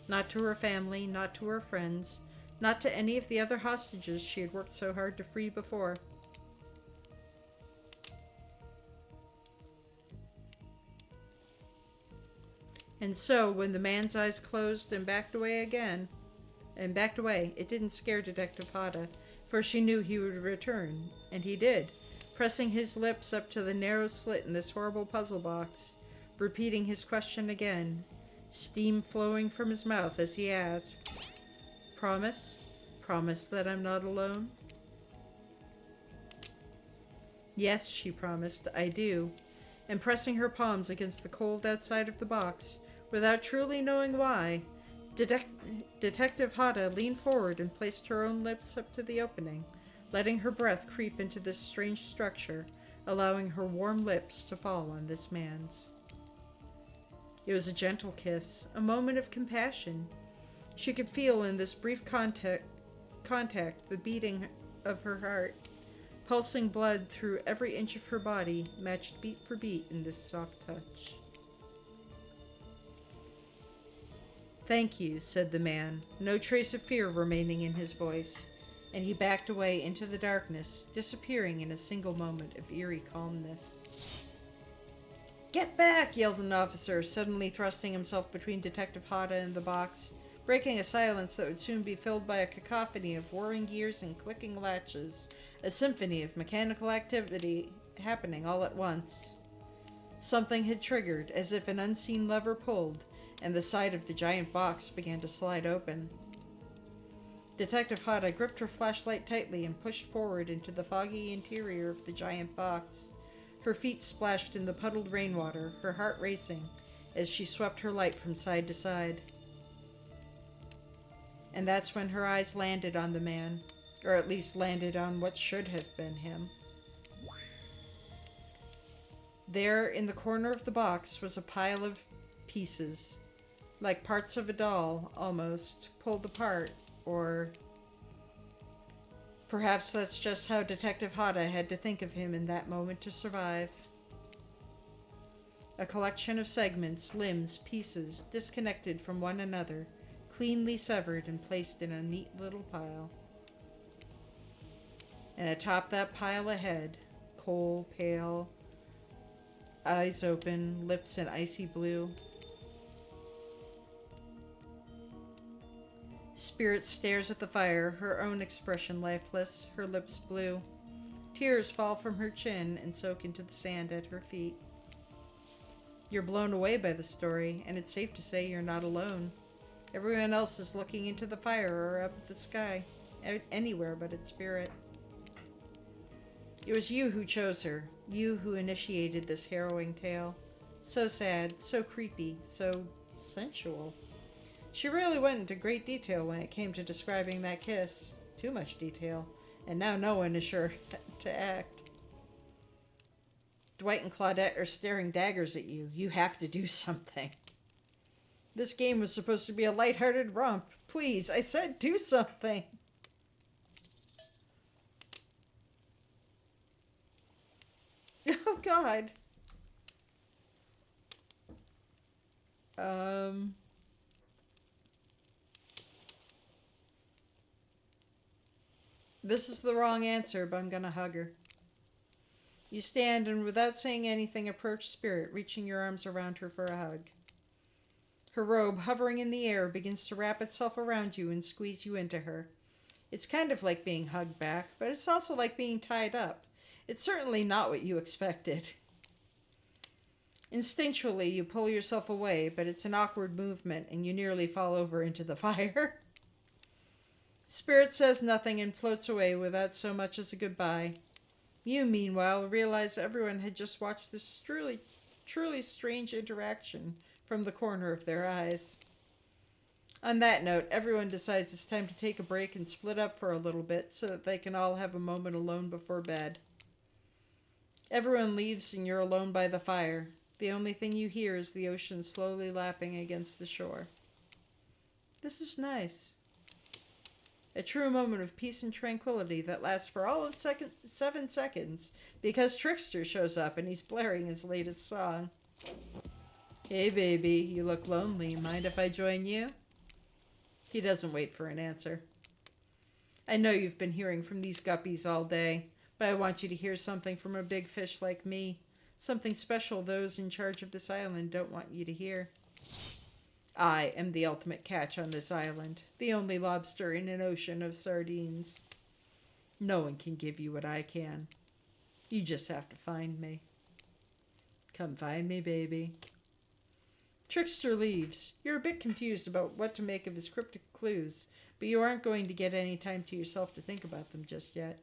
Not to her family, not to her friends, not to any of the other hostages she had worked so hard to free before. And so, when the man's eyes closed and backed away, it didn't scare Detective Hada, for she knew he would return, and he did, pressing his lips up to the narrow slit in this horrible puzzle box, repeating his question again, steam flowing from his mouth as he asked, "Promise? Promise that I'm not alone?" "Yes," she promised, "I do." And pressing her palms against the cold outside of the box, without truly knowing why, Detective Hada leaned forward and placed her own lips up to the opening, letting her breath creep into this strange structure, allowing her warm lips to fall on this man's. It was a gentle kiss, a moment of compassion. She could feel in this brief contact the beating of her heart, pulsing blood through every inch of her body, matched beat for beat in this soft touch. "Thank you," said the man, no trace of fear remaining in his voice, and he backed away into the darkness, disappearing in a single moment of eerie calmness. "Get back!" yelled an officer, suddenly thrusting himself between Detective Hada and the box, breaking a silence that would soon be filled by a cacophony of whirring gears and clicking latches, a symphony of mechanical activity happening all at once. Something had triggered, as if an unseen lever pulled, and the side of the giant box began to slide open. Detective Hada gripped her flashlight tightly and pushed forward into the foggy interior of the giant box. Her feet splashed in the puddled rainwater, her heart racing as she swept her light from side to side. And that's when her eyes landed on the man, or at least landed on what should have been him. There, in the corner of the box, was a pile of pieces, like parts of a doll, almost, pulled apart, or perhaps that's just how Detective Hada had to think of him in that moment to survive. A collection of segments, limbs, pieces, disconnected from one another, cleanly severed and placed in a neat little pile. And atop that pile a head, coal, pale, eyes open, lips an icy blue. Spirit stares at the fire, her own expression lifeless, her lips blue. Tears fall from her chin and soak into the sand at her feet. You're blown away by the story, and it's safe to say you're not alone. Everyone else is looking into the fire or up at the sky, anywhere but at Spirit. It was you who chose her, you who initiated this harrowing tale. So sad, so creepy, so sensual. She really went into great detail when it came to describing that kiss. Too much detail, and now no one is sure to act. Dwight and Claudette are staring daggers at you. You have to do something. This game was supposed to be a lighthearted romp. Please, I said do something. Oh, God. This is the wrong answer, but I'm gonna hug her. You stand and without saying anything approach Spirit, reaching your arms around her for a hug. Her robe, hovering in the air, begins to wrap itself around you and squeeze you into her. It's kind of like being hugged back, but it's also like being tied up. It's certainly not what you expected. Instinctually, you pull yourself away, but it's an awkward movement and you nearly fall over into the fire. Spirit says nothing and floats away without so much as a goodbye. You, meanwhile, realize everyone had just watched this truly strange interaction from the corner of their eyes. On that note, everyone decides it's time to take a break and split up for a little bit so that they can all have a moment alone before bed. Everyone leaves and you're alone by the fire. The only thing you hear is the ocean slowly lapping against the shore. This is nice. A true moment of peace and tranquility that lasts for all of 7 seconds because Trickster shows up and he's blaring his latest song. Hey baby, you look lonely. Mind if I join you? He doesn't wait for an answer. I know you've been hearing from these guppies all day, but I want you to hear something from a big fish like me. Something special those in charge of this island don't want you to hear. I am the ultimate catch on this island, the only lobster in an ocean of sardines. No one can give you what I can. You just have to find me. Come find me, baby. Trickster leaves. You're a bit confused about what to make of his cryptic clues, but you aren't going to get any time to yourself to think about them just yet.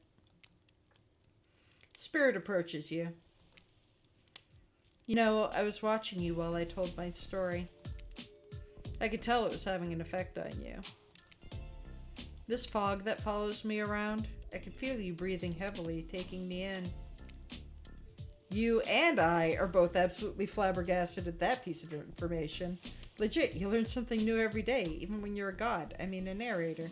Spirit approaches you. You know, I was watching you while I told my story. I could tell it was having an effect on you. This fog that follows me around, I could feel you breathing heavily, taking me in. You and I are both absolutely flabbergasted at that piece of information. Legit, you learn something new every day, even when you're a god. I mean, a narrator.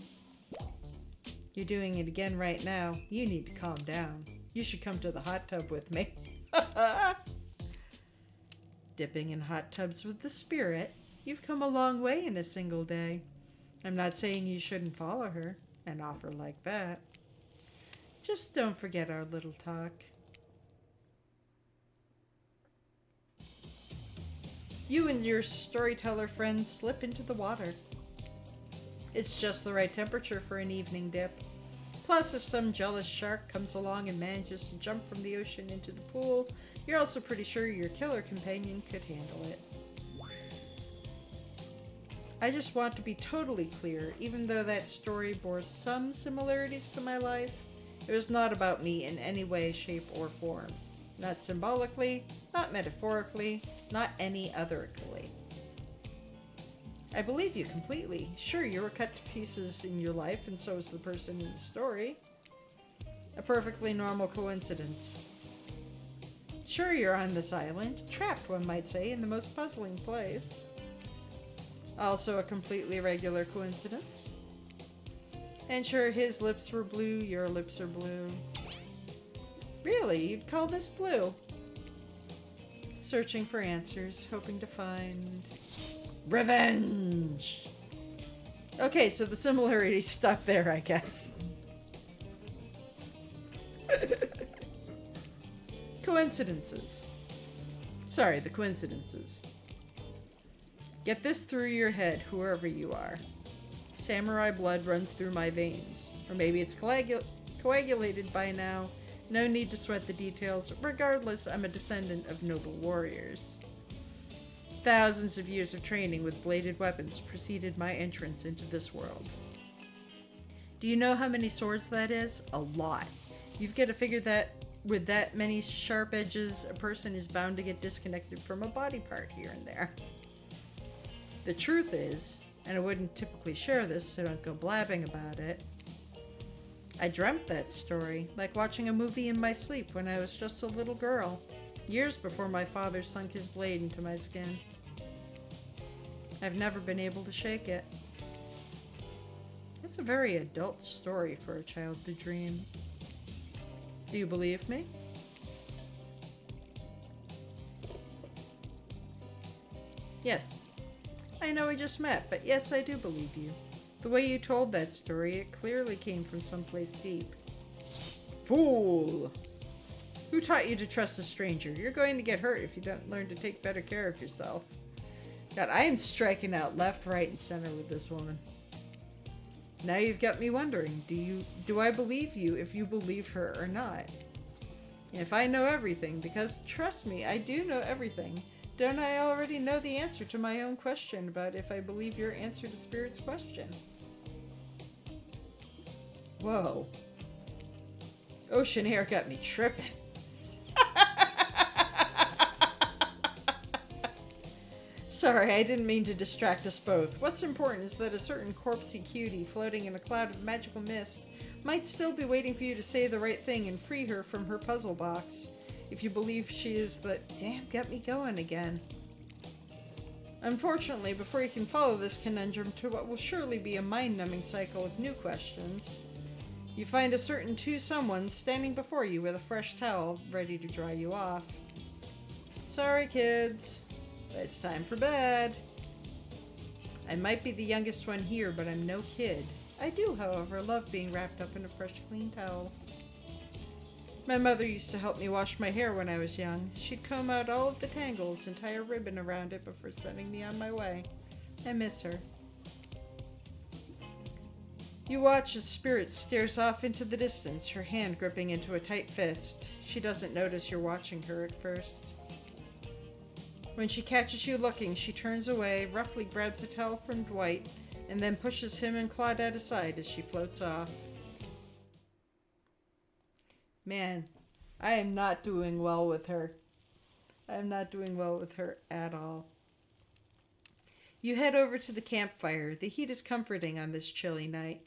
You're doing it again right now. You need to calm down. You should come to the hot tub with me. Dipping in hot tubs with the Spirit. You've come a long way in a single day. I'm not saying you shouldn't follow her, an offer like that. Just don't forget our little talk. You and your storyteller friends slip into the water. It's just the right temperature for an evening dip. Plus, if some jealous shark comes along and manages to jump from the ocean into the pool, you're also pretty sure your killer companion could handle it. I just want to be totally clear, even though that story bore some similarities to my life, it was not about me in any way, shape, or form. Not symbolically, not metaphorically, not any otherly. I believe you completely. Sure, you were cut to pieces in your life, and so is the person in the story. A perfectly normal coincidence. Sure, you're on this island, trapped, one might say, in the most puzzling place. Also a completely regular coincidence. And sure, his lips were blue, your lips are blue. Really, you'd call this blue? Searching for answers, hoping to find... revenge! Okay, so the similarities stop there, I guess. Coincidences. Sorry, the coincidences. Get this through your head, whoever you are. Samurai blood runs through my veins. Or maybe it's coagulated by now. No need to sweat the details. Regardless, I'm a descendant of noble warriors. Thousands of years of training with bladed weapons preceded my entrance into this world. Do you know how many swords that is? A lot. You've got to figure that with that many sharp edges, a person is bound to get disconnected from a body part here and there. The truth is, and I wouldn't typically share this, so don't go blabbing about it, I dreamt that story, like watching a movie in my sleep when I was just a little girl, years before my father sunk his blade into my skin. I've never been able to shake it. It's a very adult story for a child to dream. Do you believe me? Yes. I know we just met, but yes, I do believe you. The way you told that story, it clearly came from someplace deep. Fool! Who taught you to trust a stranger? You're going to get hurt if you don't learn to take better care of yourself. God, I am striking out left, right, and center with this woman. Now you've got me wondering, do I believe you if you believe her or not? If I know everything, because trust me, I do know everything, don't I already know the answer to my own question about if I believe your answer to Spirit's question? Whoa. Ocean air got me tripping. Sorry, I didn't mean to distract us both. What's important is that a certain corpsey cutie floating in a cloud of magical mist might still be waiting for you to say the right thing and free her from her puzzle box. If you believe she is the... Damn, got me going again. Unfortunately, before you can follow this conundrum to what will surely be a mind-numbing cycle of new questions, you find a certain two someones standing before you with a fresh towel ready to dry you off. Sorry, kids. It's time for bed. I might be the youngest one here, but I'm no kid. I do, however, love being wrapped up in a fresh, clean towel. My mother used to help me wash my hair when I was young. She'd comb out all of the tangles and tie a ribbon around it before sending me on my way. I miss her. You watch as Spirit stares off into the distance, her hand gripping into a tight fist. She doesn't notice you're watching her at first. When she catches you looking, she turns away, roughly grabs a towel from Dwight, and then pushes him and Claudette aside as she floats off. Man, I am not doing well with her. I am not doing well with her at all. You head over to the campfire. The heat is comforting on this chilly night.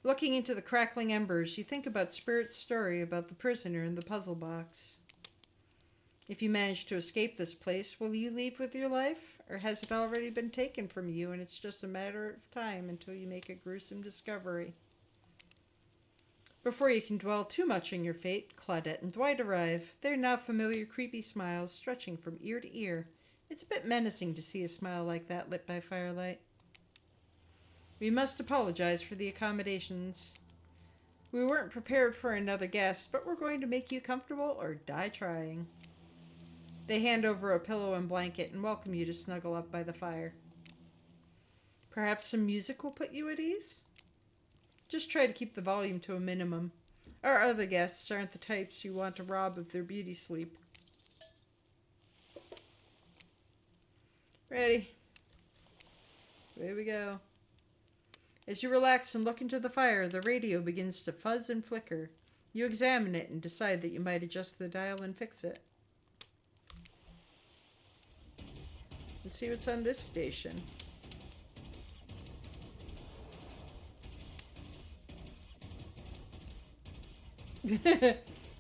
Looking into the crackling embers, you think about Spirit's story about the prisoner in the puzzle box. If you manage to escape this place, will you leave with your life? Or has it already been taken from you and it's just a matter of time until you make a gruesome discovery? Before you can dwell too much on your fate, Claudette and Dwight arrive. Their now familiar creepy smiles stretching from ear to ear. It's a bit menacing to see a smile like that lit by firelight. We must apologize for the accommodations. We weren't prepared for another guest, but we're going to make you comfortable or die trying. They hand over a pillow and blanket and welcome you to snuggle up by the fire. Perhaps some music will put you at ease? Just try to keep the volume to a minimum. Our other guests aren't the types you want to rob of their beauty sleep. Ready? Away we go. As you relax and look into the fire, the radio begins to fuzz and flicker. You examine it and decide that you might adjust the dial and fix it. Let's see what's on this station.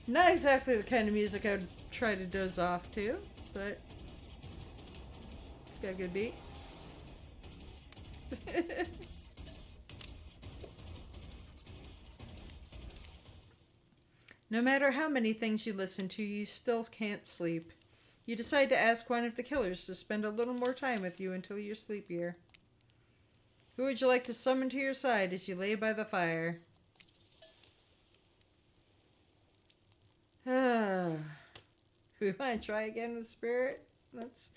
Not exactly the kind of music I would try to doze off to, but it's got a good beat. No matter how many things you listen to, you still can't sleep. You decide to ask one of the killers to spend a little more time with you until you're sleepier. Who would you like to summon to your side as you lay by the fire? We want to try again with Spirit? Let's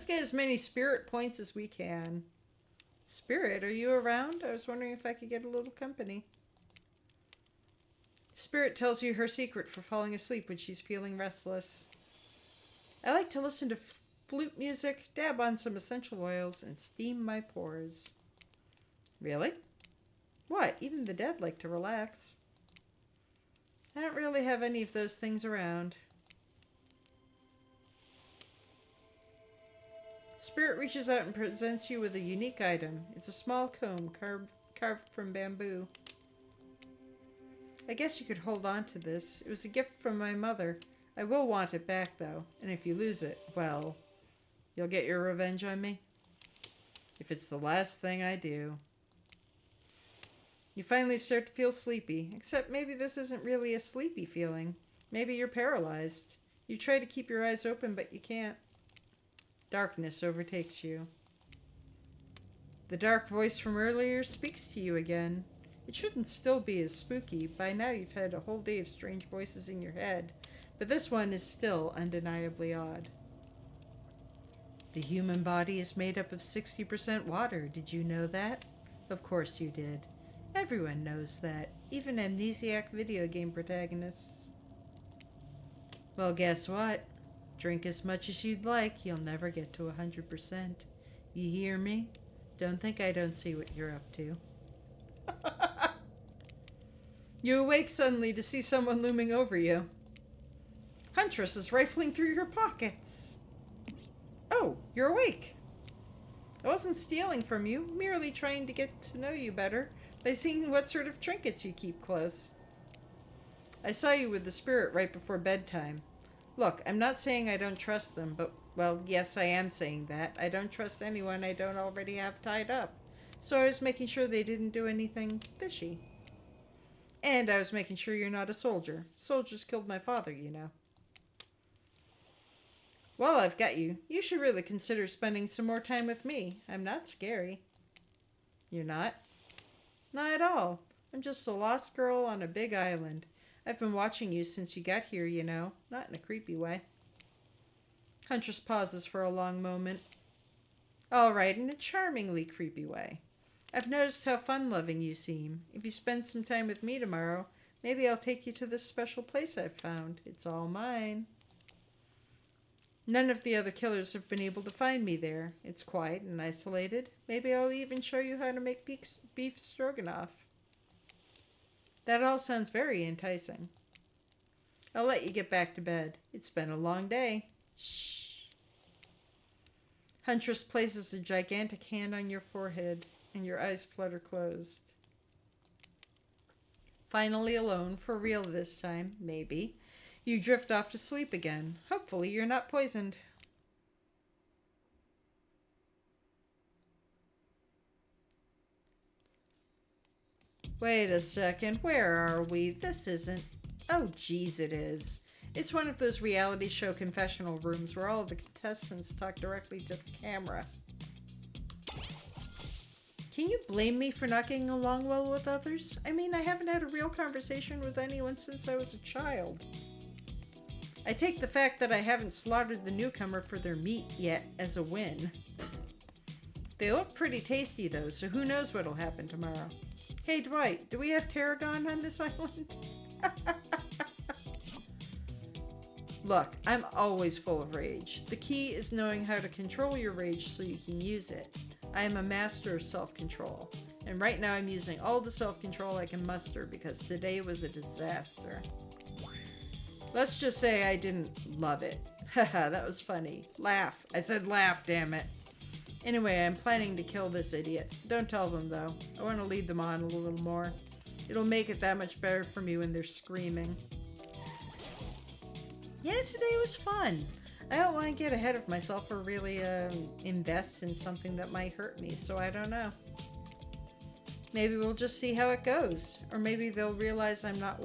get as many Spirit points as we can. Spirit, are you around? I was wondering if I could get a little company. Spirit tells you her secret for falling asleep when she's feeling restless. I like to listen to flute music, dab on some essential oils, and steam my pores. Really? What? Even the dead like to relax. I don't really have any of those things around. Spirit reaches out and presents you with a unique item. It's a small comb carved from bamboo. I guess you could hold on to this. It was a gift from my mother. I will want it back, though. And if you lose it, well, you'll get your revenge on me. If it's the last thing I do. You finally start to feel sleepy, except maybe this isn't really a sleepy feeling. Maybe you're paralyzed. You try to keep your eyes open, but you can't. Darkness overtakes you. The dark voice from earlier speaks to you again. It shouldn't still be as spooky. By now you've had a whole day of strange voices in your head, but this one is still undeniably odd. The human body is made up of 60% water. Did you know that? Of course you did. Everyone knows that, even amnesiac video game protagonists. Well, guess what? Drink as much as you'd like, you'll never get to 100%. You hear me? Don't think I don't see what you're up to. You awake suddenly to see someone looming over you. Huntress is rifling through your pockets. Oh, you're awake. I wasn't stealing from you, merely trying to get to know you better by seeing what sort of trinkets you keep close. I saw you with the Spirit right before bedtime. Look, I'm not saying I don't trust them, but, well, yes, I am saying that. I don't trust anyone I don't already have tied up. So I was making sure they didn't do anything fishy. And I was making sure you're not a soldier. Soldiers killed my father, you know. Well, I've got you. You should really consider spending some more time with me. I'm not scary. You're not? Not at all. I'm just a lost girl on a big island. I've been watching you since you got here, you know. Not in a creepy way. Huntress pauses for a long moment. All right, in a charmingly creepy way. I've noticed how fun-loving you seem. If you spend some time with me tomorrow, maybe I'll take you to this special place I've found. It's all mine. None of the other killers have been able to find me there. It's quiet and isolated. Maybe I'll even show you how to make beef stroganoff. That all sounds very enticing. I'll let you get back to bed. It's been a long day. Shh. Huntress places a gigantic hand on your forehead, and your eyes flutter closed. Finally alone, for real this time, maybe, you drift off to sleep again. Hopefully you're not poisoned. Wait a second, where are we? This isn't... Oh, geez, it is. It's one of those reality show confessional rooms where all of the contestants talk directly to the camera. Can you blame me for not getting along well with others? I mean, I haven't had a real conversation with anyone since I was a child. I take the fact that I haven't slaughtered the newcomer for their meat yet as a win. They look pretty tasty though, so who knows what'll happen tomorrow. Hey Dwight, do we have tarragon on this island? Look, I'm always full of rage. The key is knowing how to control your rage so you can use it. I am a master of self-control. And right now I'm using all the self-control I can muster because today was a disaster. Let's just say I didn't love it. Haha, that was funny. Laugh. I said laugh, damn it. Anyway, I'm planning to kill this idiot. Don't tell them, though. I want to lead them on a little more. It'll make it that much better for me when they're screaming. Yeah, today was fun. I don't want to get ahead of myself or really invest in something that might hurt me, so I don't know. Maybe we'll just see how it goes. Or maybe they'll realize I'm not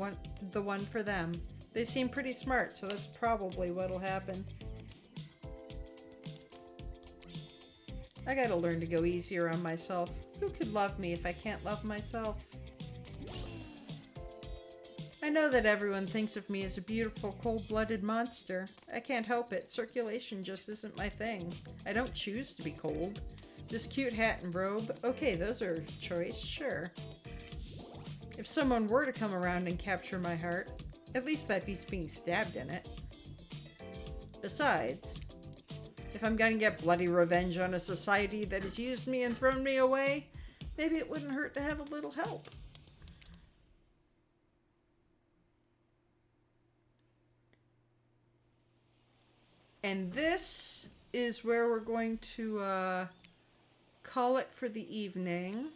the one for them. They seem pretty smart, so that's probably what'll happen. I gotta learn to go easier on myself. Who could love me if I can't love myself? I know that everyone thinks of me as a beautiful, cold-blooded monster. I can't help it. Circulation just isn't my thing. I don't choose to be cold. This cute hat and robe, okay, those are choice, sure. If someone were to come around and capture my heart, at least that beats being stabbed in it. Besides, if I'm gonna get bloody revenge on a society that has used me and thrown me away, maybe it wouldn't hurt to have a little help. And this is where we're going to call it for the evening.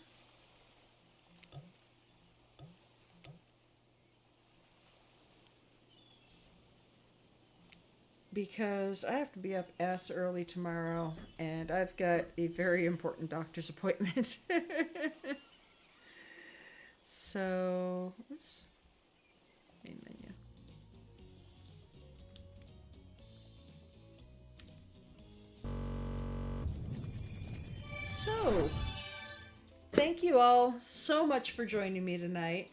Because I have to be up ass early tomorrow, and I've got a very important doctor's appointment. So, oops. Main menu. So, thank you all so much for joining me tonight.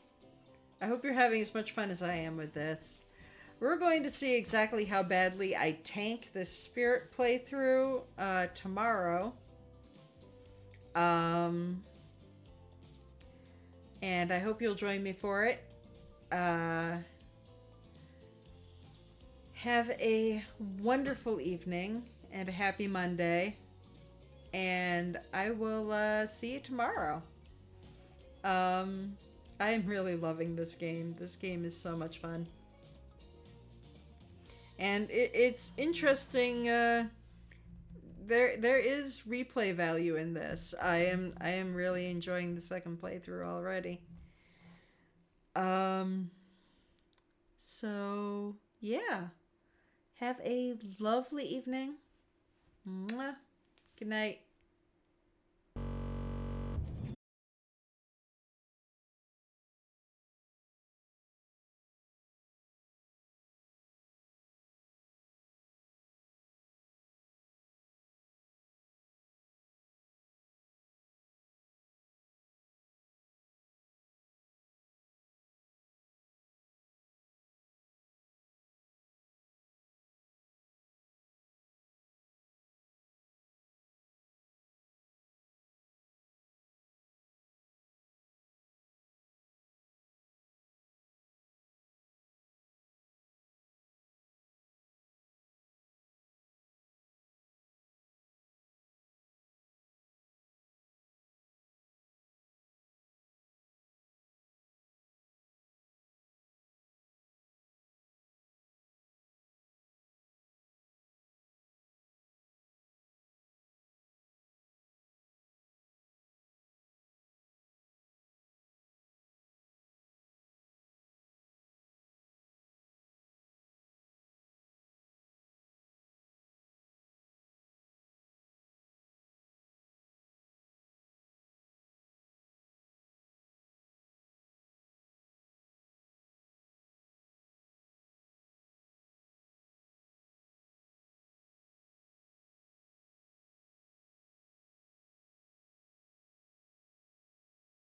I hope you're having as much fun as I am with this. We're going to see exactly how badly I tank this spirit playthrough tomorrow. And I hope you'll join me for it. Have a wonderful evening and a happy Monday. And I will see you tomorrow. I am really loving this game. This game is so much fun. And it's interesting. There is replay value in this. I am really enjoying the second playthrough already. So yeah, have a lovely evening. Mwah. Good night.